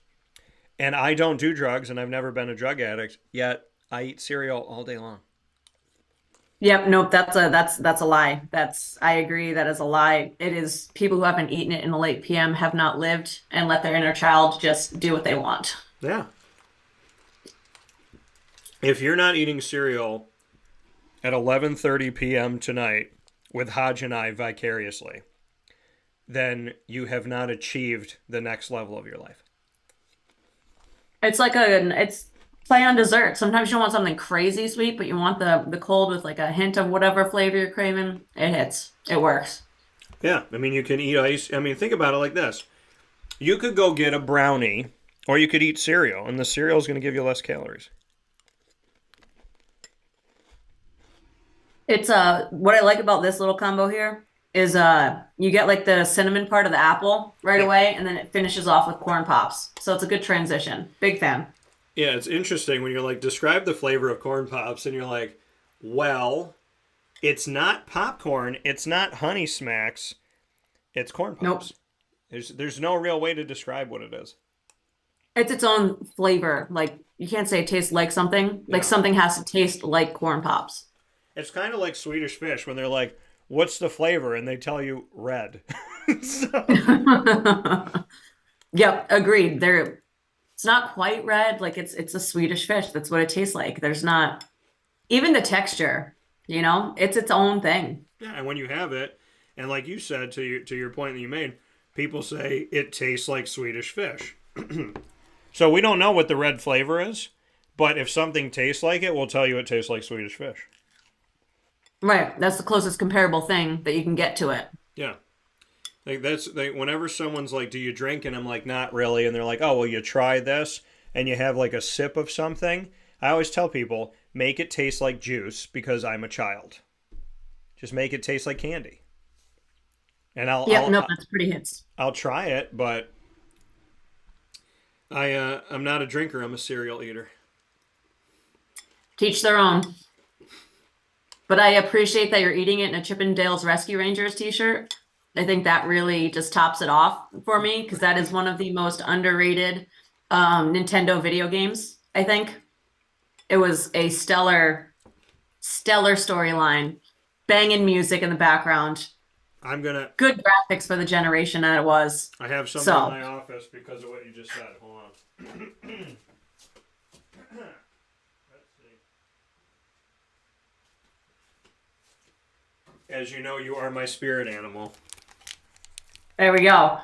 And I don't do drugs, and I've never been a drug addict, yet I eat cereal all day long. Yep, nope, that's a lie. I agree, that is a lie. It is people who haven't eaten it in the late PM have not lived and let their inner child just do what they want. Yeah. If you're not eating cereal at 11:30 p.m. tonight with Hodge and I vicariously, then you have not achieved the next level of your life. It's like it's play on dessert. Sometimes you don't want something crazy sweet, but you want the cold with like a hint of whatever flavor you're craving. It hits. It works. Yeah, I mean, you can eat ice. I mean, think about it like this. You could go get a brownie, or you could eat cereal, and the cereal is going to give you less calories. It's what I like about this little combo here is you get like the cinnamon part of the apple right away, and then it finishes off with Corn Pops. So it's a good transition. Big fan. Yeah, it's interesting when you're like, describe the flavor of Corn Pops, and you're like, well, it's not popcorn, it's not Honey Smacks, it's Corn Pops. Nope. There's no real way to describe what it is. It's its own flavor. Like, you can't say it tastes like something. Like, something has to taste like Corn Pops. It's kind of like Swedish Fish when they're like, what's the flavor? And they tell you red. Yep, agreed. It's not quite red. Like it's a Swedish fish. That's what it tastes like. There's not even the texture, it's its own thing. Yeah, and when you have it, and like you said to your point that you made, people say it tastes like Swedish fish. So we don't know what the red flavor is, but if something tastes like it, we'll tell you it tastes like Swedish fish. Right. That's the closest comparable thing that you can get to it. Yeah. Whenever someone's like, "Do you drink?" and I'm like, "Not really," and they're like, "Oh, well, you try this," and you have like a sip of something, I always tell people, make it taste like juice because I'm a child. Just make it taste like candy. And That's pretty hits. I'll try it, but I'm not a drinker. I'm a cereal eater. Teach their own. But I appreciate that you're eating it in a Chippendales Rescue Rangers t-shirt. I think that really just tops it off for me because that is one of the most underrated Nintendo video games, I think. It was a stellar storyline, banging music in the background. Good graphics for the generation that it was. I have something in my office because of what you just said. Hold on. Let's see. As you know, you are my spirit animal. There we go.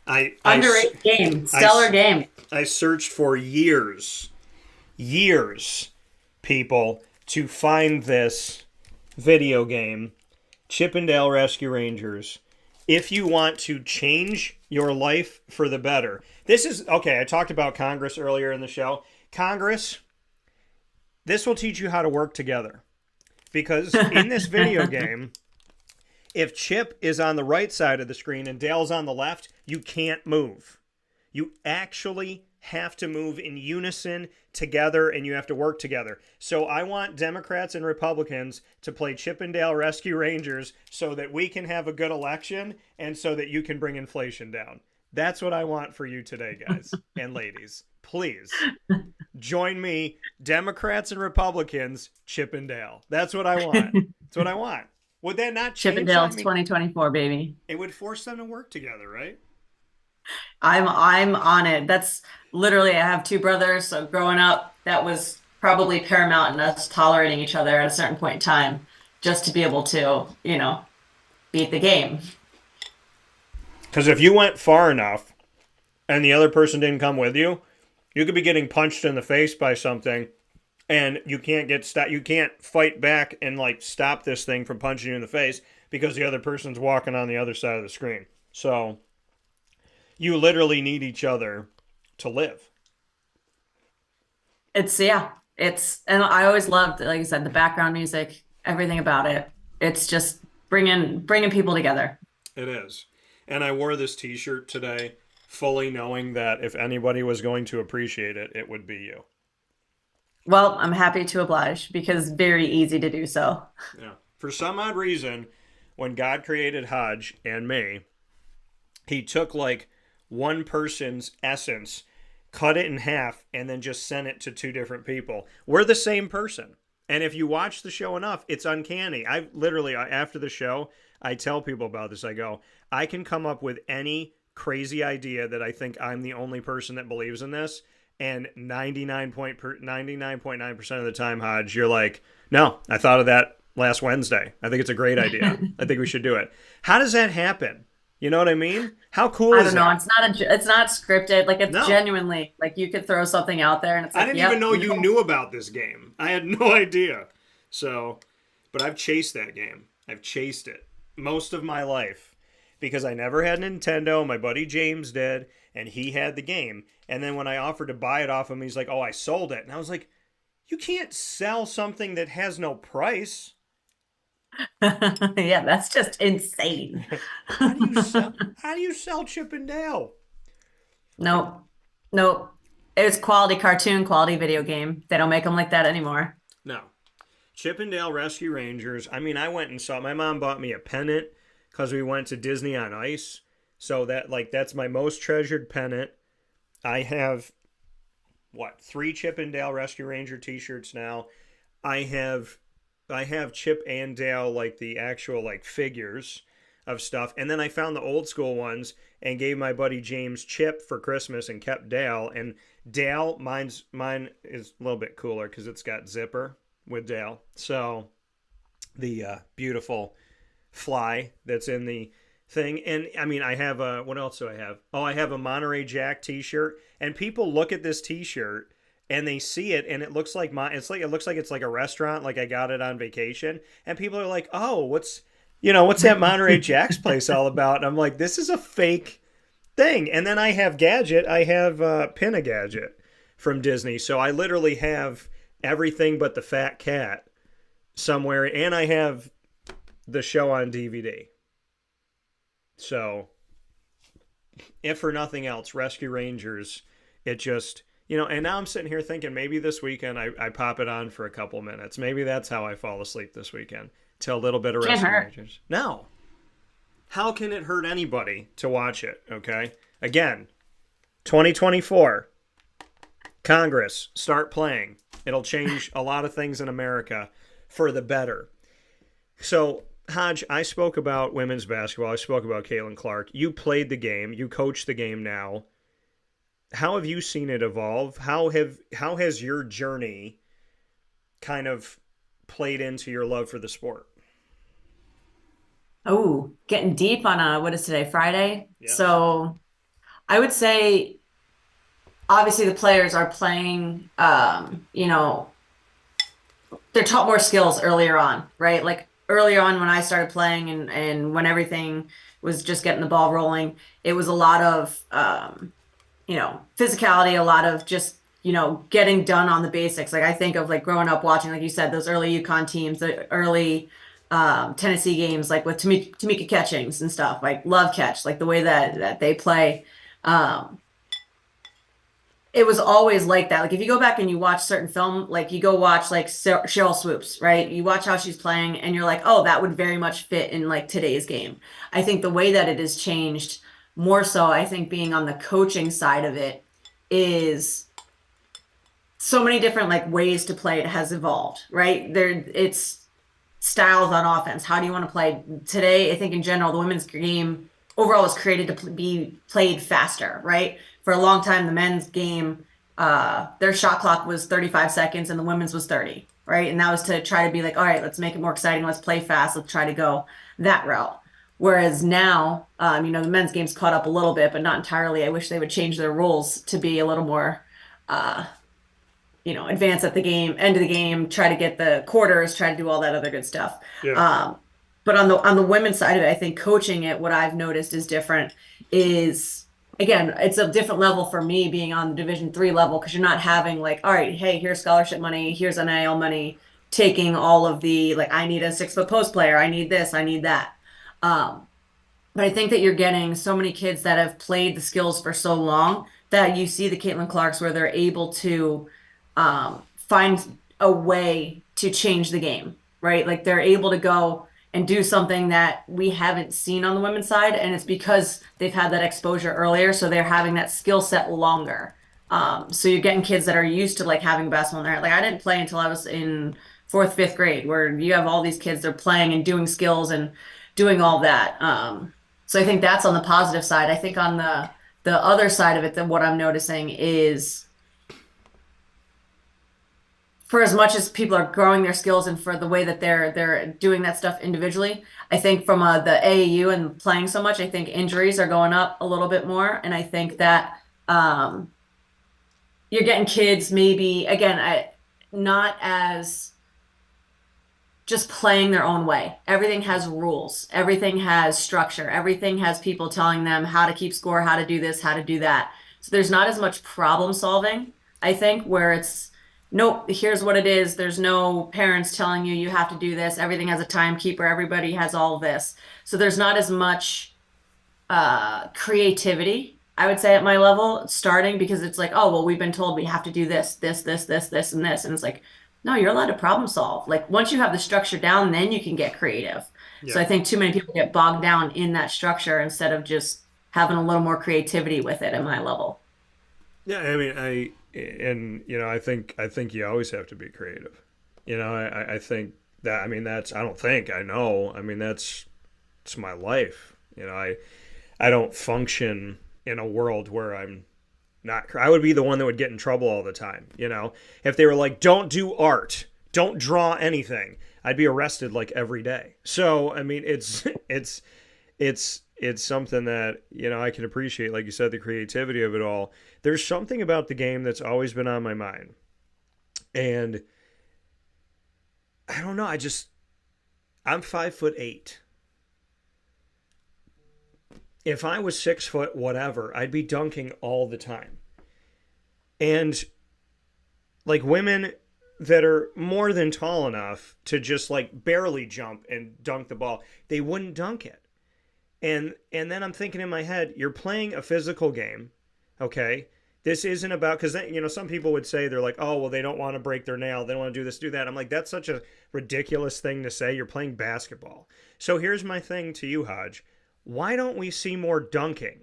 Underrated game. Stellar game. I searched for years, people, to find this video game, Chippendale Rescue Rangers. If you want to change your life for the better. This is, okay, I talked about Congress earlier in the show. Congress, this will teach you how to work together. Because in this video game, if Chip is on the right side of the screen and Dale's on the left, you can't move. You actually have to move in unison together, and you have to work together. So I want Democrats and Republicans to play Chippendale Rescue Rangers so that we can have a good election and so that you can bring inflation down. That's what I want for you today, guys and ladies. Please join me, Democrats and Republicans, Chippendale. That's what I want. That's what I want. Would that not change? Chippendale's 2024, baby. It would force them to work together, right? I'm on it. That's literally, I have two brothers, so growing up, that was probably paramount in us tolerating each other at a certain point in time, just to be able to, beat the game. Because if you went far enough and the other person didn't come with you, you could be getting punched in the face by something, and you can't you can't fight back and like stop this thing from punching you in the face because the other person's walking on the other side of the screen. So you literally need each other to live. And I always loved, like I said, the background music, everything about it. It's just bringing people together. It is. And I wore this t-shirt today fully knowing that if anybody was going to appreciate it, it would be you. Well, I'm happy to oblige because very easy to do so. Yeah. For some odd reason, when God created Hodge and me, he took like one person's essence, cut it in half, and then just sent it to two different people. We're the same person. And if you watch the show enough, it's uncanny. I literally, after the show, I tell people about this. I go, I can come up with any crazy idea that I think I'm the only person that believes in this. And 99.9% of the time, Hodge, you're like, no, I thought of that last Wednesday. I think it's a great idea. I think we should do it. How does that happen? You know what I mean? How cool is that? I don't know. It's not scripted. Like it's genuinely like you could throw something out there and it's like, I didn't even know you knew about this game. I had no idea. So, but I've chased that game. I've chased it most of my life because I never had Nintendo. My buddy James did, and he had the game. And then when I offered to buy it off him, he's like, "Oh, I sold it." And I was like, "You can't sell something that has no price." Yeah, that's just insane. How do you sell Chip and Dale? Nope. It was quality cartoon, quality video game. They don't make them like that anymore. No. Chip and Dale Rescue Rangers. I mean, I went and saw, my mom bought me a pennant because we went to Disney on Ice. So that's my most treasured pennant. I have 3 Chip and Dale Rescue Ranger t-shirts now. I have Chip and Dale, like the actual like figures. of stuff. And then I found the old school ones and gave my buddy James Chip for Christmas and kept Dale. And Dale, mine is a little bit cooler because it's got zipper with Dale. So the beautiful fly that's in the thing. And I mean, I have a, what else do I have? Oh, I have a Monterey Jack t-shirt. And people look at this t-shirt and they see it and it looks like it looks like it's like a restaurant, like I got it on vacation. And people are like, oh, what's that Monterey Jack's place all about? And I'm like, this is a fake thing. And then I have Gadget. I have Pin-a-Gadget from Disney. So I literally have everything but the fat cat somewhere. And I have the show on DVD. So if for nothing else, Rescue Rangers, it just, and now I'm sitting here thinking maybe this weekend I pop it on for a couple minutes. Maybe that's how I fall asleep this weekend. To a little bit of Rescue Rangers. No. How can it hurt anybody to watch it, okay? Again, 2024, Congress, start playing. It'll change a lot of things in America for the better. So, Hodge, I spoke about women's basketball. I spoke about Caitlin Clark. You played the game. You coach the game now. How have you seen it evolve? How has your journey kind of played into your love for the sport? Oh, getting deep on what is today, Friday? Yeah. So I would say obviously the players are playing, they're taught more skills earlier on, right? Like earlier on when I started playing and when everything was just getting the ball rolling, it was a lot of, physicality, a lot of just, getting done on the basics. Like I think of like growing up watching, like you said, those early UConn teams, the early Tennessee games, like with Tamika Catchings and stuff, like love catch, like the way that they play. It was always like that. Like if you go back and you watch certain film, like you go watch like Cheryl Swoops, right? You watch how she's playing and you're like, oh, that would very much fit in like today's game. I think the way that it has changed more so, I think being on the coaching side of it is so many different like ways to play it has evolved, right? It's styles on offense. How do you want to play today? I think in general, the women's game overall was created to be played faster, right? For a long time, the men's game, their shot clock was 35 seconds and the women's was 30, right? And that was to try to be like, all right, let's make it more exciting. Let's play fast. Let's try to go that route. Whereas now, the men's game's caught up a little bit, but not entirely. I wish they would change their rules to be a little more, advance at the end of the game, try to get the quarters, try to do all that other good stuff. Yeah. But on the women's side of it, I think coaching it, what I've noticed is different is, again, it's a different level for me being on the Division III level, because you're not having like, all right, hey, here's scholarship money, here's NIL money, taking all of the, like, I need a 6-foot post player, I need this, I need that. But I think that you're getting so many kids that have played the skills for so long that you see the Caitlin Clarks where they're able to find a way to change the game, right? Like they're able to go and do something that we haven't seen on the women's side. And it's because they've had that exposure earlier. So they're having that skill set longer. So you're getting kids that are used to like having basketball in there. Like I didn't play until I was in 4th, 5th grade, where you have all these kids, they're playing and doing skills and doing all that. So I think that's on the positive side. I think on the other side of it, that what I'm noticing is, for as much as people are growing their skills and for the way that they're doing that stuff individually, I think from the AAU and playing so much, I think injuries are going up a little bit more. And I think that you're getting kids maybe, again, not as just playing their own way. Everything has rules. Everything has structure. Everything has people telling them how to keep score, how to do this, how to do that. So there's not as much problem solving, I think, where it's, nope, here's what it is. There's no parents telling you have to do this. Everything has a timekeeper. Everybody has all of this. So there's not as much creativity, I would say, at my level starting, because it's like, oh, well, we've been told we have to do this, this, this, this, this, and this. And it's like, no, you're allowed to problem solve. Like once you have the structure down, then you can get creative. Yeah. So I think too many people get bogged down in that structure instead of just having a little more creativity with it at my level. Yeah, I mean, I think you always have to be creative. I think that, I mean, that's, I don't think, I know, I mean, that's it's my life. I don't function in a world where I'm not. I would be the one that would get in trouble all the time. If they were like, don't do art, don't draw anything, I'd be arrested like every day. So I mean, it's something that I can appreciate. Like you said, the creativity of it all. There's something about the game that's always been on my mind, and I don't know. I'm 5'8". If I was 6 foot whatever, I'd be dunking all the time. And like women that are more than tall enough to just like barely jump and dunk the ball, they wouldn't dunk it. And then I'm thinking in my head, you're playing a physical game, okay? This isn't about, because some people would say, they're like, oh, well, they don't want to break their nail, they don't want to do this, do that. I'm like, that's such a ridiculous thing to say. You're playing basketball. So here's my thing to you, Hodge. Why don't we see more dunking?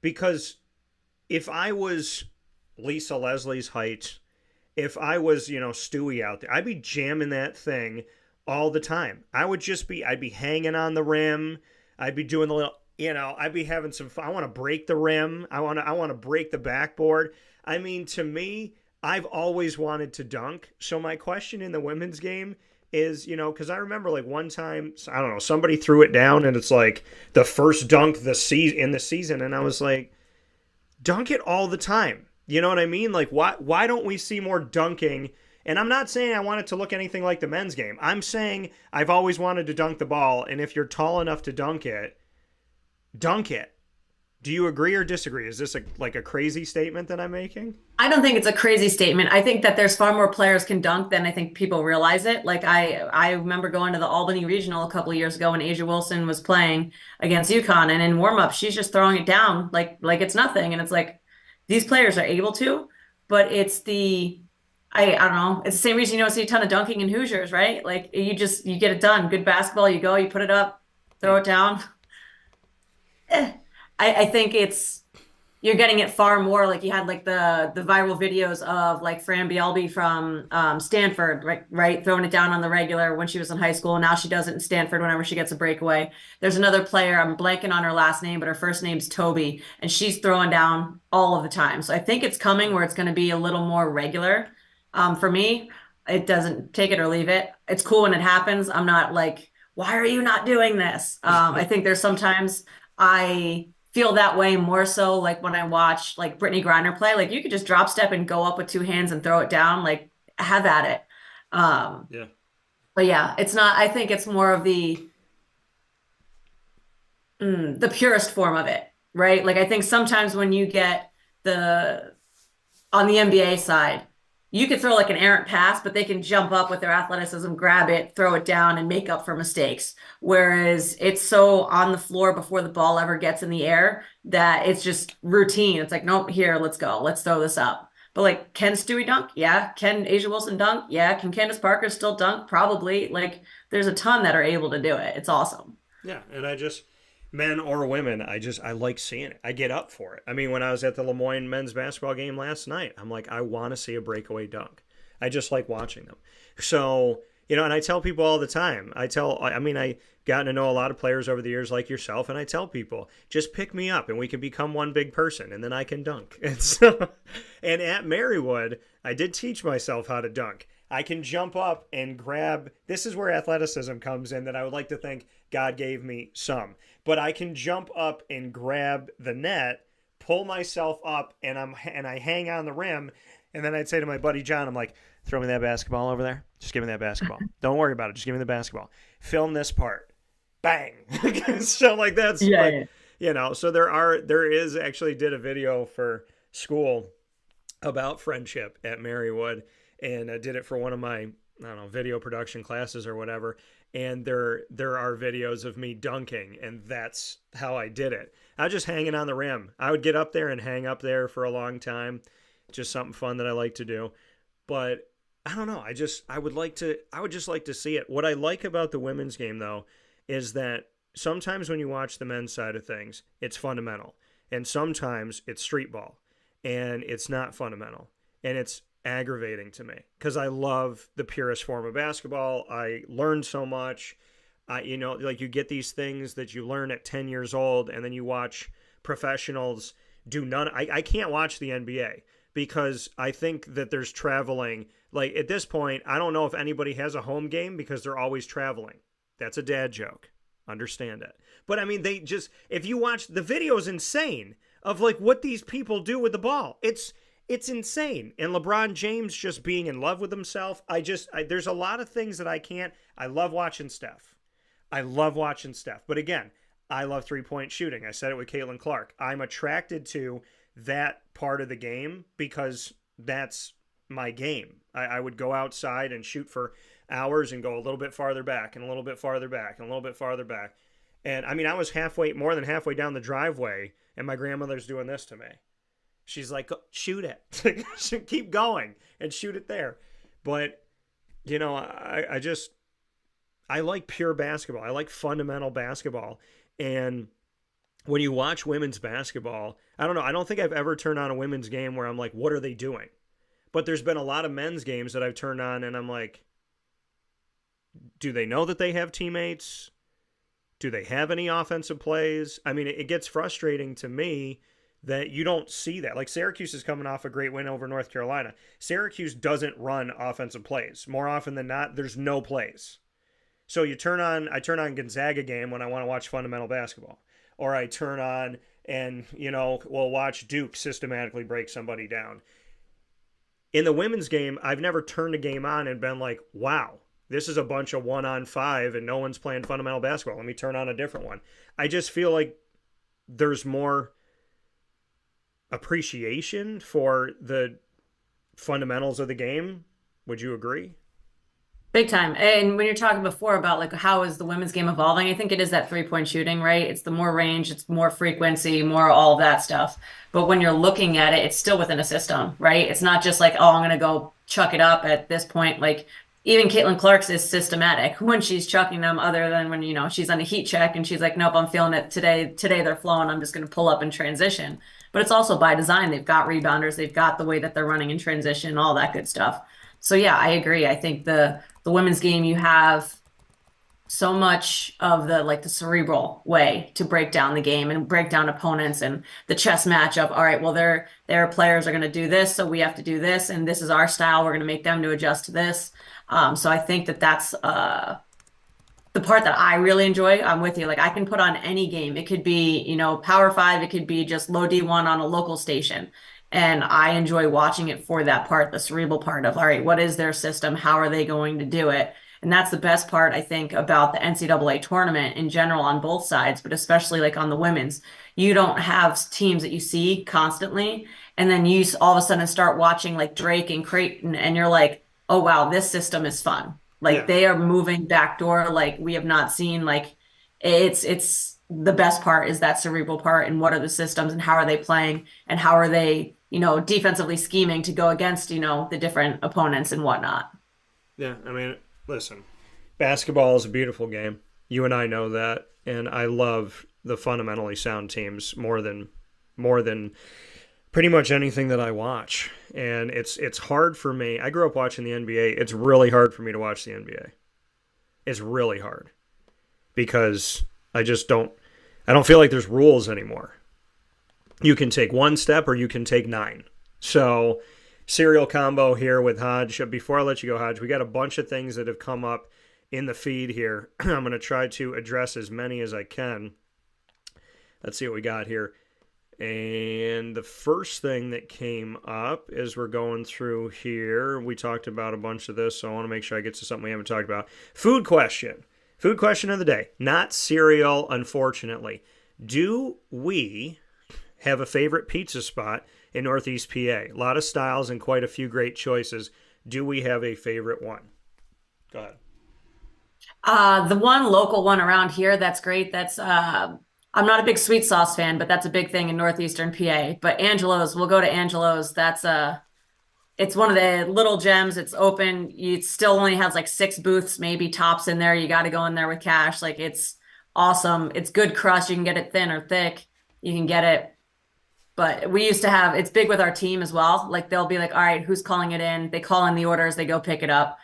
Because if I was Lisa Leslie's height, if I was, Stewie out there, I'd be jamming that thing all the time. I'd be hanging on the rim. I'd be doing the little, I'd be having some fun. I want to break the rim. I want to break the backboard. I mean, to me, I've always wanted to dunk. So my question in the women's game is, because I remember like one time, I don't know, somebody threw it down and it's like the first dunk in the season. And I was like, dunk it all the time. You know what I mean? Like, why don't we see more dunking? And I'm not saying I want it to look anything like the men's game. I'm saying I've always wanted to dunk the ball. And if you're tall enough to dunk it, dunk it. Do you agree or disagree? Is this like a crazy statement that I'm making? I don't think it's a crazy statement. I think that there's far more players can dunk than I think people realize it. Like I remember going to the Albany Regional a couple of years ago when Asia Wilson was playing against UConn, and in warm up she's just throwing it down like it's nothing, and it's like these players are able to, but it's I don't know. It's the same reason you don't see a ton of dunking in Hoosiers, right? Like you get it done. Good basketball, you go, you put it up, throw it down. I think you're getting it far more. Like you had like the viral videos of like Fran Bielby from Stanford, right, throwing it down on the regular when she was in high school. Now she does it in Stanford whenever she gets a breakaway. There's another player, I'm blanking on her last name, but her first name's Toby, and she's throwing down all of the time. So I think it's coming where it's going to be a little more regular. For me, it doesn't, take it or leave it. It's cool when it happens. I'm not like, why are you not doing this? I think there's sometimes I feel that way more so like when I watch like Brittany Griner play. Like you could just drop step and go up with two hands and throw it down, like have at it. Yeah. But yeah, it's not, I think it's more of the purest form of it, right? Like I think sometimes when you get on the NBA side, you could throw like an errant pass, but they can jump up with their athleticism, grab it, throw it down, and make up for mistakes. Whereas it's so on the floor before the ball ever gets in the air that it's just routine. It's like, nope, here, let's go. Let's throw this up. But like, can Stewie dunk? Yeah. Can Asia Wilson dunk? Yeah. Can Candace Parker still dunk? Probably. Like, there's a ton that are able to do it. It's awesome. Yeah. And men or women, I like seeing it. I get up for it. I mean, when I was at the Lemoyne men's basketball game last night, I'm like, I want to see a breakaway dunk. I just like watching them. So, and I tell people all the time, I've gotten to know a lot of players over the years like yourself, and I tell people, just pick me up and we can become one big person and then I can dunk. And at Marywood, I did teach myself how to dunk. I can jump up and grab, this is where athleticism comes in that I would like to think God gave me some. But I can jump up and grab the net, pull myself up, and I hang on the rim, and then I'd say to my buddy John, I'm like, throw me that basketball over there. Just give me that basketball. Don't worry about it. Just give me the basketball. Film this part. Bang. So like that's so there is actually did a video for school about friendship at Marywood, and I did it for one of my, I don't know, video production classes or whatever. And there are videos of me dunking, and that's how I did it. I was just hanging on the rim. I would get up there and hang up there for a long time. Just something fun that I like to do. But I don't know. I would just like to see it. What I like about the women's game, though, is that sometimes when you watch the men's side of things, it's fundamental. And sometimes it's street ball, and it's not fundamental. And it's aggravating to me because I love the purest form of basketball. I learned so much. You know, like you get these things that you learn at 10 years old, and then you watch professionals do none. I can't watch the NBA because I think that there's traveling. Like at this point, I don't know if anybody has a home game because they're always traveling. That's a dad joke. Understand it. But I mean, they just, if you watch the video, is insane of like what these people do with the ball. It's insane. And LeBron James just being in love with himself. There's a lot of things that I can't. I love watching Steph. But again, I love three-point shooting. I said it with Caitlin Clark. I'm attracted to that part of the game because that's my game. I would go outside and shoot for hours and go a little bit farther back and a little bit farther back and a little bit farther back. And I mean, I was more than halfway down the driveway, and my grandmother's doing this to me. She's like, shoot it. Keep going and shoot it there. But, you know, I like pure basketball. I like fundamental basketball. And when you watch women's basketball, I don't know. I don't think I've ever turned on a women's game where I'm like, what are they doing? But there's been a lot of men's games that I've turned on and I'm like, do they know that they have teammates? Do they have any offensive plays? I mean, it gets frustrating to me that you don't see that. Like Syracuse is coming off a great win over North Carolina. Syracuse doesn't run offensive plays. More often than not, there's no plays. So I turn on Gonzaga game when I want to watch fundamental basketball. Or I turn on and, you know, we'll watch Duke systematically break somebody down. In the women's game, I've never turned a game on and been like, wow, this is a bunch of 1-on-5 and no one's playing fundamental basketball. Let me turn on a different one. I just feel like there's more appreciation for the fundamentals of the game. Would you agree? Big time. And when you're talking before about like how is the women's game evolving, I think it is that 3-point shooting, right? It's the more range, it's more frequency, more all of that stuff. But when you're looking at it, it's still within a system, right? It's not just like, oh, I'm going to go chuck it up at this point. Like even Caitlin Clark's is systematic when she's chucking them, other than when, you know, she's on a heat check and she's like, nope, I'm feeling it today. Today they're flowing. I'm just going to pull up and transition. But it's also by design. They've got rebounders. They've got the way that they're running in transition, all that good stuff. So yeah, I agree. I think the women's game, you have so much of the cerebral way to break down the game and break down opponents and the chess matchup. All right, well, their players are going to do this, so we have to do this, and this is our style. We're going to make them to adjust to this. So I think that's the part that I really enjoy. I'm with you. Like I can put on any game. It could be, you know, Power 5. It could be just low D1 on a local station. And I enjoy watching it for that part, the cerebral part of, all right, what is their system? How are they going to do it? And that's the best part, I think, about the NCAA tournament in general on both sides, but especially like on the women's. You don't have teams that you see constantly, and then you all of a sudden start watching like Drake and Creighton, and you're like, oh, wow, this system is fun. Like they are moving backdoor like we have not seen. Like it's the best part is that cerebral part, and what are the systems and how are they playing and how are they, you know, defensively scheming to go against, you know, the different opponents and whatnot. Yeah, I mean, listen, basketball is a beautiful game. You and I know that, and I love the fundamentally sound teams more than pretty much anything that I watch. And it's hard for me. I grew up watching the NBA. It's really hard for me to watch the NBA. It's really hard because I don't feel like there's rules anymore. You can take one step or you can take 9. So serial combo here with Hodge. Before I let you go, Hodge, we got a bunch of things that have come up in the feed here. I'm going to try to address as many as I can. Let's see what we got here. And the first thing that came up as we're going through here, we talked about a bunch of this, so I want to make sure I get to something we haven't talked about. Food question. Food question of the day. Not cereal, unfortunately. Do we have a favorite pizza spot in Northeast PA? A lot of styles and quite a few great choices. Do we have a favorite one? Go ahead. The one local one around here that's great. That's I'm not a big sweet sauce fan, but that's a big thing in northeastern PA. But Angelo's, we'll go to Angelo's. It's one of the little gems. It's open. It still only has like 6 booths, maybe tops in there. You got to go in there with cash. Like it's awesome. It's good crust. You can get it thin or thick. You can get it. But we used to have, it's big with our team as well. Like they'll be like, all right, who's calling it in? They call in the orders. They go pick it up.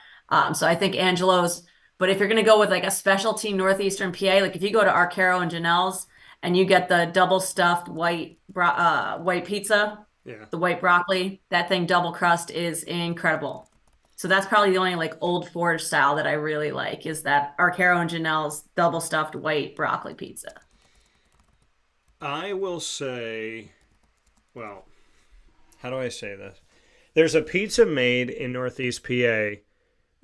So I think Angelo's. But if you're gonna go with like a specialty Northeastern PA, like if you go to Arcaro and Janelle's and you get the double stuffed white pizza, Yeah. the white broccoli, that thing double crust is incredible. So that's probably the only like Old Forge style that I really like is that Arcaro and Janelle's double stuffed white broccoli pizza. I will say, well, how do I say this? There's a pizza made in Northeast PA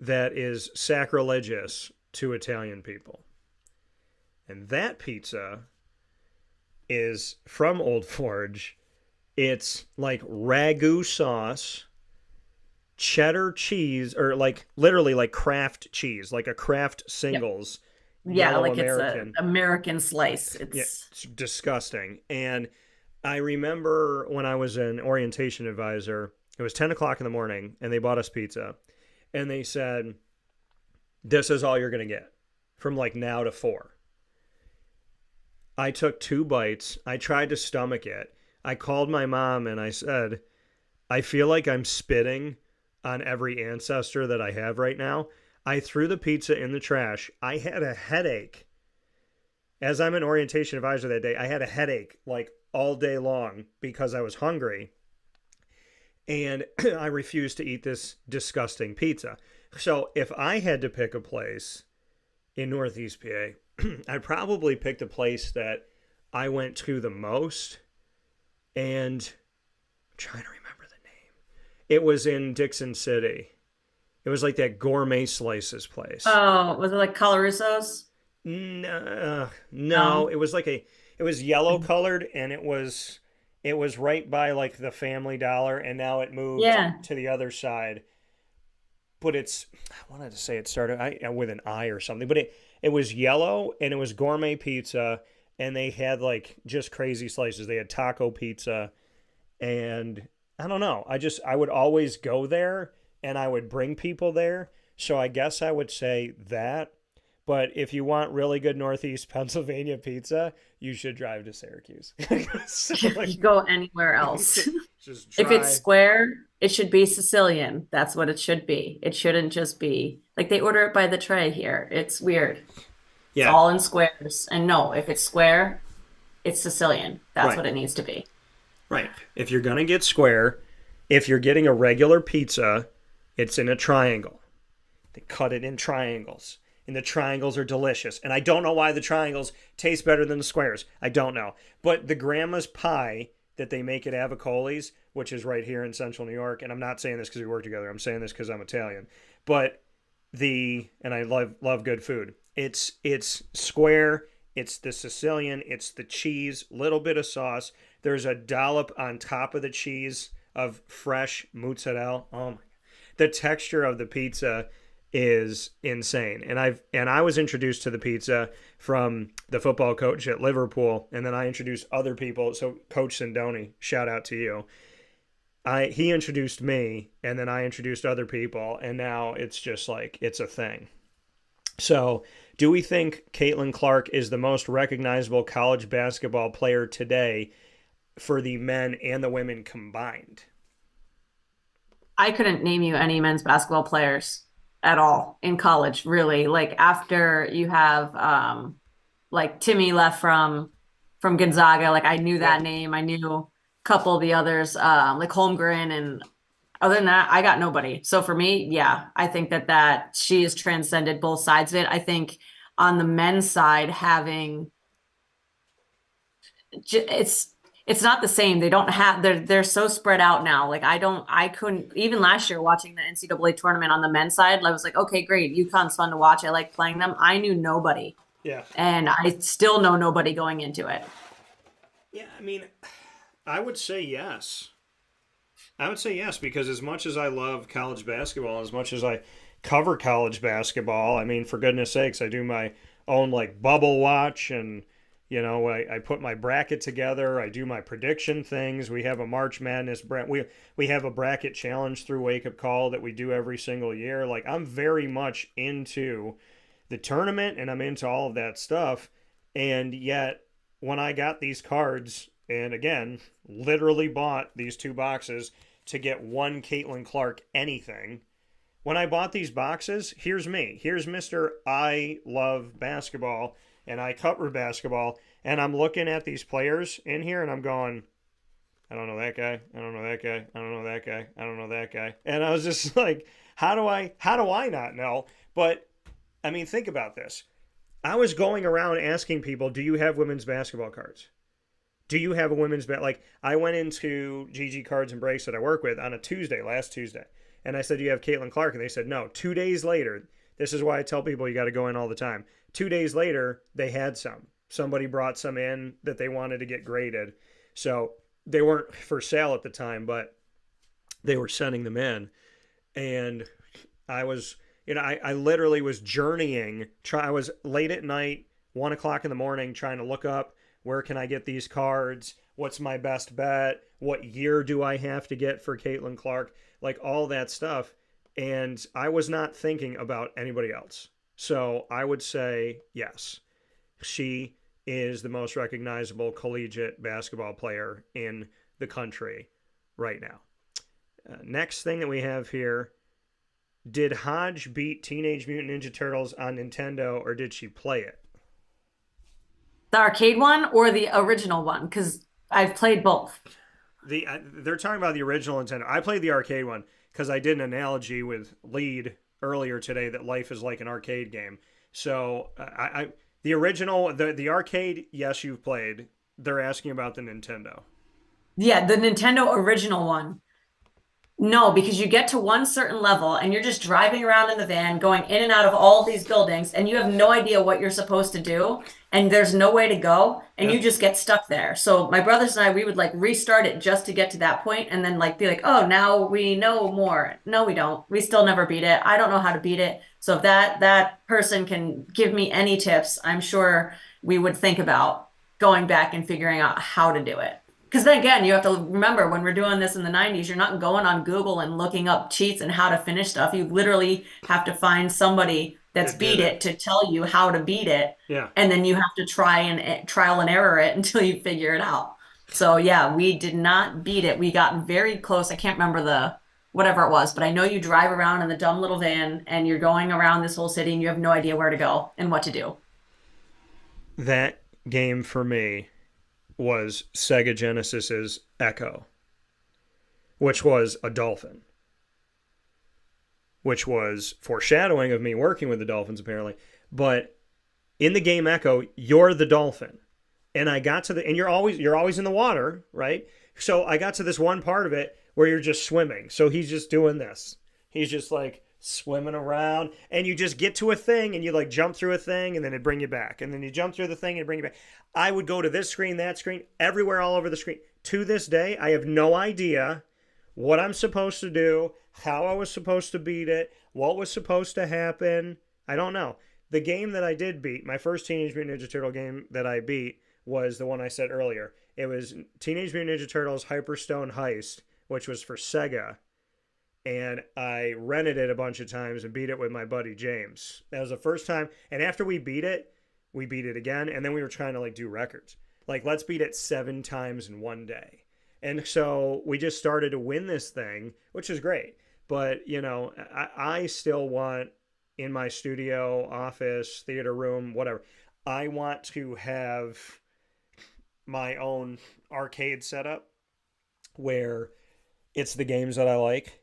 that is sacrilegious to Italian people. And that pizza is from Old Forge. It's like ragu sauce, cheddar cheese, or like literally like Kraft cheese, like a Kraft Singles. Yeah, yellow like American. it's a American slice. Yeah, it's disgusting. And I remember when I was an orientation advisor, it was 10 o'clock in the morning, and they bought us pizza. And they said, this is all you're going to get from like now to 4. I took 2 bites. I tried to stomach it. I called my mom and I said, I feel like I'm spitting on every ancestor that I have right now. I threw the pizza in the trash. I had a headache. As I'm an orientation advisor that day, I had a headache like all day long because I was hungry. And I refused to eat this disgusting pizza. So if I had to pick a place in Northeast PA, I'd probably pick the place that I went to the most. And I'm trying to remember the name. It was in Dixon City. It was like that gourmet slices place. Oh, was it like Coloruso's? No, it was like it was yellow colored, and it was right by like the Family Dollar, and now it moved to the other side. But I wanted to say it started with an I or something, but it was yellow, and it was gourmet pizza, and they had like just crazy slices. They had taco pizza, and I don't know. I would always go there, and I would bring people there. So I guess I would say that. But if you want really good Northeast Pennsylvania pizza, you should drive to Syracuse. So, like, You go anywhere else. just If try. it's square, it should be Sicilian. That's what it should be. It shouldn't just be like they order it by the tray here. It's weird. It's all in squares. And no, if it's square, it's Sicilian. That's what it needs to be. Right. If you're going to get square, if you're getting a regular pizza, it's in a triangle. They cut it in triangles. And the triangles are delicious. And I don't know why the triangles taste better than the squares. I don't know. But the grandma's pie that they make at Avicoli's, which is right here in Central New York, and I'm not saying this because we work together. I'm saying this because I'm Italian. But and I love good food. It's square. It's the Sicilian. It's the cheese. Little bit of sauce. There's a dollop on top of the cheese of fresh mozzarella. Oh my! The texture of the pizza is insane. And I was introduced to the pizza from the football coach at Liverpool, and then I introduced other people. So Coach Sindoni, shout out to you. He introduced me, and then I introduced other people, and now it's just like it's a thing. So, do we think Caitlin Clark is the most recognizable college basketball player today for the men and the women combined? I couldn't name you any men's basketball players at all in college, really. Like after you have like Timmy left from Gonzaga, like I knew that name. I knew a couple of the others, like Holmgren, and other than that, I got nobody. So for me, yeah, I think that she has transcended both sides of it. I think on the men's side, it's not the same. They don't have, they're so spread out now. Like I couldn't, even last year watching the NCAA tournament on the men's side, I was like, okay, great. UConn's fun to watch. I like playing them. I knew nobody. Yeah. And I still know nobody going into it. Yeah. I mean, I would say yes. Because as much as I love college basketball, as much as I cover college basketball, I mean, for goodness sakes, I do my own like bubble watch, and you know, I put my bracket together. I do my prediction things. We have a March Madness we have a bracket challenge through Wake Up Call that we do every single year. Like, I'm very much into the tournament, and I'm into all of that stuff. And yet, when I got these cards, and again, literally bought these 2 boxes to get one Caitlin Clark anything, when I bought these boxes, here's me. Here's Mr. I love basketball and I cover basketball. And I'm looking at these players in here and I'm going, I don't know that guy. I don't know that guy. I don't know that guy. I don't know that guy. And I was just like, how do I not know? But I mean, think about this. I was going around asking people, do you have women's basketball cards? Do you have a women's like I went into GG Cards and Breaks that I work with on a Tuesday, last Tuesday. And I said, do you have Caitlin Clark? And they said, no. 2 days later, this is why I tell people you got to go in all the time. 2 days later, they had some. Somebody brought some in that they wanted to get graded. So they weren't for sale at the time, but they were sending them in. And I was, I literally was journeying. I was late at night, 1 o'clock in the morning, trying to look up where can I get these cards? What's my best bet? What year do I have to get for Caitlin Clark? Like all that stuff. And I was not thinking about anybody else. So I would say, yes, she is the most recognizable collegiate basketball player in the country right now. Next thing that we have here, did Hodge beat Teenage Mutant Ninja Turtles on Nintendo or did she play it? The arcade one or the original one? Because I've played both. They're talking about the original Nintendo. I played the arcade one because I did an analogy with Lead earlier today that life is like an arcade game. So the original, the arcade, yes, you've played. They're asking about the Nintendo. Yeah, the Nintendo original one. No, because you get to one certain level and you're just driving around in the van, going in and out of all these buildings, and you have no idea what you're supposed to do, and there's no way to go, and you just get stuck there. So my brothers and I, we would like restart it just to get to that point, and then like be like, oh, now we know more. No, we don't. We still never beat it. I don't know how to beat it. So if that person can give me any tips, I'm sure we would think about going back and figuring out how to do it. Because then again, you have to remember when we're doing this in the 90s, you're not going on Google and looking up cheats and how to finish stuff. You literally have to find somebody that's beat it to tell you how to beat it. Yeah. And then you have to trial and error it until you figure it out. So yeah, we did not beat it. We got very close. I can't remember whatever it was, but I know you drive around in the dumb little van and you're going around this whole city and you have no idea where to go and what to do. That game for me was Sega Genesis's Echo, which was a dolphin, which was foreshadowing of me working with the dolphins apparently. But in the game Echo, you're the dolphin, and I got to and you're always in the water, right? So I got to this one part of it where you're just swimming. So he's just doing this. He's just like swimming around, and you just get to a thing and you like jump through a thing and then it'd bring you back, and then you jump through the thing and bring you back. I would go to this screen, that screen, everywhere, all over the screen. To this day, I have no idea what I'm supposed to do, how I was supposed to beat it, what was supposed to happen. I don't know. The game that I did beat, my first Teenage Mutant Ninja Turtle game that I beat was the one I said earlier. It was Teenage Mutant Ninja Turtles Hyperstone Heist, which was for Sega. And I rented it a bunch of times and beat it with my buddy James. That was the first time. And after we beat it again. And then we were trying to like do records. Like, let's beat it 7 times in one day. And so we just started to win this thing, which is great. But, I still want in my studio, office, theater room, whatever, I want to have my own arcade setup where it's the games that I like.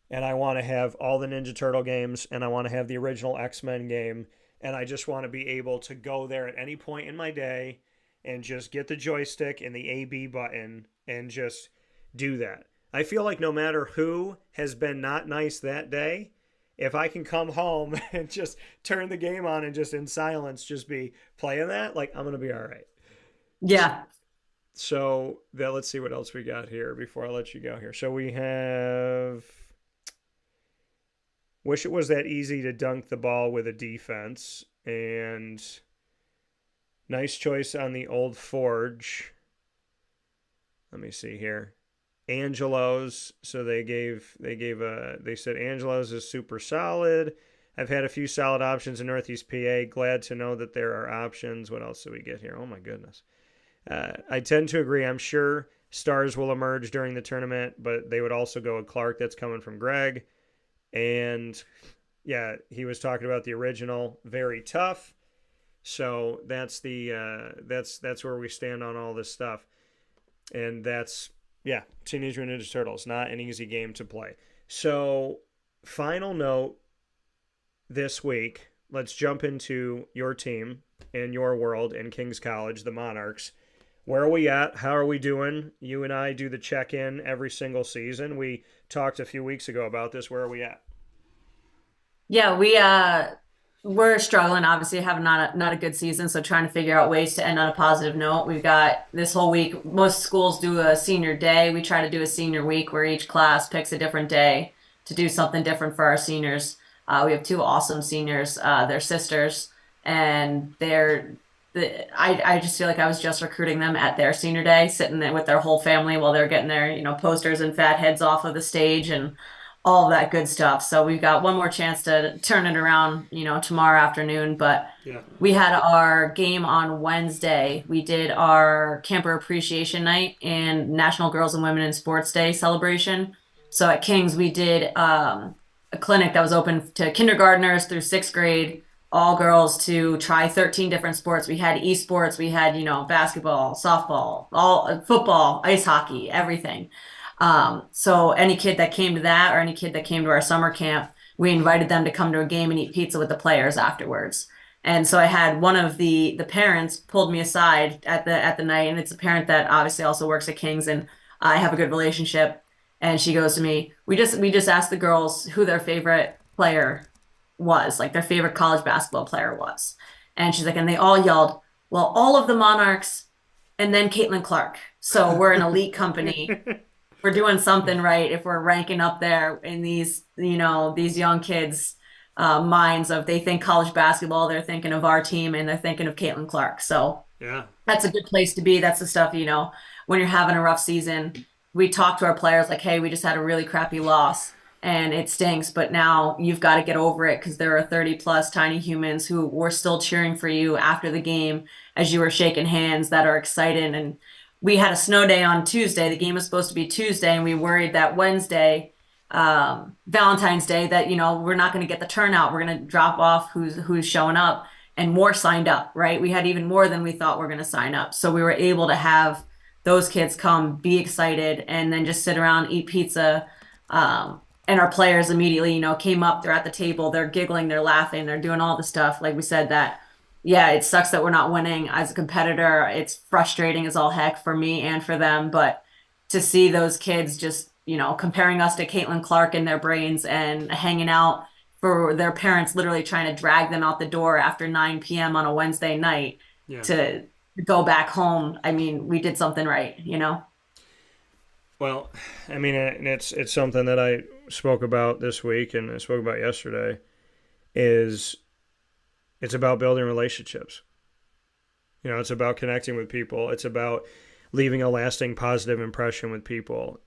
And I want to have all the Ninja Turtle games, and I want to have the original X-Men game, and I just want to be able to go there at any point in my day and just get the joystick and the A-B button and just do that. I feel like no matter who has been not nice that day, if I can come home and just turn the game on and just in silence just be playing that, like, I'm going to be all right. Yeah. So let's see what else we got here before I let you go here. So we have... Wish it was that easy to dunk the ball with a defense. And nice choice on the old Forge. Let me see here. Angelo's. So they said Angelo's is super solid. I've had a few solid options in Northeast PA. Glad to know that there are options. What else do we get here? Oh my goodness. I tend to agree. I'm sure stars will emerge during the tournament, but they would also go with Clark. That's coming from Greg. And yeah, he was talking about the original, very tough. So that's that's where we stand on all this stuff. And that's, yeah, Teenage Mutant Ninja Turtles, not an easy game to play. So, final note this week, let's jump into your team and your world in King's College, the Monarchs. Where are we at? How are we doing? You and I do the check-in every single season. We talked a few weeks ago about this. Where are we at? Yeah, we're struggling, obviously, having not a good season, so trying to figure out ways to end on a positive note. We've got this whole week, most schools do a senior day. We try to do a senior week where each class picks a different day to do something different for our seniors. We have two awesome seniors, they're sisters, and I just feel like I was just recruiting them at their senior day, sitting there with their whole family while they're getting their, posters and fat heads off of the stage and all of that good stuff. So we've got one more chance to turn it around, tomorrow afternoon. But Yeah. we had our game on Wednesday. We did our Camper Appreciation Night and National Girls and Women in Sports Day celebration. So at King's, we did a clinic that was open to kindergartners through sixth grade, all girls, to try 13 different sports. We had esports, we had, basketball, softball, all football, ice hockey, everything. So any kid that came to that or any kid that came to our summer camp, we invited them to come to a game and eat pizza with the players afterwards. And so I had one of the parents pulled me aside at the night, and it's a parent that obviously also works at King's, and I have a good relationship. And she goes to me, we just asked the girls who their favorite player was, like their favorite college basketball player was. And she's like, and they all yelled, well, all of the Monarchs and then Caitlin Clark. So we're an elite company. We're doing something right if we're ranking up there in these young kids' minds of, they think college basketball, they're thinking of our team and they're thinking of Caitlin Clark. So Yeah. that's a good place to be. That's the stuff, when you're having a rough season, we talk to our players like, hey, we just had a really crappy loss and it stinks, but now you've got to get over it because there are 30 plus tiny humans who were still cheering for you after the game as you were shaking hands, that are excited. And we had a snow day on Tuesday. The game was supposed to be Tuesday, and we worried that Wednesday, Valentine's Day, that, we're not going to get the turnout. We're going to drop off who's showing up, and more signed up, right? We had even more than we thought were going to sign up. So we were able to have those kids come, be excited, and then just sit around, eat pizza. And our players immediately, came up, they're at the table, they're giggling, they're laughing, they're doing all the stuff. Like we said, that, yeah, it sucks that we're not winning as a competitor. It's frustrating as all heck for me and for them. But to see those kids just, comparing us to Caitlin Clark in their brains and hanging out, for their parents literally trying to drag them out the door after 9 p.m. on a Wednesday night to go back home. I mean, we did something right, Well, I mean, it's something that I spoke about this week and I spoke about yesterday, is it's about building relationships. It's about connecting with people. It's about leaving a lasting positive impression with people.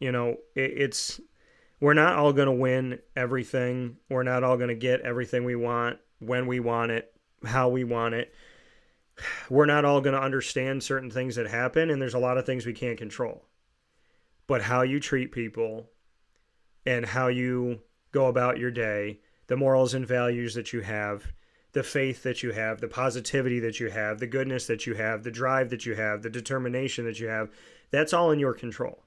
We're not all going to win everything. We're not all going to get everything we want, when we want it, how we want it. We're not all going to understand certain things that happen, and there's a lot of things we can't control. But how you treat people and how you go about your day, the morals and values that you have, the faith that you have, the positivity that you have, the goodness that you have, the drive that you have, the determination that you have, that's all in your control.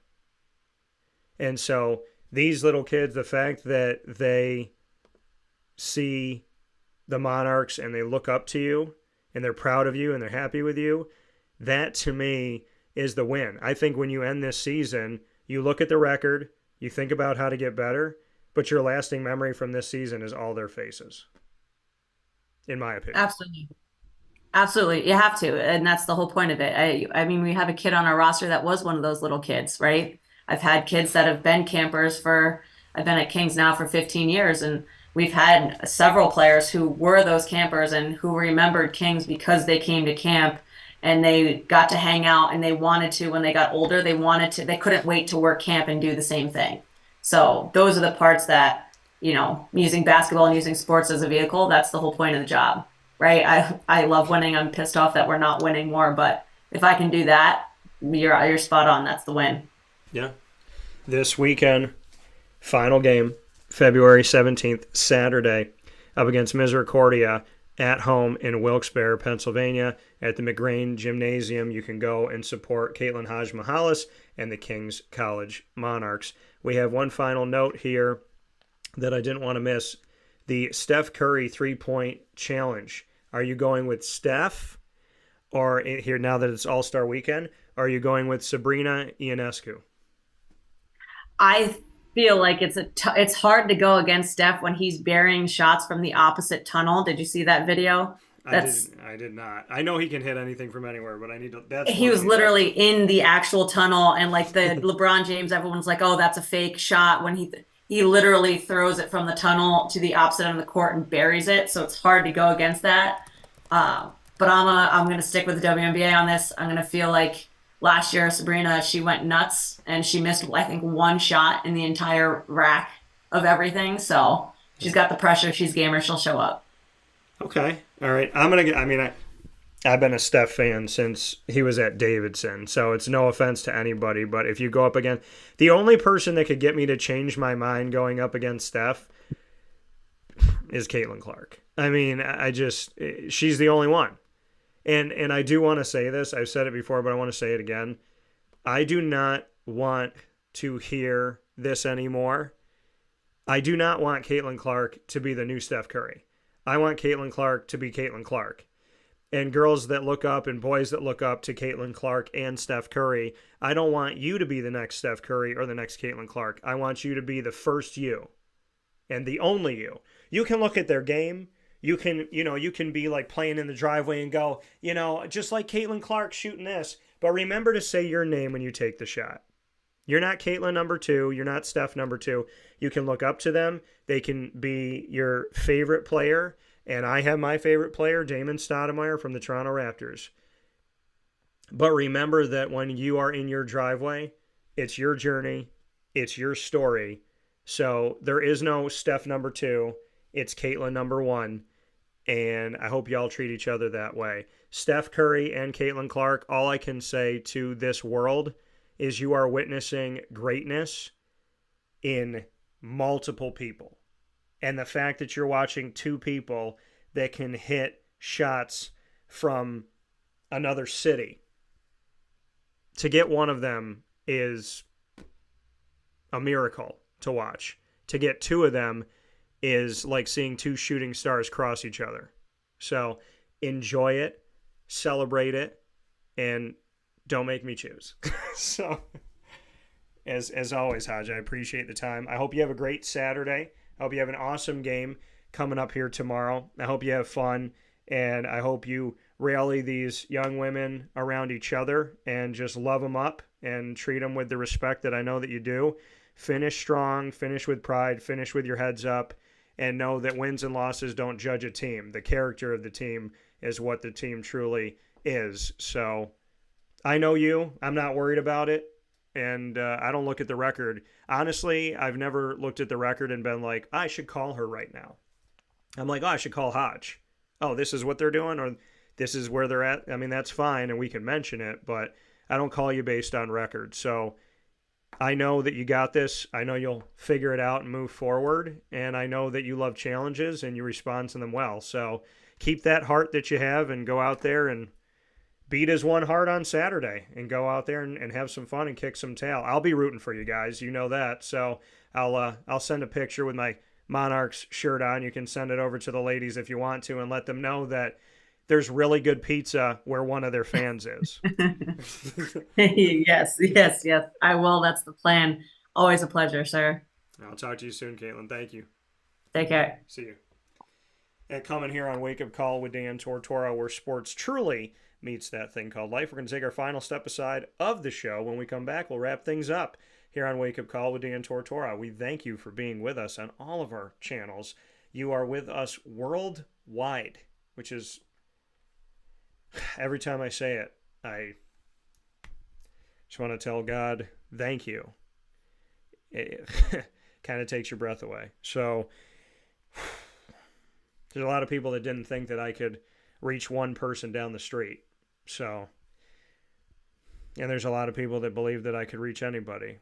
And so these little kids, the fact that they see the Monarchs and they look up to you and they're proud of you and they're happy with you, that to me is the win. I think when you end this season, you look at the record, you think about how to get better, but your lasting memory from this season is all their faces, in my opinion. Absolutely. Absolutely. You have to. And that's the whole point of it. I mean, we have a kid on our roster that was one of those little kids, right? I've had kids that have been campers I've been at King's now for 15 years, and we've had several players who were those campers and who remembered King's because they came to camp and they got to hang out, and they wanted to, when they got older, they couldn't wait to work camp and do the same thing. So those are the parts that, using basketball and using sports as a vehicle, that's the whole point of the job, right? I love winning. I'm pissed off that we're not winning more, but if I can do that, you're spot on. That's the win. Yeah. This weekend, final game February 17th, Saturday, up against Misericordia at home in Wilkes-Barre, Pennsylvania, at the McGrain Gymnasium. You can go and support Caitlin Hodge Mahalis and the King's College Monarchs. We have one final note here that I didn't want to miss. The Steph Curry three-point challenge. Are you going with Steph, or here now that it's All-Star Weekend, are you going with Sabrina Ionescu? I feel like it's hard to go against Steph when he's burying shots from the opposite tunnel. Did you see that video? I did not. I know he can hit anything from anywhere, but I need to. He was literally in the actual tunnel, and like the LeBron James, everyone's like, "Oh, that's a fake shot." When he literally throws it from the tunnel to the opposite end of the court and buries it. So it's hard to go against that. But I'm gonna stick with the WNBA on this. I'm gonna feel like last year Sabrina, she went nuts and she missed, I think, one shot in the entire rack of everything. So she's got the pressure. She's gamer. She'll show up. Okay. All right. I've been a Steph fan since he was at Davidson, so it's no offense to anybody, but if you go up against the only person that could get me to change my mind going up against Steph is Caitlin Clark. I mean, she's the only one. And I do want to say this. I've said it before, but I want to say it again. I do not want to hear this anymore. I do not want Caitlin Clark to be the new Steph Curry. I want Caitlin Clark to be Caitlin Clark. And girls that look up and boys that look up to Caitlin Clark and Steph Curry, I don't want you to be the next Steph Curry or the next Caitlin Clark. I want you to be the first you and the only you. You can look at their game. You can be like playing in the driveway and go, just like Caitlin Clark shooting this. But remember to say your name when you take the shot. You're not Caitlin number 2. You're not Steph number 2. You can look up to them. They can be your favorite player. And I have my favorite player, Damon Stoudemire from the Toronto Raptors. But remember that when you are in your driveway, it's your journey. It's your story. So there is no Steph number 2. It's Caitlin number 1. And I hope y'all treat each other that way. Steph Curry and Caitlin Clark, all I can say to this world is you are witnessing greatness in multiple people. And the fact that you're watching two people that can hit shots from another city, to get one of them is a miracle to watch. To get two of them is like seeing two shooting stars cross each other. So enjoy it, celebrate it, and don't make me choose. So, as always, Hodge, I appreciate the time. I hope you have a great Saturday. I hope you have an awesome game coming up here tomorrow. I hope you have fun, and I hope you rally these young women around each other and just love them up and treat them with the respect that I know that you do. Finish strong, finish with pride, finish with your heads up, and know that wins and losses don't judge a team. The character of the team is what the team truly is. So I know you. I'm not worried about it. And I don't look at the record. Honestly, I've never looked at the record and been like, I should call her right now. I'm like, I should call Hodge. Oh, this is what they're doing, or this is where they're at. I mean, that's fine, and we can mention it, but I don't call you based on record. So I know that you got this. I know you'll figure it out and move forward, and I know that you love challenges and you respond to them well. So keep that heart that you have and go out there and beat as one heart on Saturday and go out there and have some fun and kick some tail. I'll be rooting for you guys. You know that. So I'll send a picture with my Monarchs shirt on. You can send it over to the ladies if you want to and let them know that there's really good pizza where one of their fans is. Yes. I will. That's the plan. Always a pleasure, sir. I'll talk to you soon, Caitlin. Thank you. Take care. See you. And coming here on Wake Up Call with Dan Tortora, where sports truly meets that thing called life. We're going to take our final step aside of the show. When we come back, we'll wrap things up here on Wake Up Call with Dan Tortora. We thank you for being with us on all of our channels. You are with us worldwide, which is, every time I say it, I just want to tell God, thank you. It kind of takes your breath away. So there's a lot of people that didn't think that I could reach one person down the street. So, and there's a lot of people that believe that I could reach anybody.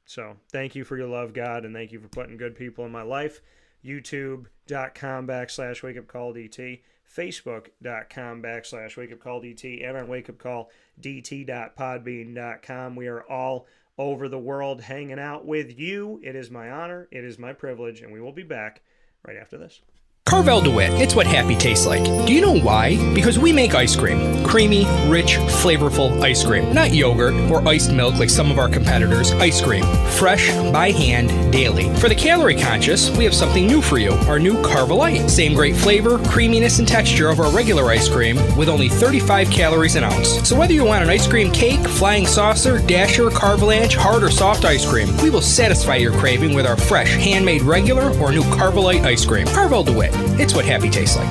So thank you for your love, God, and thank you for putting good people in my life. YouTube.com/wakeupcalldt, Facebook.com/wakeupcalldt, and on wakeupcalldt.podbean.com. We are all over the world hanging out with you. It is my honor. It is my privilege, and we will be back right after this. Carvel DeWitt, it's what happy tastes like. Do you know why? Because we make ice cream. Creamy, rich, flavorful ice cream. Not yogurt or iced milk like some of our competitors. Ice cream. Fresh, by hand, daily. For the calorie conscious, we have something new for you. Our new Carvelite. Same great flavor, creaminess, and texture of our regular ice cream with only 35 calories an ounce. So whether you want an ice cream cake, flying saucer, dasher, carvalanche, hard or soft ice cream, we will satisfy your craving with our fresh, handmade regular or new Carvelite ice cream. Carvel DeWitt. It's what happy tastes like.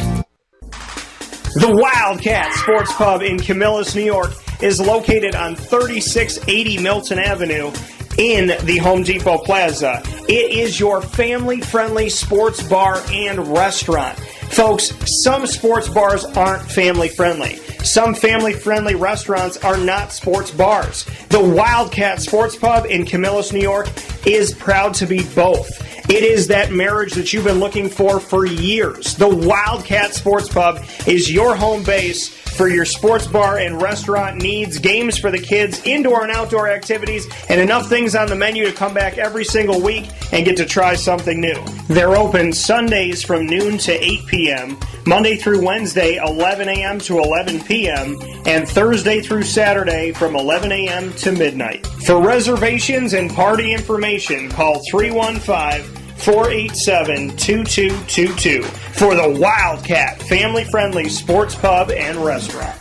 The Wildcat Sports Pub in Camillus, New York is located on 3680 Milton Avenue in the Home Depot Plaza. It is your family-friendly sports bar and restaurant. Folks, some sports bars aren't family-friendly. Some family-friendly restaurants are not sports bars. The Wildcat Sports Pub in Camillus, New York is proud to be both. It is that marriage that you've been looking for years. The Wildcat Sports Pub is your home base for your sports bar and restaurant needs, games for the kids, indoor and outdoor activities, and enough things on the menu to come back every single week and get to try something new. They're open Sundays from noon to 8 p.m., Monday through Wednesday, 11 a.m. to 11 p.m., and Thursday through Saturday from 11 a.m. to midnight. For reservations and party information, call 315-487-2222 for the Wildcat family-friendly sports pub and restaurant.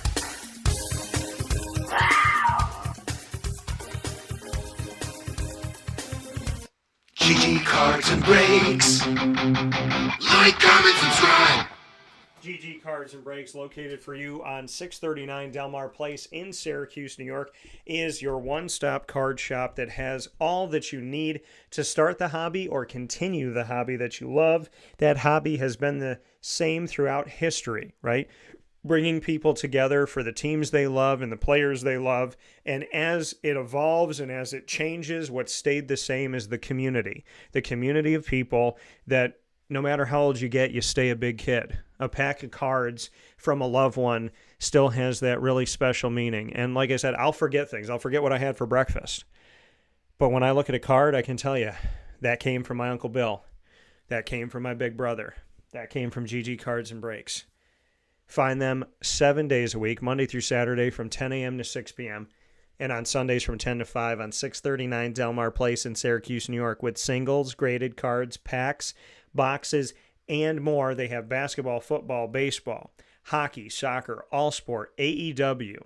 GG Cards and Breaks. Like, comment, subscribe. GG Cards and Breaks, located for you on 639 Delmar Place in Syracuse, New York, is your one-stop card shop that has all that you need to start the hobby or continue the hobby that you love. That hobby has been the same throughout history, right? Bringing people together for the teams they love and the players they love. And as it evolves and as it changes, what stayed the same is the community of people that no matter how old you get, you stay a big kid. A pack of cards from a loved one still has that really special meaning. And like I said, I'll forget things. I'll forget what I had for breakfast. But when I look at a card, I can tell you, that came from my Uncle Bill. That came from my big brother. That came from GG Cards and Breaks. Find them 7 days a week, Monday through Saturday from 10 a.m. to 6 p.m. and on Sundays from 10 to 5 on 639 Delmar Place in Syracuse, New York, with singles, graded cards, packs, boxes, and more. They have basketball, football, baseball, hockey, soccer, all sport, AEW,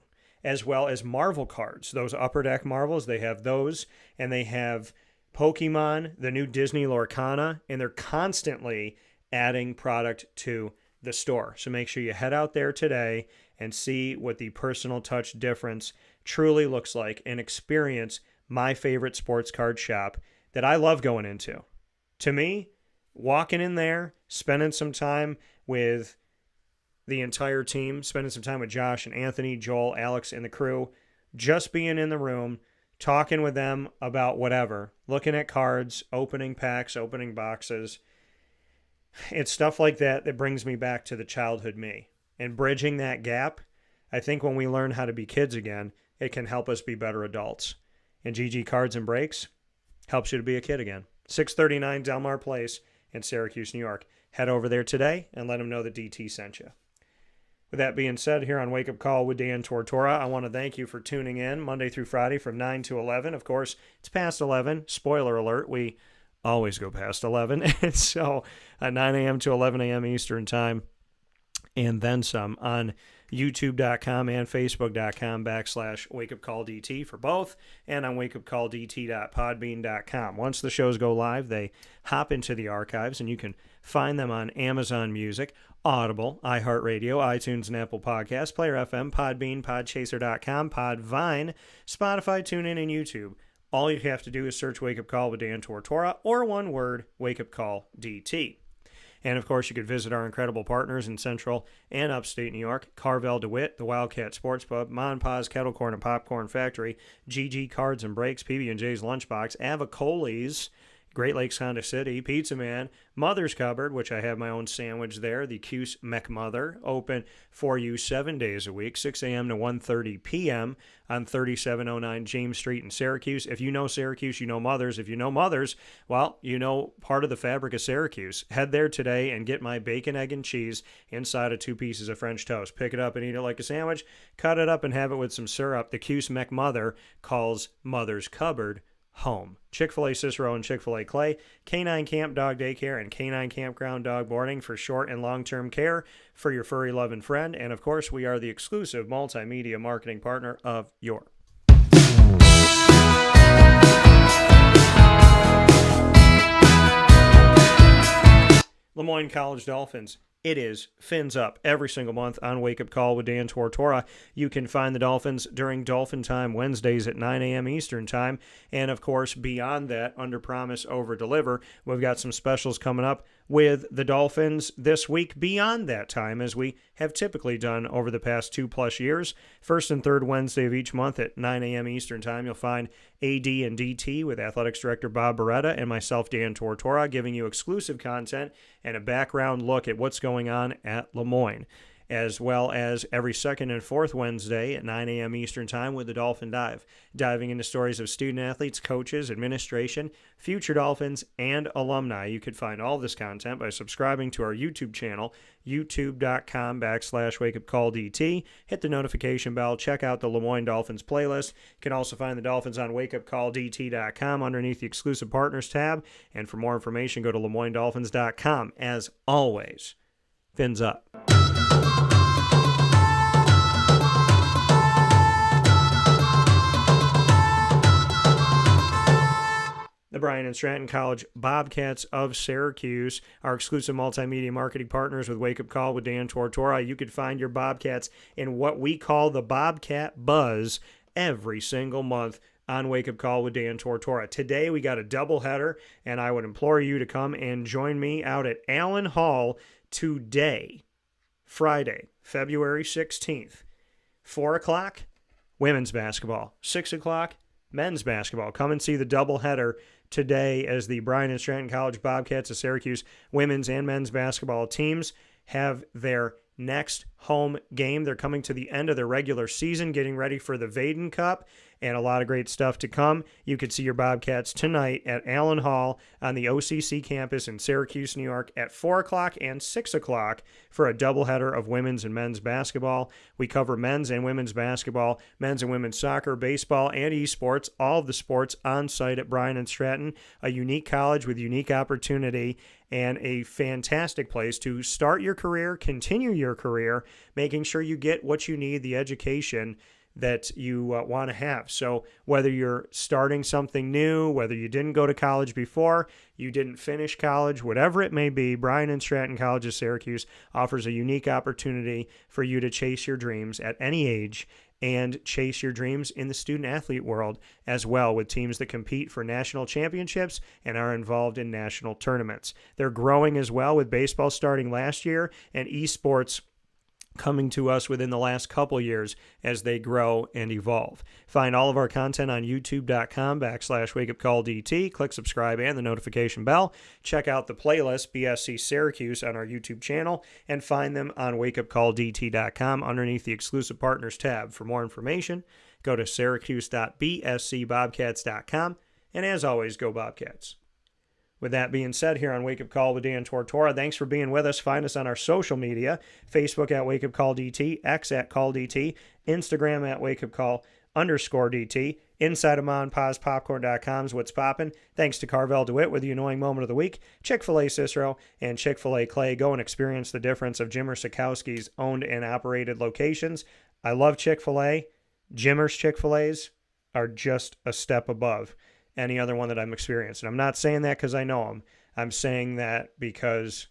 as well as Marvel cards. Those Upper Deck Marvels, they have those, and they have Pokemon, the new Disney Lorcana, and they're constantly adding product to the store. So make sure you head out there today and see what the personal touch difference truly looks like and experience my favorite sports card shop that I love going into. To me, walking in there, spending some time with the entire team, spending some time with Josh and Anthony, Joel, Alex, and the crew, just being in the room, talking with them about whatever, looking at cards, opening packs, opening boxes. It's stuff like that that brings me back to the childhood me. And bridging that gap, I think when we learn how to be kids again, it can help us be better adults. And GG Cards and Breaks helps you to be a kid again. 639 Delmar Place in Syracuse, New York. Head over there today and let them know that DT sent you. With that being said, here on Wake Up Call with Dan Tortora, I want to thank you for tuning in Monday through Friday from 9 to 11. Of course, it's past 11. Spoiler alert, we always go past 11. And so 9 a.m. to 11 a.m. Eastern Time, and then some on youtube.com and facebook.com/wakeupcalldt for both, and on wakeupcalldt.podbean.com. Once the shows go live, they hop into the archives, and you can find them on Amazon Music, Audible, iHeartRadio, iTunes, and Apple Podcasts, Player FM, Podbean, Podchaser.com, Podvine, Spotify, TuneIn, and YouTube. All you have to do is search Wake Up Call with Dan Tortora, or one word, Wake Up Call DT. And, of course, you could visit our incredible partners in Central and Upstate New York, Carvel DeWitt, the Wildcat Sports Pub, Mon Pa's Kettle Corn and Popcorn Factory, GG Cards and Breaks, PB&J's Lunchbox, Avicoli's, Great Lakes Honda City, Pizza Man, Mother's Cupboard, which I have my own sandwich there, the Cuse McMother, open for you 7 days a week, 6 a.m. to 1:30 p.m. on 3709 James Street in Syracuse. If you know Syracuse, you know Mother's. If you know Mother's, well, you know part of the fabric of Syracuse. Head there today and get my bacon, egg, and cheese inside of 2 pieces of French toast. Pick it up and eat it like a sandwich. Cut it up and have it with some syrup. The Cuse McMother calls Mother's Cupboard home. Chick-fil-A Cicero and Chick-fil-A Clay, Canine Camp Dog Daycare, and Canine Kampground Dog Boarding for short and long-term care for your furry loving friend. And of course, we are the exclusive multimedia marketing partner of your Lemoyne College Dolphins. It is Fins Up every single month on Wake Up Call with Dan Tortora. You can find the Dolphins during Dolphin Time Wednesdays at 9 a.m. Eastern Time. And, of course, beyond that, under promise, over deliver, we've got some specials coming up with the Dolphins this week beyond that time, as we have typically done over the past 2+ years. First and third Wednesday of each month at 9 a.m. Eastern Time, you'll find AD and DT with Athletics Director Bob Beretta and myself, Dan Tortora, giving you exclusive content and a background look at what's going on at Lemoyne, as well as every second and fourth Wednesday at 9 a.m. Eastern Time with the Dolphin Dive, diving into stories of student-athletes, coaches, administration, future Dolphins, and alumni. You could find all this content by subscribing to our YouTube channel, youtube.com/wakeupcalldt. Hit the notification bell. Check out the Lemoyne Dolphins playlist. You can also find the Dolphins on wakeupcalldt.com underneath the exclusive partners tab. And for more information, go to lemoynedolphins.com. As always, Fins Up. The Bryan and Stratton College Bobcats of Syracuse, our exclusive multimedia marketing partners with Wake Up Call with Dan Tortora. You could find your Bobcats in what we call the Bobcat Buzz every single month on Wake Up Call with Dan Tortora. Today we got a doubleheader, and I would implore you to come and join me out at Allen Hall today, Friday, February 16th. 4 o'clock, women's basketball. 6 o'clock, men's basketball. Come and see the doubleheader today as the Bryan and Stratton College Bobcats of Syracuse women's and men's basketball teams have their next home game. They're coming to the end of their regular season, getting ready for the Vaden Cup, and a lot of great stuff to come. You could see your Bobcats tonight at Allen Hall on the OCC campus in Syracuse, New York at 4 o'clock and 6 o'clock for a doubleheader of women's and men's basketball. We cover men's and women's basketball, men's and women's soccer, baseball, and esports, all of the sports on site at Bryan and Stratton, a unique college with unique opportunity and a fantastic place to start your career, continue your career, making sure you get what you need, the education that you want to have. So whether you're starting something new, whether you didn't go to college before, you didn't finish college, whatever it may be, Bryan and Stratton College of Syracuse offers a unique opportunity for you to chase your dreams at any age and chase your dreams in the student-athlete world as well, with teams that compete for national championships and are involved in national tournaments. They're growing as well, with baseball starting last year and esports coming to us within the last couple years as they grow and evolve. Find all of our content on youtube.com/wakeupcalldt. Click subscribe and the notification bell. Check out the playlist BSC Syracuse on our YouTube channel and find them on wakeupcalldt.com underneath the exclusive partners tab. For more information, go to syracuse.bscbobcats.com. And as always, go Bobcats. With that being said, here on Wake Up Call with Dan Tortora, thanks for being with us. Find us on our social media, Facebook at Wake Up Call DT, X at Call DT, Instagram at Wake Up Call _DT, inside of monpazpopcorn.com's What's Poppin'. Thanks to Carvel DeWitt with the Annoying Moment of the Week, Chick-fil-A Cicero, and Chick-fil-A Clay. Go and experience the difference of Jimmer Sikowski's owned and operated locations. I love Chick-fil-A. Jimmer's Chick-fil-A's are just a step above any other one that I'm experiencing. I'm not saying that because I know them. I'm saying that because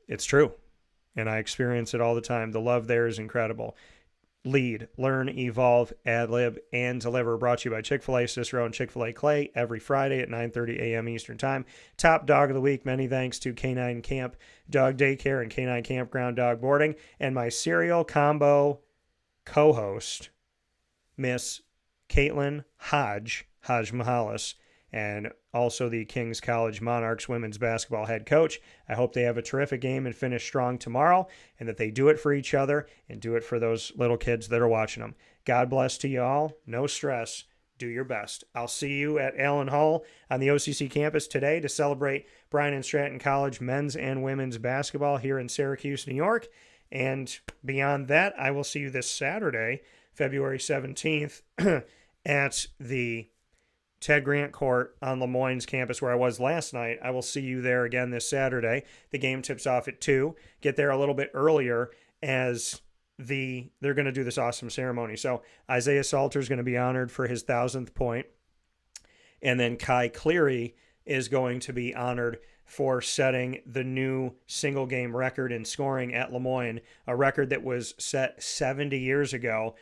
it's true, and I experience it all the time. The love there is incredible. Lead, Learn, Evolve, Ad-Lib, and Deliver. Brought to you by Chick-fil-A Cicero and Chick-fil-A Clay every Friday at 9:30 a.m. Eastern Time. Top dog of the week. Many thanks to Canine Kamp Dog Daycare and Canine Kampground Dog Boarding. And my serial combo co-host, Miss Caitlin Hodge Mahalis, and also the King's College Monarchs women's basketball head coach. I hope they have a terrific game and finish strong tomorrow, and that they do it for each other and do it for those little kids that are watching them. God bless to you all. No stress. Do your best. I'll see you at Allen Hall on the OCC campus today to celebrate Bryan and Stratton College men's and women's basketball here in Syracuse, New York. And beyond that, I will see you this Saturday, February 17th, at the Ted Grant Court on Lemoyne's campus where I was last night. I will see you there again this Saturday. The game tips off at 2. Get there a little bit earlier as they're going to do this awesome ceremony. So Isaiah Salter is going to be honored for his 1,000th point. And then Kai Cleary is going to be honored for setting the new single game record in scoring at Lemoyne, a record that was set 70 years ago.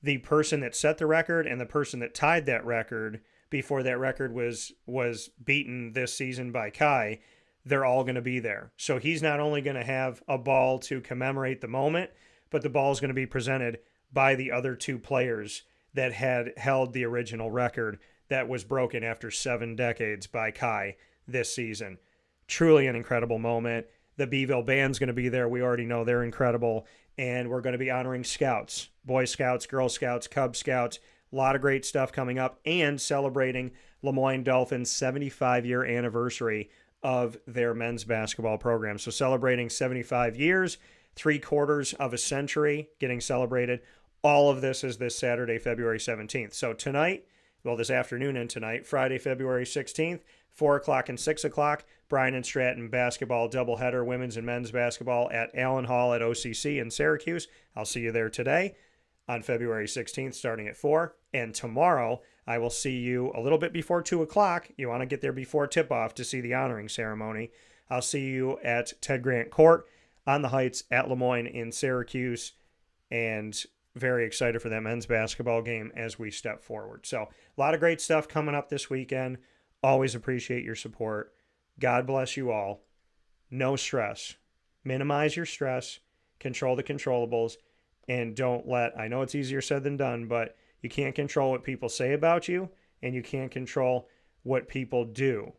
The person that set the record and the person that tied that record before that record was beaten this season by Kai, they're all going to be there. So he's not only going to have a ball to commemorate the moment, but the ball is going to be presented by the other two players that had held the original record that was broken after 7 decades by Kai this season. Truly an incredible moment. The Beeville Band's going to be there. We already know they're incredible. And we're going to be honoring Scouts, Boy Scouts, Girl Scouts, Cub Scouts. A lot of great stuff coming up, and celebrating Lemoyne Dolphins' 75-year anniversary of their men's basketball program. So celebrating 75 years, 3/4 of a century getting celebrated. All of this is this Saturday, February 17th. So tonight, well, this afternoon and tonight, Friday, February 16th, 4 o'clock and 6 o'clock, Bryan and Stratton basketball doubleheader, women's and men's basketball at Allen Hall at OCC in Syracuse. I'll see you there today on February 16th, starting at 4. And tomorrow, I will see you a little bit before 2 o'clock. You want to get there before tip-off to see the honoring ceremony. I'll see you at Ted Grant Court on the Heights at Lemoyne in Syracuse. And very excited for that men's basketball game as we step forward. So a lot of great stuff coming up this weekend. Always appreciate your support. God bless you all. No stress. Minimize your stress. Control the controllables. And don't let, I know it's easier said than done, but you can't control what people say about you, and you can't control what people do.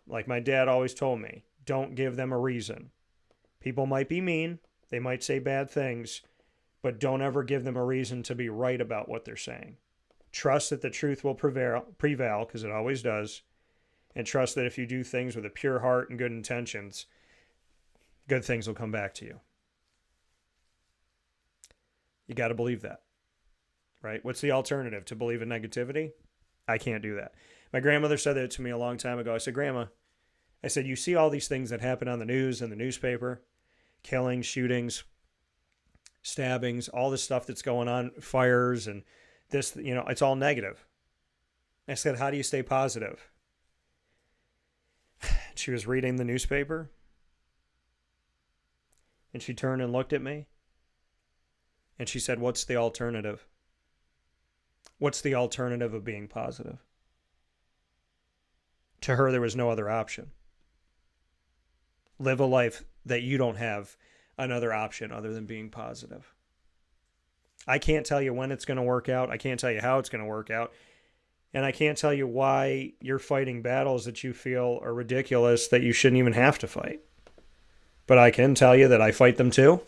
Like my dad always told me, don't give them a reason. People might be mean. They might say bad things, but don't ever give them a reason to be right about what they're saying. Trust that the truth will prevail, because it always does. And trust that if you do things with a pure heart and good intentions, good things will come back to you. You got to believe that, right? What's the alternative? To believe in negativity? I can't do that. My grandmother said that to me a long time ago. I said, Grandma, I said, you see all these things that happen on the news and the newspaper, killings, shootings, stabbings, all this stuff that's going on, fires and this, it's all negative. I said, how do you stay positive? She was reading the newspaper, and she turned and looked at me, and she said, what's the alternative? What's the alternative of being positive? To her, there was no other option. Live a life that you don't have another option other than being positive. I can't tell you when it's going to work out. I can't tell you how it's going to work out. And I can't tell you why you're fighting battles that you feel are ridiculous, that you shouldn't even have to fight. But I can tell you that I fight them too.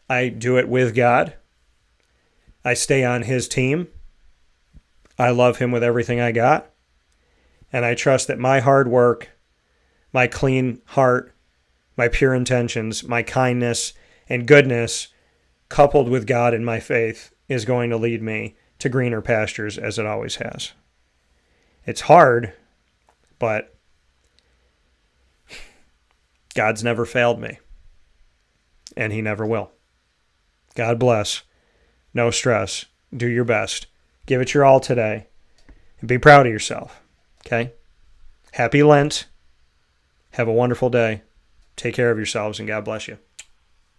I do it with God. I stay on His team. I love Him with everything I got. And I trust that my hard work, my clean heart, my pure intentions, my kindness and goodness, coupled with God and my faith, is going to lead me to greener pastures as it always has. It's hard, but God's never failed me, and He never will. God bless. No stress. Do your best. Give it your all today, and be proud of yourself. Okay? Happy Lent. Have a wonderful day. Take care of yourselves, and God bless you.